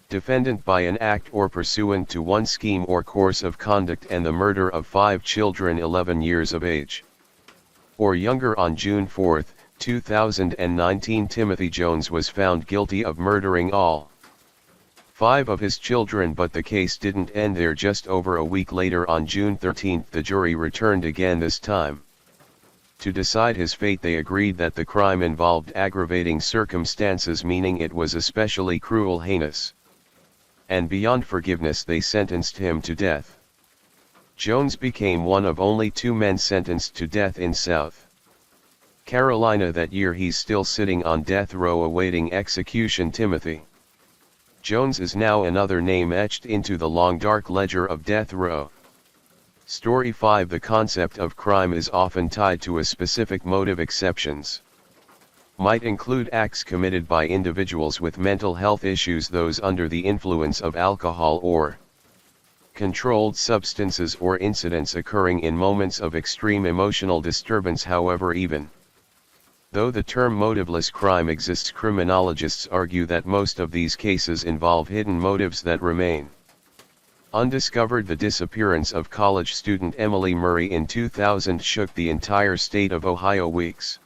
defendant by an act or pursuant to one scheme or course of conduct, and the murder of 5 children 11 years of age or younger. On June 4, 2019, Timothy Jones was found guilty of murdering all 5 of his children, but the case didn't end there. Just over a week later, on June 13, the jury returned again, this time to decide his fate. They agreed that the crime involved aggravating circumstances, meaning it was especially cruel, heinous, and beyond forgiveness. They sentenced him to death. Jones became one of only 2 men sentenced to death in South Carolina that year. He's still sitting on death row awaiting execution. Timothy Jones is now another name etched into the long dark ledger of death row. Story 5. The concept of crime is often tied to a specific motive. Exceptions might include acts committed by individuals with mental health issues, those under the influence of alcohol or controlled substances, or incidents occurring in moments of extreme emotional disturbance. However, even though the term motiveless crime exists, criminologists argue that most of these cases involve hidden motives that remain undiscovered. The disappearance of college student Emily Murray in 2000 shook the entire state of Ohio. Weeks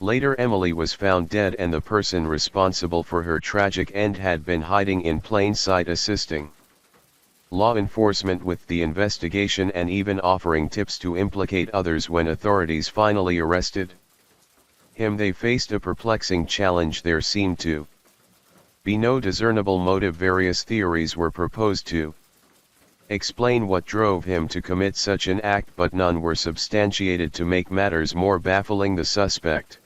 later, Emily was found dead, and the person responsible for her tragic end had been hiding in plain sight, assisting law enforcement with the investigation and even offering tips to implicate others. When authorities finally arrested him, they faced a perplexing challenge. There seemed to be no discernible motive. Various theories were proposed to explain what drove him to commit such an act, but none were substantiated. To make matters more baffling, the suspect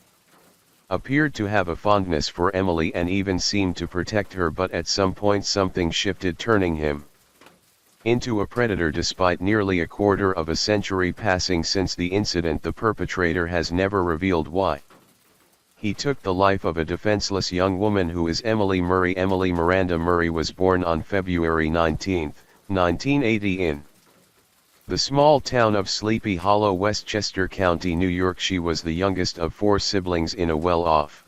appeared to have a fondness for Emily and even seemed to protect her, but at some point something shifted, turning him into a predator. Despite nearly a quarter of a century passing since the incident, the perpetrator has never revealed why he took the life of a defenseless young woman. Who is Emily Murray? Emily Miranda Murray was born on February 19, 1980 in the small town of Sleepy Hollow, Westchester County, New York. She was the youngest of 4 siblings in a well-off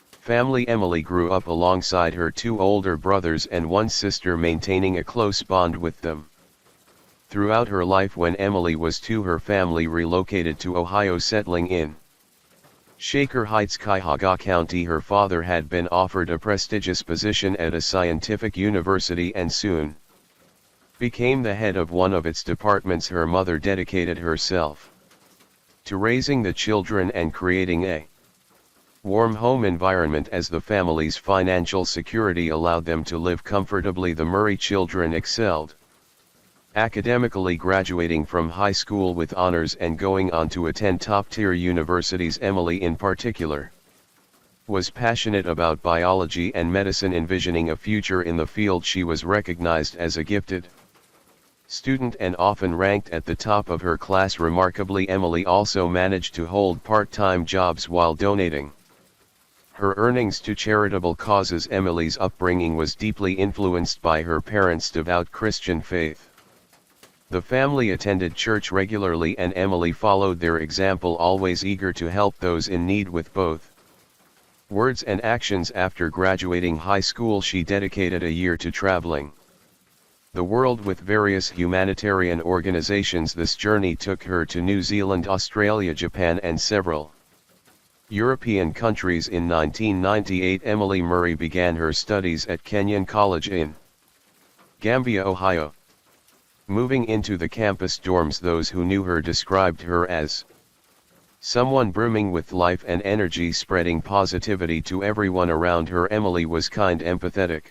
family. Emily grew up alongside her 2 older brothers and 1 sister, maintaining a close bond with them throughout her life. When Emily was 2, her family relocated to Ohio, settling in Shaker Heights, Cuyahoga County. Her father had been offered a prestigious position at a scientific university and soon became the head of one of its departments. Her mother dedicated herself to raising the children and creating a warm home environment, as the family's financial security allowed them to live comfortably. The Murray children excelled academically, graduating from high school with honors and going on to attend top-tier universities. Emily, in particular, was passionate about biology and medicine, envisioning a future in the field. She was recognized as a gifted student and often ranked at the top of her class. Remarkably, Emily also managed to hold part-time jobs while donating her earnings to charitable causes. Emily's upbringing was deeply influenced by her parents' devout Christian faith. The family attended church regularly, and Emily followed their example, always eager to help those in need with both words and actions. After graduating high school, she dedicated a year to traveling the world with various humanitarian organizations. This journey took her to New Zealand, Australia, Japan and several European countries. In 1998, Emily Murray began her studies at Kenyon College in Gambia, Ohio. Moving into the campus dorms, those who knew her described her as someone brimming with life and energy, spreading positivity to everyone around her. Emily was kind, empathetic,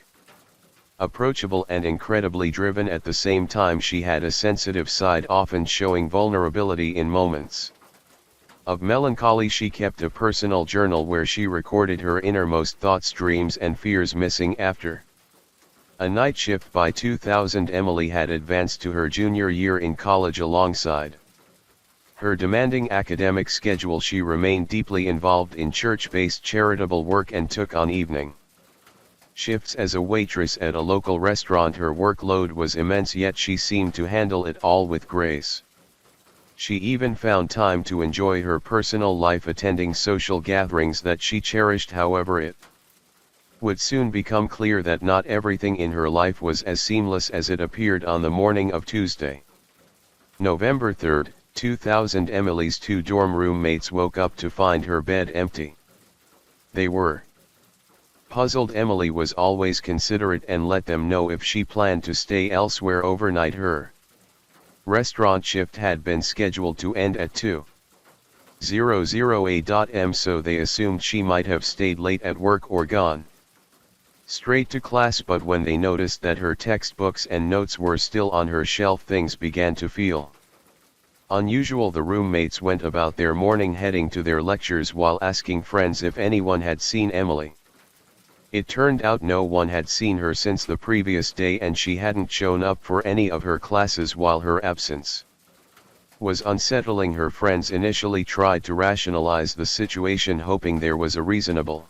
approachable and incredibly driven. At the same time, she had a sensitive side, often showing vulnerability in moments of melancholy. She kept a personal journal where she recorded her innermost thoughts, dreams and fears. Missing after a night shift by 2000, Emily had advanced to her junior year in college. Alongside her demanding academic schedule, she remained deeply involved in church-based charitable work and took on evening shifts as a waitress at a local restaurant. Her workload was immense, yet she seemed to handle it all with grace. She even found time to enjoy her personal life, attending social gatherings that she cherished. However, it would soon become clear that not everything in her life was as seamless as it appeared. On the morning of Tuesday, November 3, 2000, Emily's two dorm roommates woke up to find her bed empty. They were puzzled. Emily was always considerate and let them know if she planned to stay elsewhere overnight. Her restaurant shift had been scheduled to end at 2:00 a.m., so they assumed she might have stayed late at work or gone straight to class. But when they noticed that her textbooks and notes were still on her shelf, things began to feel unusual. The roommates went about their morning, heading to their lectures while asking friends if anyone had seen Emily. It turned out no one had seen her since the previous day, and she hadn't shown up for any of her classes. While her absence was unsettling, her friends initially tried to rationalize the situation, hoping there was a reasonable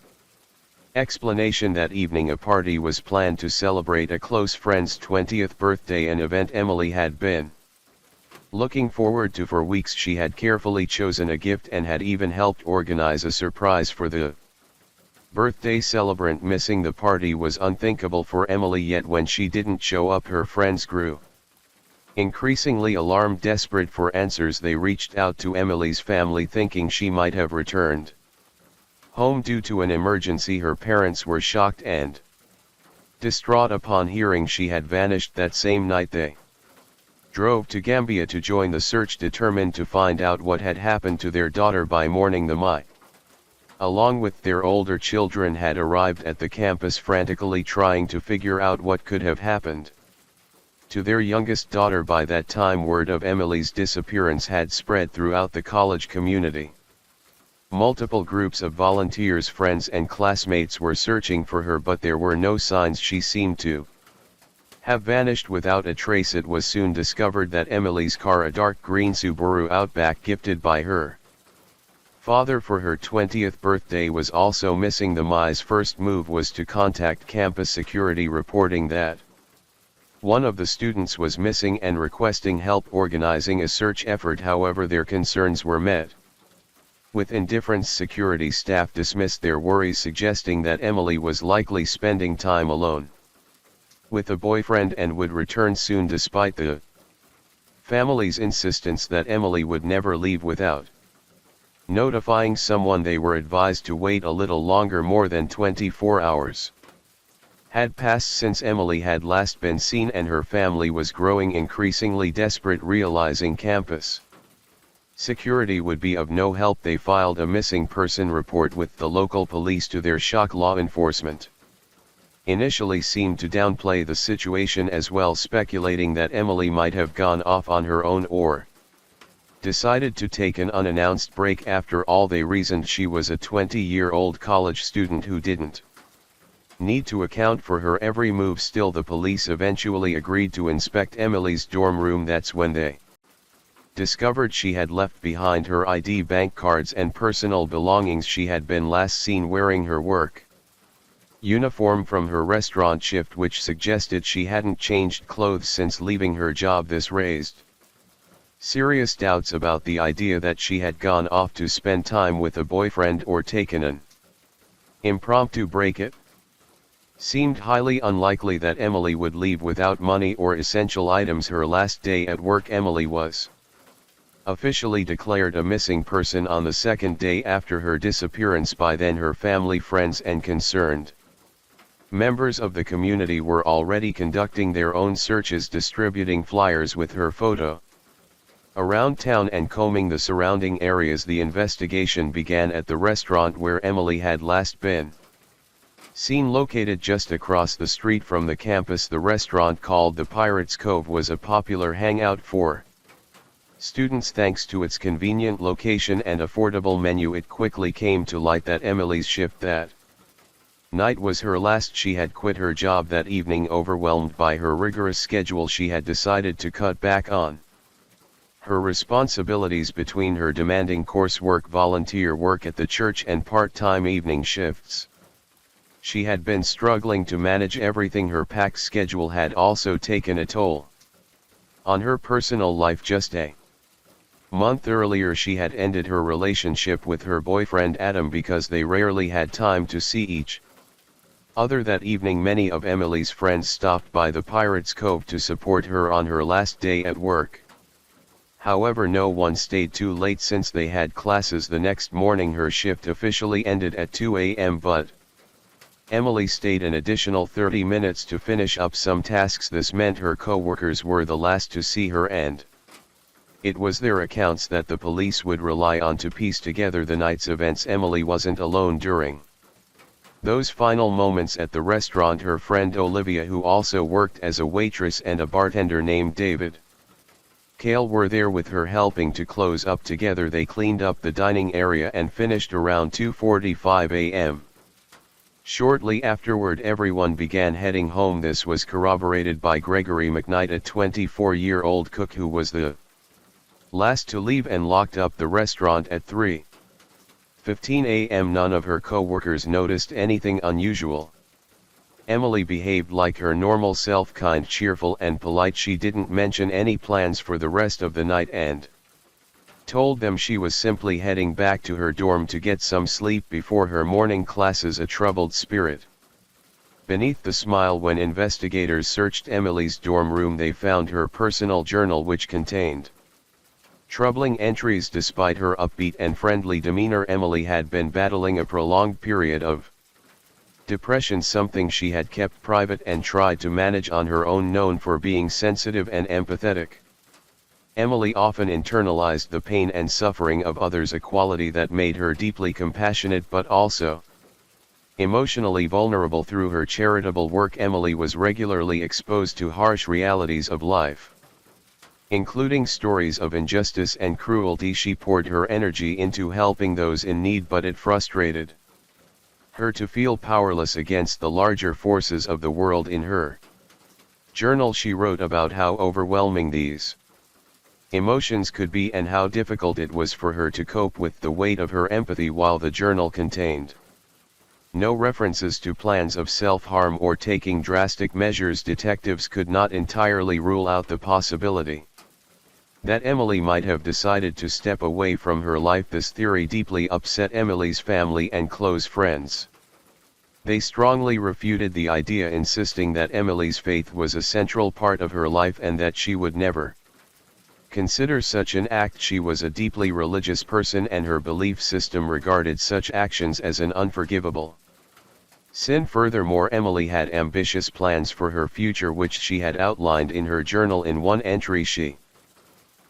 explanation. That evening, a party was planned to celebrate a close friend's 20th birthday, an event Emily had been looking forward to for weeks. She had carefully chosen a gift and had even helped organize a surprise for the birthday celebrant. Missing the party was unthinkable for Emily, yet when she didn't show up, her friends grew increasingly alarmed. Desperate for answers, they reached out to Emily's family, thinking she might have returned home due to an emergency. Her parents were shocked and distraught upon hearing she had vanished that same night. They drove to Gambia to join the search, determined to find out what had happened to their daughter. By morning, the MI, along with their older children, had arrived at the campus, frantically trying to figure out what could have happened to their youngest daughter. By that time, word of Emily's disappearance had spread throughout the college community. Multiple groups of volunteers, friends and classmates were searching for her, but there were no signs. She seemed to have vanished without a trace. It was soon discovered that Emily's car, a dark green Subaru Outback gifted by her father for her 20th birthday, was also missing. The MI's first move was to contact campus security, reporting that one of the students was missing and requesting help organizing a search effort. However, their concerns were met with indifference. Security staff dismissed their worries, suggesting that Emily was likely spending time alone with a boyfriend and would return soon, despite the family's insistence that Emily would never leave without notifying someone. They were advised to wait a little longer. More than 24 hours had passed since Emily had last been seen, and her family was growing increasingly desperate. Realizing campus security would be of no help, they filed a missing person report with the local police. To their shock, law enforcement initially seemed to downplay the situation as well, speculating that Emily might have gone off on her own or decided to take an unannounced break. After all, they reasoned she was a 20-year-old college student who didn't need to account for her every move. Still, the police eventually agreed to inspect Emily's dorm room. That's when they discovered she had left behind her ID, bank cards and personal belongings. She had been last seen wearing her work uniform from her restaurant shift, which suggested she hadn't changed clothes since leaving her job. This raised serious doubts about the idea that she had gone off to spend time with a boyfriend or taken an impromptu break. It Seemed highly unlikely that Emily would leave without money or essential items. Her last day at work, Emily was officially declared a missing person on the second day after her disappearance by then her family, friends and concerned members of the community were already conducting their own searches, distributing flyers with her photo around town and combing the surrounding areas. The investigation began at the restaurant where Emily had last been seen, located just across the street from the campus. The restaurant, called the Pirates Cove, was a popular hangout for students thanks to its convenient location and affordable menu. It quickly came to light that Emily's shift that night was her last. She had quit her job that evening. Overwhelmed by her rigorous schedule, she had decided to cut back on her responsibilities between her demanding coursework, volunteer work at the church and part-time evening shifts. She had been struggling to manage everything. Her packed schedule had also taken a toll on her personal life. Just a month earlier she had ended her relationship with her boyfriend Adam because they rarely had time to see each other. That evening many of Emily's friends stopped by the Pirates Cove to support her on her last day at work. However, no one stayed too late since they had classes the next morning. Her shift officially ended at 2 a.m. but Emily stayed an additional 30 minutes to finish up some tasks. This meant her co-workers were the last to see her, and it was their accounts that the police would rely on to piece together the night's events. Emily wasn't alone during those final moments at the restaurant. Her friend Olivia, who also worked as a waitress, and a bartender named David Cale were there with her, helping to close up. Together they cleaned up the dining area and finished around 2:45 a.m. Shortly afterward everyone began heading home. This was corroborated by Gregory McKnight, a 24-year-old cook who was the last to leave and locked up the restaurant at 3:15 a.m. None of her co-workers noticed anything unusual. Emily behaved like her normal self, kind, cheerful and polite. She didn't mention any plans for the rest of the night and told them she was simply heading back to her dorm to get some sleep before her morning classes. A troubled spirit beneath the smile. When investigators searched Emily's dorm room, they found her personal journal, which contained troubling entries. Despite her upbeat and friendly demeanor, Emily had been battling a prolonged period of depression, something she had kept private and tried to manage on her own. Known for being sensitive and empathetic, Emily often internalized the pain and suffering of others, a quality that made her deeply compassionate but also emotionally vulnerable. Through her charitable work, Emily was regularly exposed to harsh realities of life, including stories of injustice and cruelty. She poured her energy into helping those in need, but it frustrated her to feel powerless against the larger forces of the world. In her journal she wrote about how overwhelming these emotions could be and how difficult it was for her to cope with the weight of her empathy. While the journal contained no references to plans of self-harm or taking drastic measures, detectives could not entirely rule out the possibility that Emily might have decided to step away from her life. This theory deeply upset Emily's family and close friends. They strongly refuted the idea, insisting that Emily's faith was a central part of her life and that she would never consider such an act. She was a deeply religious person, and her belief system regarded such actions as an unforgivable sin. Furthermore, Emily had ambitious plans for her future, which she had outlined in her journal. In one entry she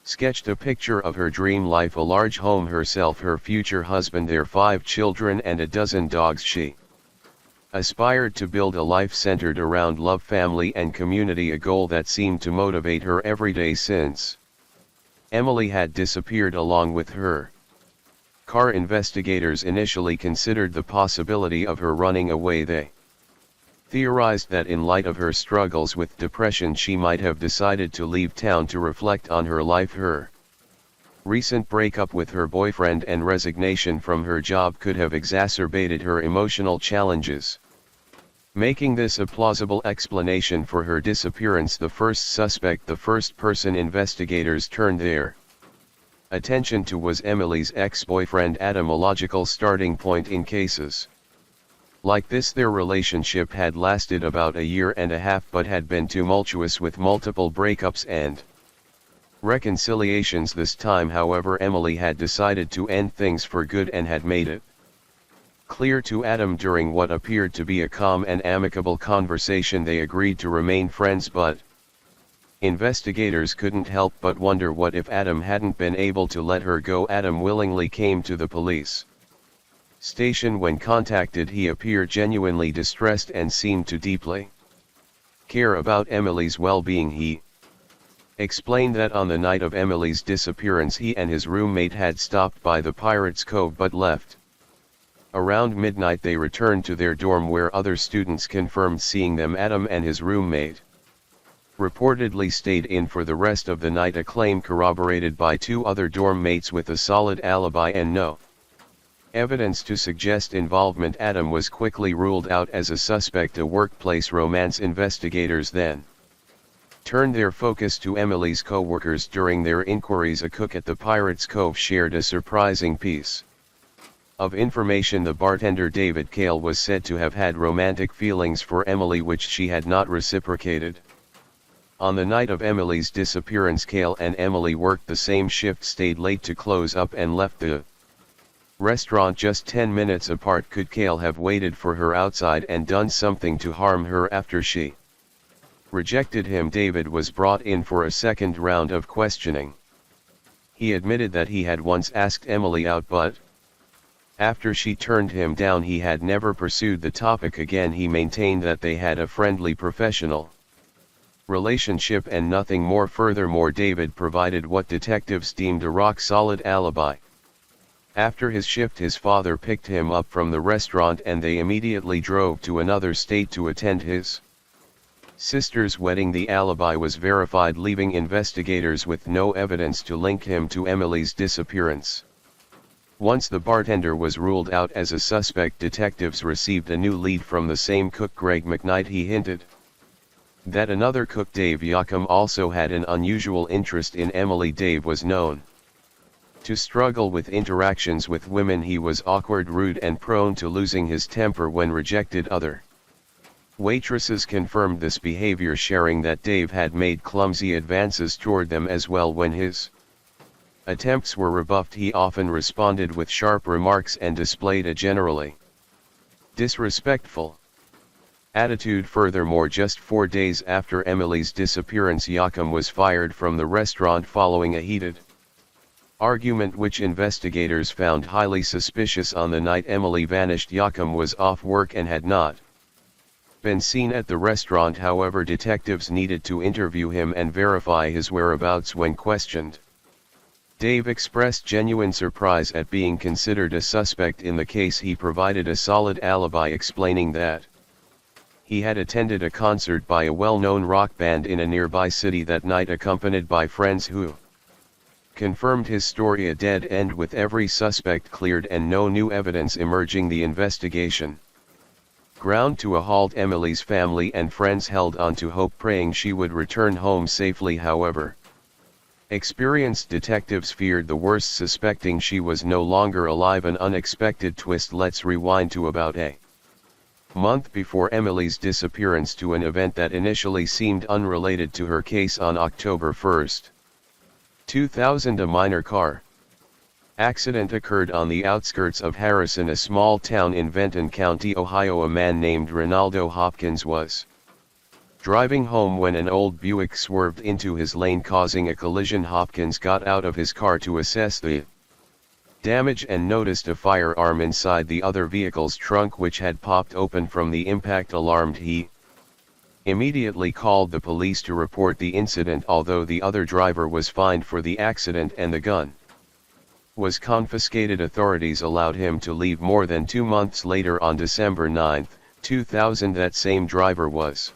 sketched a picture of her dream life: a large home, herself, her future husband, their 5 children and a dozen dogs. She aspired to build a life centered around love, family and community, a goal that seemed to motivate her every day since Emily had disappeared. Along with her car, investigators initially considered the possibility of her running away. They theorized that in light of her struggles with depression, she might have decided to leave town to reflect on her life. Her recent breakup with her boyfriend and resignation from her job could have exacerbated her emotional challenges, making this a plausible explanation for her disappearance. The first suspect, the first person investigators turned their attention to, was Emily's ex-boyfriend Adam, a logical starting point in cases Like this, their relationship had lasted about a year and a half but had been tumultuous with multiple breakups and reconciliations. This time, however, Emily had decided to end things for good and had made it clear to Adam during what appeared to be a calm and amicable conversation they agreed to remain friends, but investigators couldn't help but wonder what if Adam hadn't been able to let her go. Adam willingly came to the police station. When contacted, he appeared genuinely distressed and seemed to deeply care about Emily's well-being. He explained that on the night of Emily's disappearance he and his roommate had stopped by the Pirates Cove but left. Around midnight they returned to their dorm where other students confirmed seeing them. Adam and his roommate reportedly stayed in for the rest of the night, a claim corroborated by two other dorm mates with a solid alibi and no evidence to suggest involvement. Adam was quickly ruled out as a suspect, a workplace romance. Investigators then turned their focus to Emily's co-workers. During their inquiries, a cook at the Pirates Cove shared a surprising piece of information. The bartender David Cale was said to have had romantic feelings for Emily which she had not reciprocated. On the night of Emily's disappearance, Cale and Emily worked the same shift, stayed late to close up, and left the restaurant just 10 minutes apart. Could Cale have waited for her outside and done something to harm her after she rejected him? David was brought in for a second round of questioning. He admitted that he had once asked Emily out, but after she turned him down he had never pursued the topic again. He maintained that they had a friendly, professional relationship and nothing more. Furthermore, David provided what detectives deemed a rock-solid alibi. After his shift, his father picked him up from the restaurant and they immediately drove to another state to attend his sister's wedding. The alibi was verified, leaving investigators with no evidence to link him to Emily's disappearance. Once the bartender was ruled out as a suspect, detectives received a new lead from the same cook, Greg McKnight. He hinted that another cook, Dave Yacom, also had an unusual interest in Emily. Dave was known to struggle with interactions with women. He was awkward, rude, and prone to losing his temper when rejected. Other waitresses confirmed this behavior, sharing that Dave had made clumsy advances toward them as well. When his attempts were rebuffed, he often responded with sharp remarks and displayed a generally disrespectful attitude. Furthermore, just 4 days after Emily's disappearance, Yacom was fired from the restaurant following a heated argument which investigators found highly suspicious. On the night Emily vanished, Yacom was off work and had not been seen at the restaurant. However, detectives needed to interview him and verify his whereabouts. When questioned, Dave expressed genuine surprise at being considered a suspect in the case. He provided a solid alibi, explaining that he had attended a concert by a well-known rock band in a nearby city that night, accompanied by friends who confirmed his story. A dead end with every suspect cleared and no new evidence emerging. The investigation ground to a halt. Emily's family and friends held on to hope, praying she would return home safely. However, experienced detectives feared the worst, suspecting she was no longer alive. An unexpected twist. Let's rewind to about a month before Emily's disappearance, to an event that initially seemed unrelated to her case. On October 1, 2000, a minor car accident occurred on the outskirts of Harrison, a small town in Benton County, Ohio. A man named Ronaldo Hopkins was driving home when an old Buick swerved into his lane, causing a collision. Hopkins got out of his car to assess the damage and noticed a firearm inside the other vehicle's trunk, which had popped open from the impact. Alarmed, he immediately called the police to report the incident. Although the other driver was fined for the accident and the gun was confiscated, authorities allowed him to leave. More than 2 months later, on December 9, 2000, that same driver was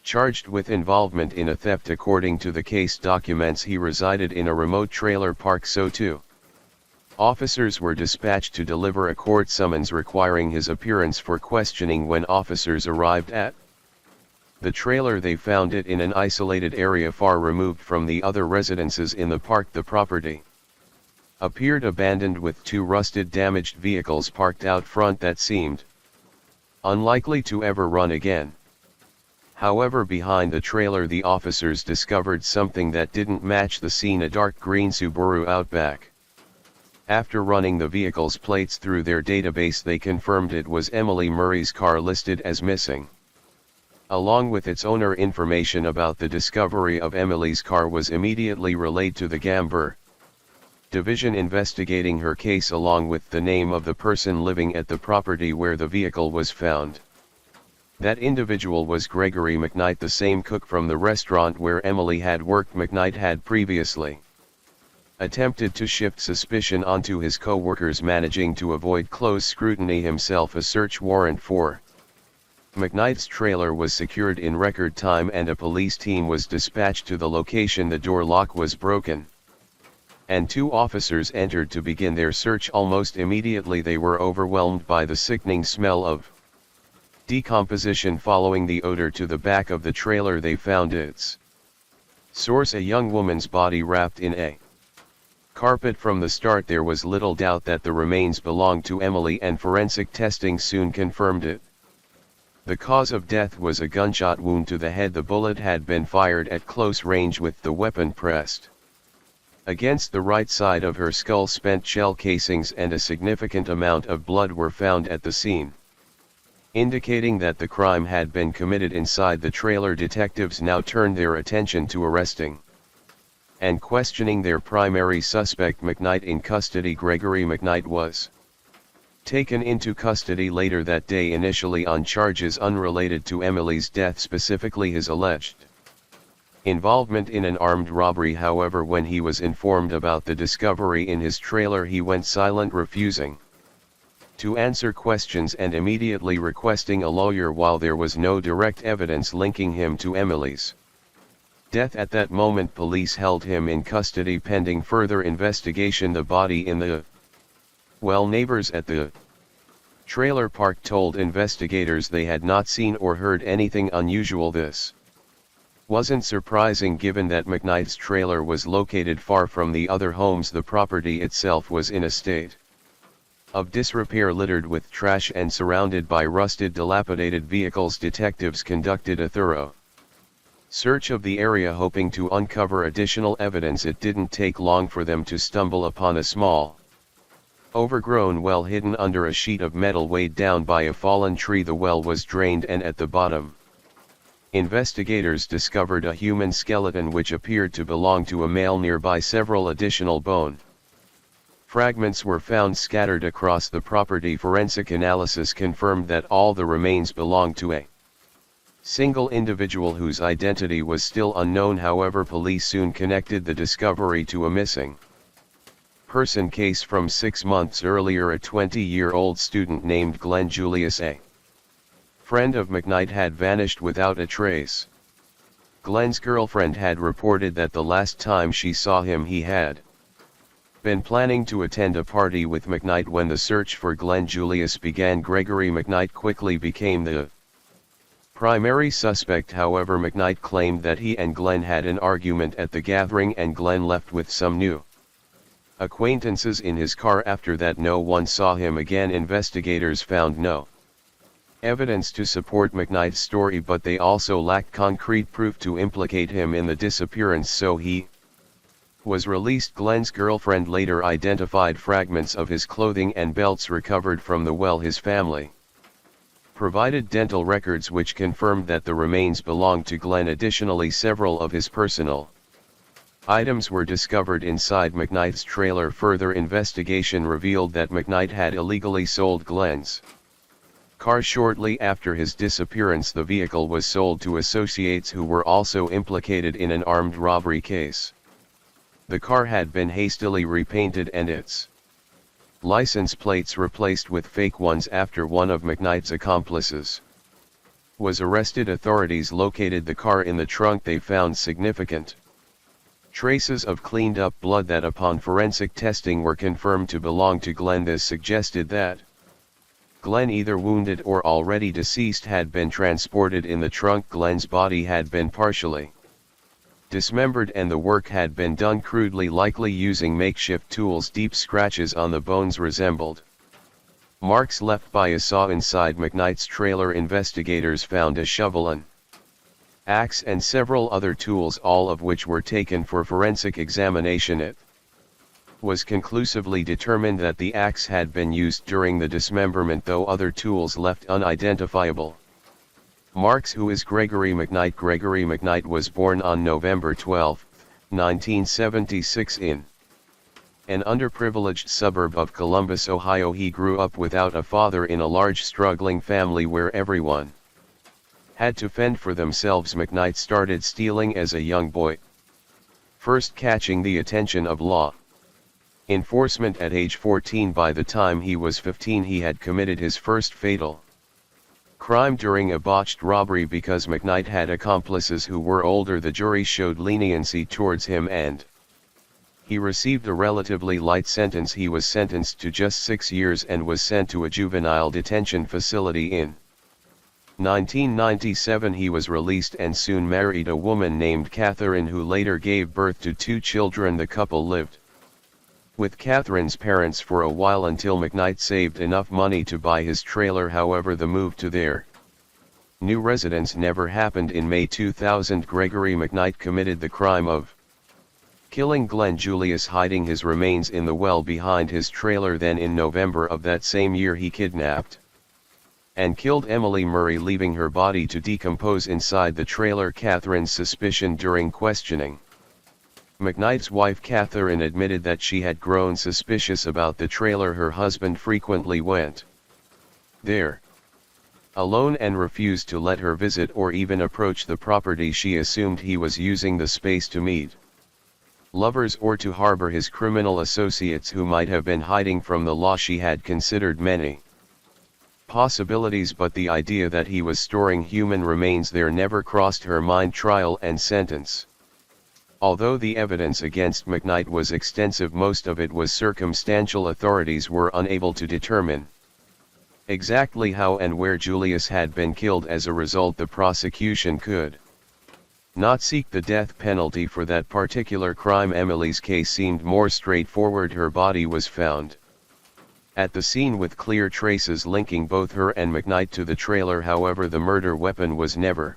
charged with involvement in a theft. According to the case documents, he resided in a remote trailer park, so too officers were dispatched to deliver a court summons requiring his appearance for questioning. When officers arrived at the trailer, they found it in an isolated area far removed from the other residences in the park. The property appeared abandoned, with 2 rusted, damaged vehicles parked out front that seemed unlikely to ever run again. However, behind the trailer the officers discovered something that didn't match the scene: a dark green Subaru Outback. After running the vehicle's plates through their database, they confirmed it was Emily Murray's car, listed as missing. Along with its owner, information about the discovery of Emily's car was immediately relayed to the Gamber Division investigating her case, along with the name of the person living at the property where the vehicle was found. That individual was Gregory McKnight, the same cook from the restaurant where Emily had worked. McKnight had previously attempted to shift suspicion onto his co-workers, managing to avoid close scrutiny himself. A search warrant for McKnight's trailer was secured in record time and a police team was dispatched to the location. The door lock was broken, and 2 officers entered to begin their search. Almost immediately they were overwhelmed by the sickening smell of decomposition. Following the odor to the back of the trailer, they found its source: a young woman's body wrapped in a carpet. From the start there was little doubt that the remains belonged to Emily, and forensic testing soon confirmed it. The cause of death was a gunshot wound to the head. The bullet had been fired at close range with the weapon pressed against the right side of her skull. Spent shell casings and a significant amount of blood were found at the scene, indicating that the crime had been committed inside the trailer. Detectives now turned their attention to arresting and questioning their primary suspect, McKnight. In custody, Gregory McKnight was taken into custody later that day, initially on charges unrelated to Emily's death, specifically his alleged involvement in an armed robbery. However, when he was informed about the discovery in his trailer, he went silent, refusing to answer questions and immediately requesting a lawyer. While there was no direct evidence linking him to Emily's death at that moment, police held him in custody pending further investigation. The body in the well, neighbors at the trailer park told investigators they had not seen or heard anything unusual. This wasn't surprising given that McKnight's trailer was located far from the other homes. The property itself was in a state of disrepair, littered with trash and surrounded by rusted, dilapidated vehicles. Detectives conducted a thorough search of the area, hoping to uncover additional evidence. It didn't take long for them to stumble upon a small, overgrown well hidden under a sheet of metal weighed down by a fallen tree. The well was drained, and at the bottom, investigators discovered a human skeleton which appeared to belong to a male. Nearby, several additional bone fragments were found scattered across the property. Forensic analysis confirmed that all the remains belonged to a single individual whose identity was still unknown. However, police soon connected the discovery to a missing person case from 6 months earlier. A 20-year-old student named Glenn Julius, a friend of McKnight, had vanished without a trace. Glenn's girlfriend had reported that the last time she saw him he had been planning to attend a party with McKnight. When the search for Glenn Julius began, Gregory McKnight quickly became the primary suspect. However, McKnight claimed that he and Glenn had an argument at the gathering, and Glenn left with some new acquaintances in his car. After that, no one saw him again. Investigators found no evidence to support McKnight's story, but they also lacked concrete proof to implicate him in the disappearance, so he was released. Glenn's girlfriend later identified fragments of his clothing and belts recovered from the well. His family provided dental records which confirmed that the remains belonged to Glenn. Additionally, several of his personal items were discovered inside McKnight's trailer. Further investigation revealed that McKnight had illegally sold Glenn's car shortly after his disappearance. The vehicle was sold to associates who were also implicated in an armed robbery case. The car had been hastily repainted and its license plates replaced with fake ones after one of McKnight's accomplices was arrested. Authorities located the car. In the trunk they found significant traces of cleaned up blood that upon forensic testing were confirmed to belong to Glenn. This suggested that Glenn, either wounded or already deceased, had been transported in the trunk. Glenn's body had been partially dismembered and the work had been done crudely, likely using makeshift tools. Deep scratches on the bones resembled Marks left by a saw inside McKnight's trailer. Investigators found a shovel, an axe and several other tools, all of which were taken for forensic examination. It was conclusively determined that the axe had been used during the dismemberment, though other tools left unidentifiable. Marks, who is Gregory McKnight. Gregory McKnight was born on November 12, 1976 in an underprivileged suburb of Columbus, Ohio. He grew up without a father in a large struggling family where everyone had to fend for themselves. McKnight started stealing as a young boy, first catching the attention of law enforcement at age 14. By the time he was 15, he had committed his first fatal crime during a botched robbery. Because McKnight had accomplices who were older, the jury showed leniency towards him and he received a relatively light sentence. He was sentenced to just 6 years and was sent to a juvenile detention facility. In 1997 he was released and soon married a woman named Catherine, who later gave birth to 2 children. The couple lived with Catherine's parents for a while until McKnight saved enough money to buy his trailer. However, the move to their new residence never happened. In May 2000, Gregory McKnight committed the crime of killing Glenn Julius, hiding his remains in the well behind his trailer. Then in November of that same year, he kidnapped and killed Emily Murray, leaving her body to decompose inside the trailer. Catherine's suspicion during questioning. McKnight's wife Catherine admitted that she had grown suspicious about the trailer. Her husband frequently went there alone and refused to let her visit or even approach the property. She assumed he was using the space to meet lovers or to harbor his criminal associates who might have been hiding from the law. She had considered many possibilities, but the idea that he was storing human remains there never crossed her mind. Trial and sentence. Although the evidence against McKnight was extensive, most of it was circumstantial. Authorities were unable to determine exactly how and where Julius had been killed. As a result, the prosecution could not seek the death penalty for that particular crime. Emily's case seemed more straightforward. Her body was found at the scene with clear traces linking both her and McKnight to the trailer. However, the murder weapon was never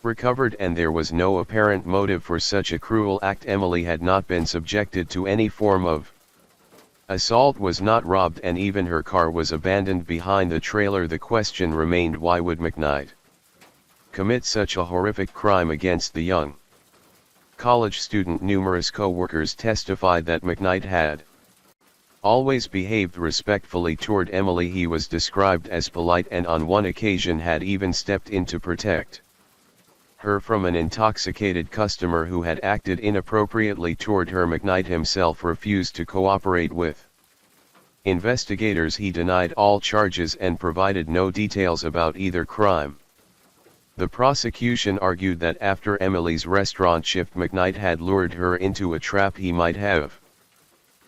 recovered and there was no apparent motive for such a cruel act. Emily had not been subjected to any form of assault, was not robbed, and even her car was abandoned behind the trailer. The question remained, why would McKnight commit such a horrific crime against the young college student? Numerous co-workers testified that McKnight had always behaved respectfully toward Emily. He was described as polite and on one occasion had even stepped in to protect her from an intoxicated customer who had acted inappropriately toward her. McKnight himself refused to cooperate with investigators. He denied all charges and provided no details about either crime. The prosecution argued that after Emily's restaurant shift, McKnight had lured her into a trap. He might have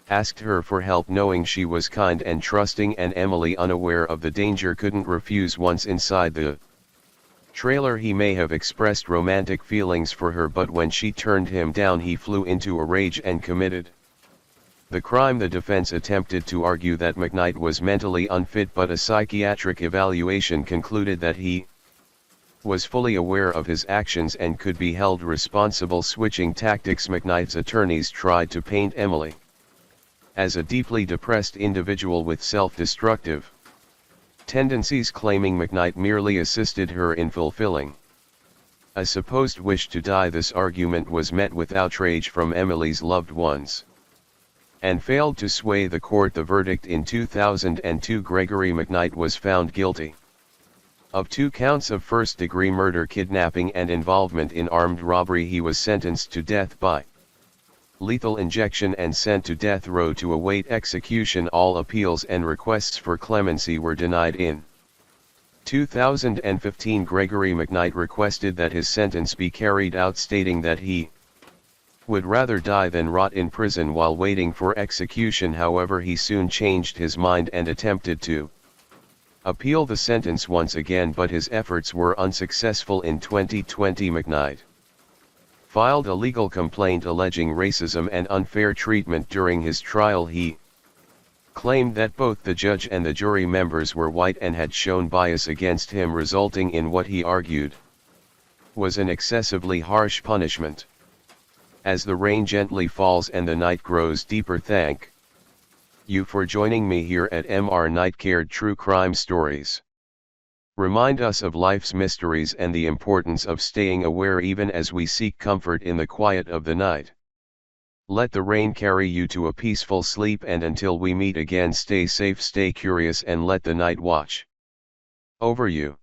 asked her for help, knowing she was kind and trusting, and Emily, unaware of the danger, couldn't refuse. Once inside the trailer, he may have expressed romantic feelings for her, but when she turned him down, he flew into a rage and committed the crime. The defense attempted to argue that McKnight was mentally unfit, but a psychiatric evaluation concluded that he was fully aware of his actions and could be held responsible. Switching tactics. McKnight's attorneys tried to paint Emily as a deeply depressed individual with self-destructive tendencies, claiming McKnight merely assisted her in fulfilling a supposed wish to die. This argument was met with outrage from Emily's loved ones and failed to sway the court. The verdict. In 2002, Gregory McKnight was found guilty of 2 counts of first-degree murder, kidnapping, and involvement in armed robbery. He was sentenced to death by lethal injection and sent to death row to await execution. All appeals and requests for clemency were denied. In 2015, Gregory McKnight requested that his sentence be carried out, stating that he would rather die than rot in prison while waiting for execution. However, he soon changed his mind and attempted to appeal the sentence once again, but his efforts were unsuccessful. In 2020, McKnight filed a legal complaint alleging racism and unfair treatment during his trial. He claimed that both the judge and the jury members were white and had shown bias against him, resulting in what he argued was an excessively harsh punishment. As the rain gently falls and the night grows deeper, thank you for joining me here at MR Night Cared True Crime Stories. Remind us of life's mysteries and the importance of staying aware even as we seek comfort in the quiet of the night. Let the rain carry you to a peaceful sleep, and until we meet again, stay safe, stay curious, and let the night watch over you.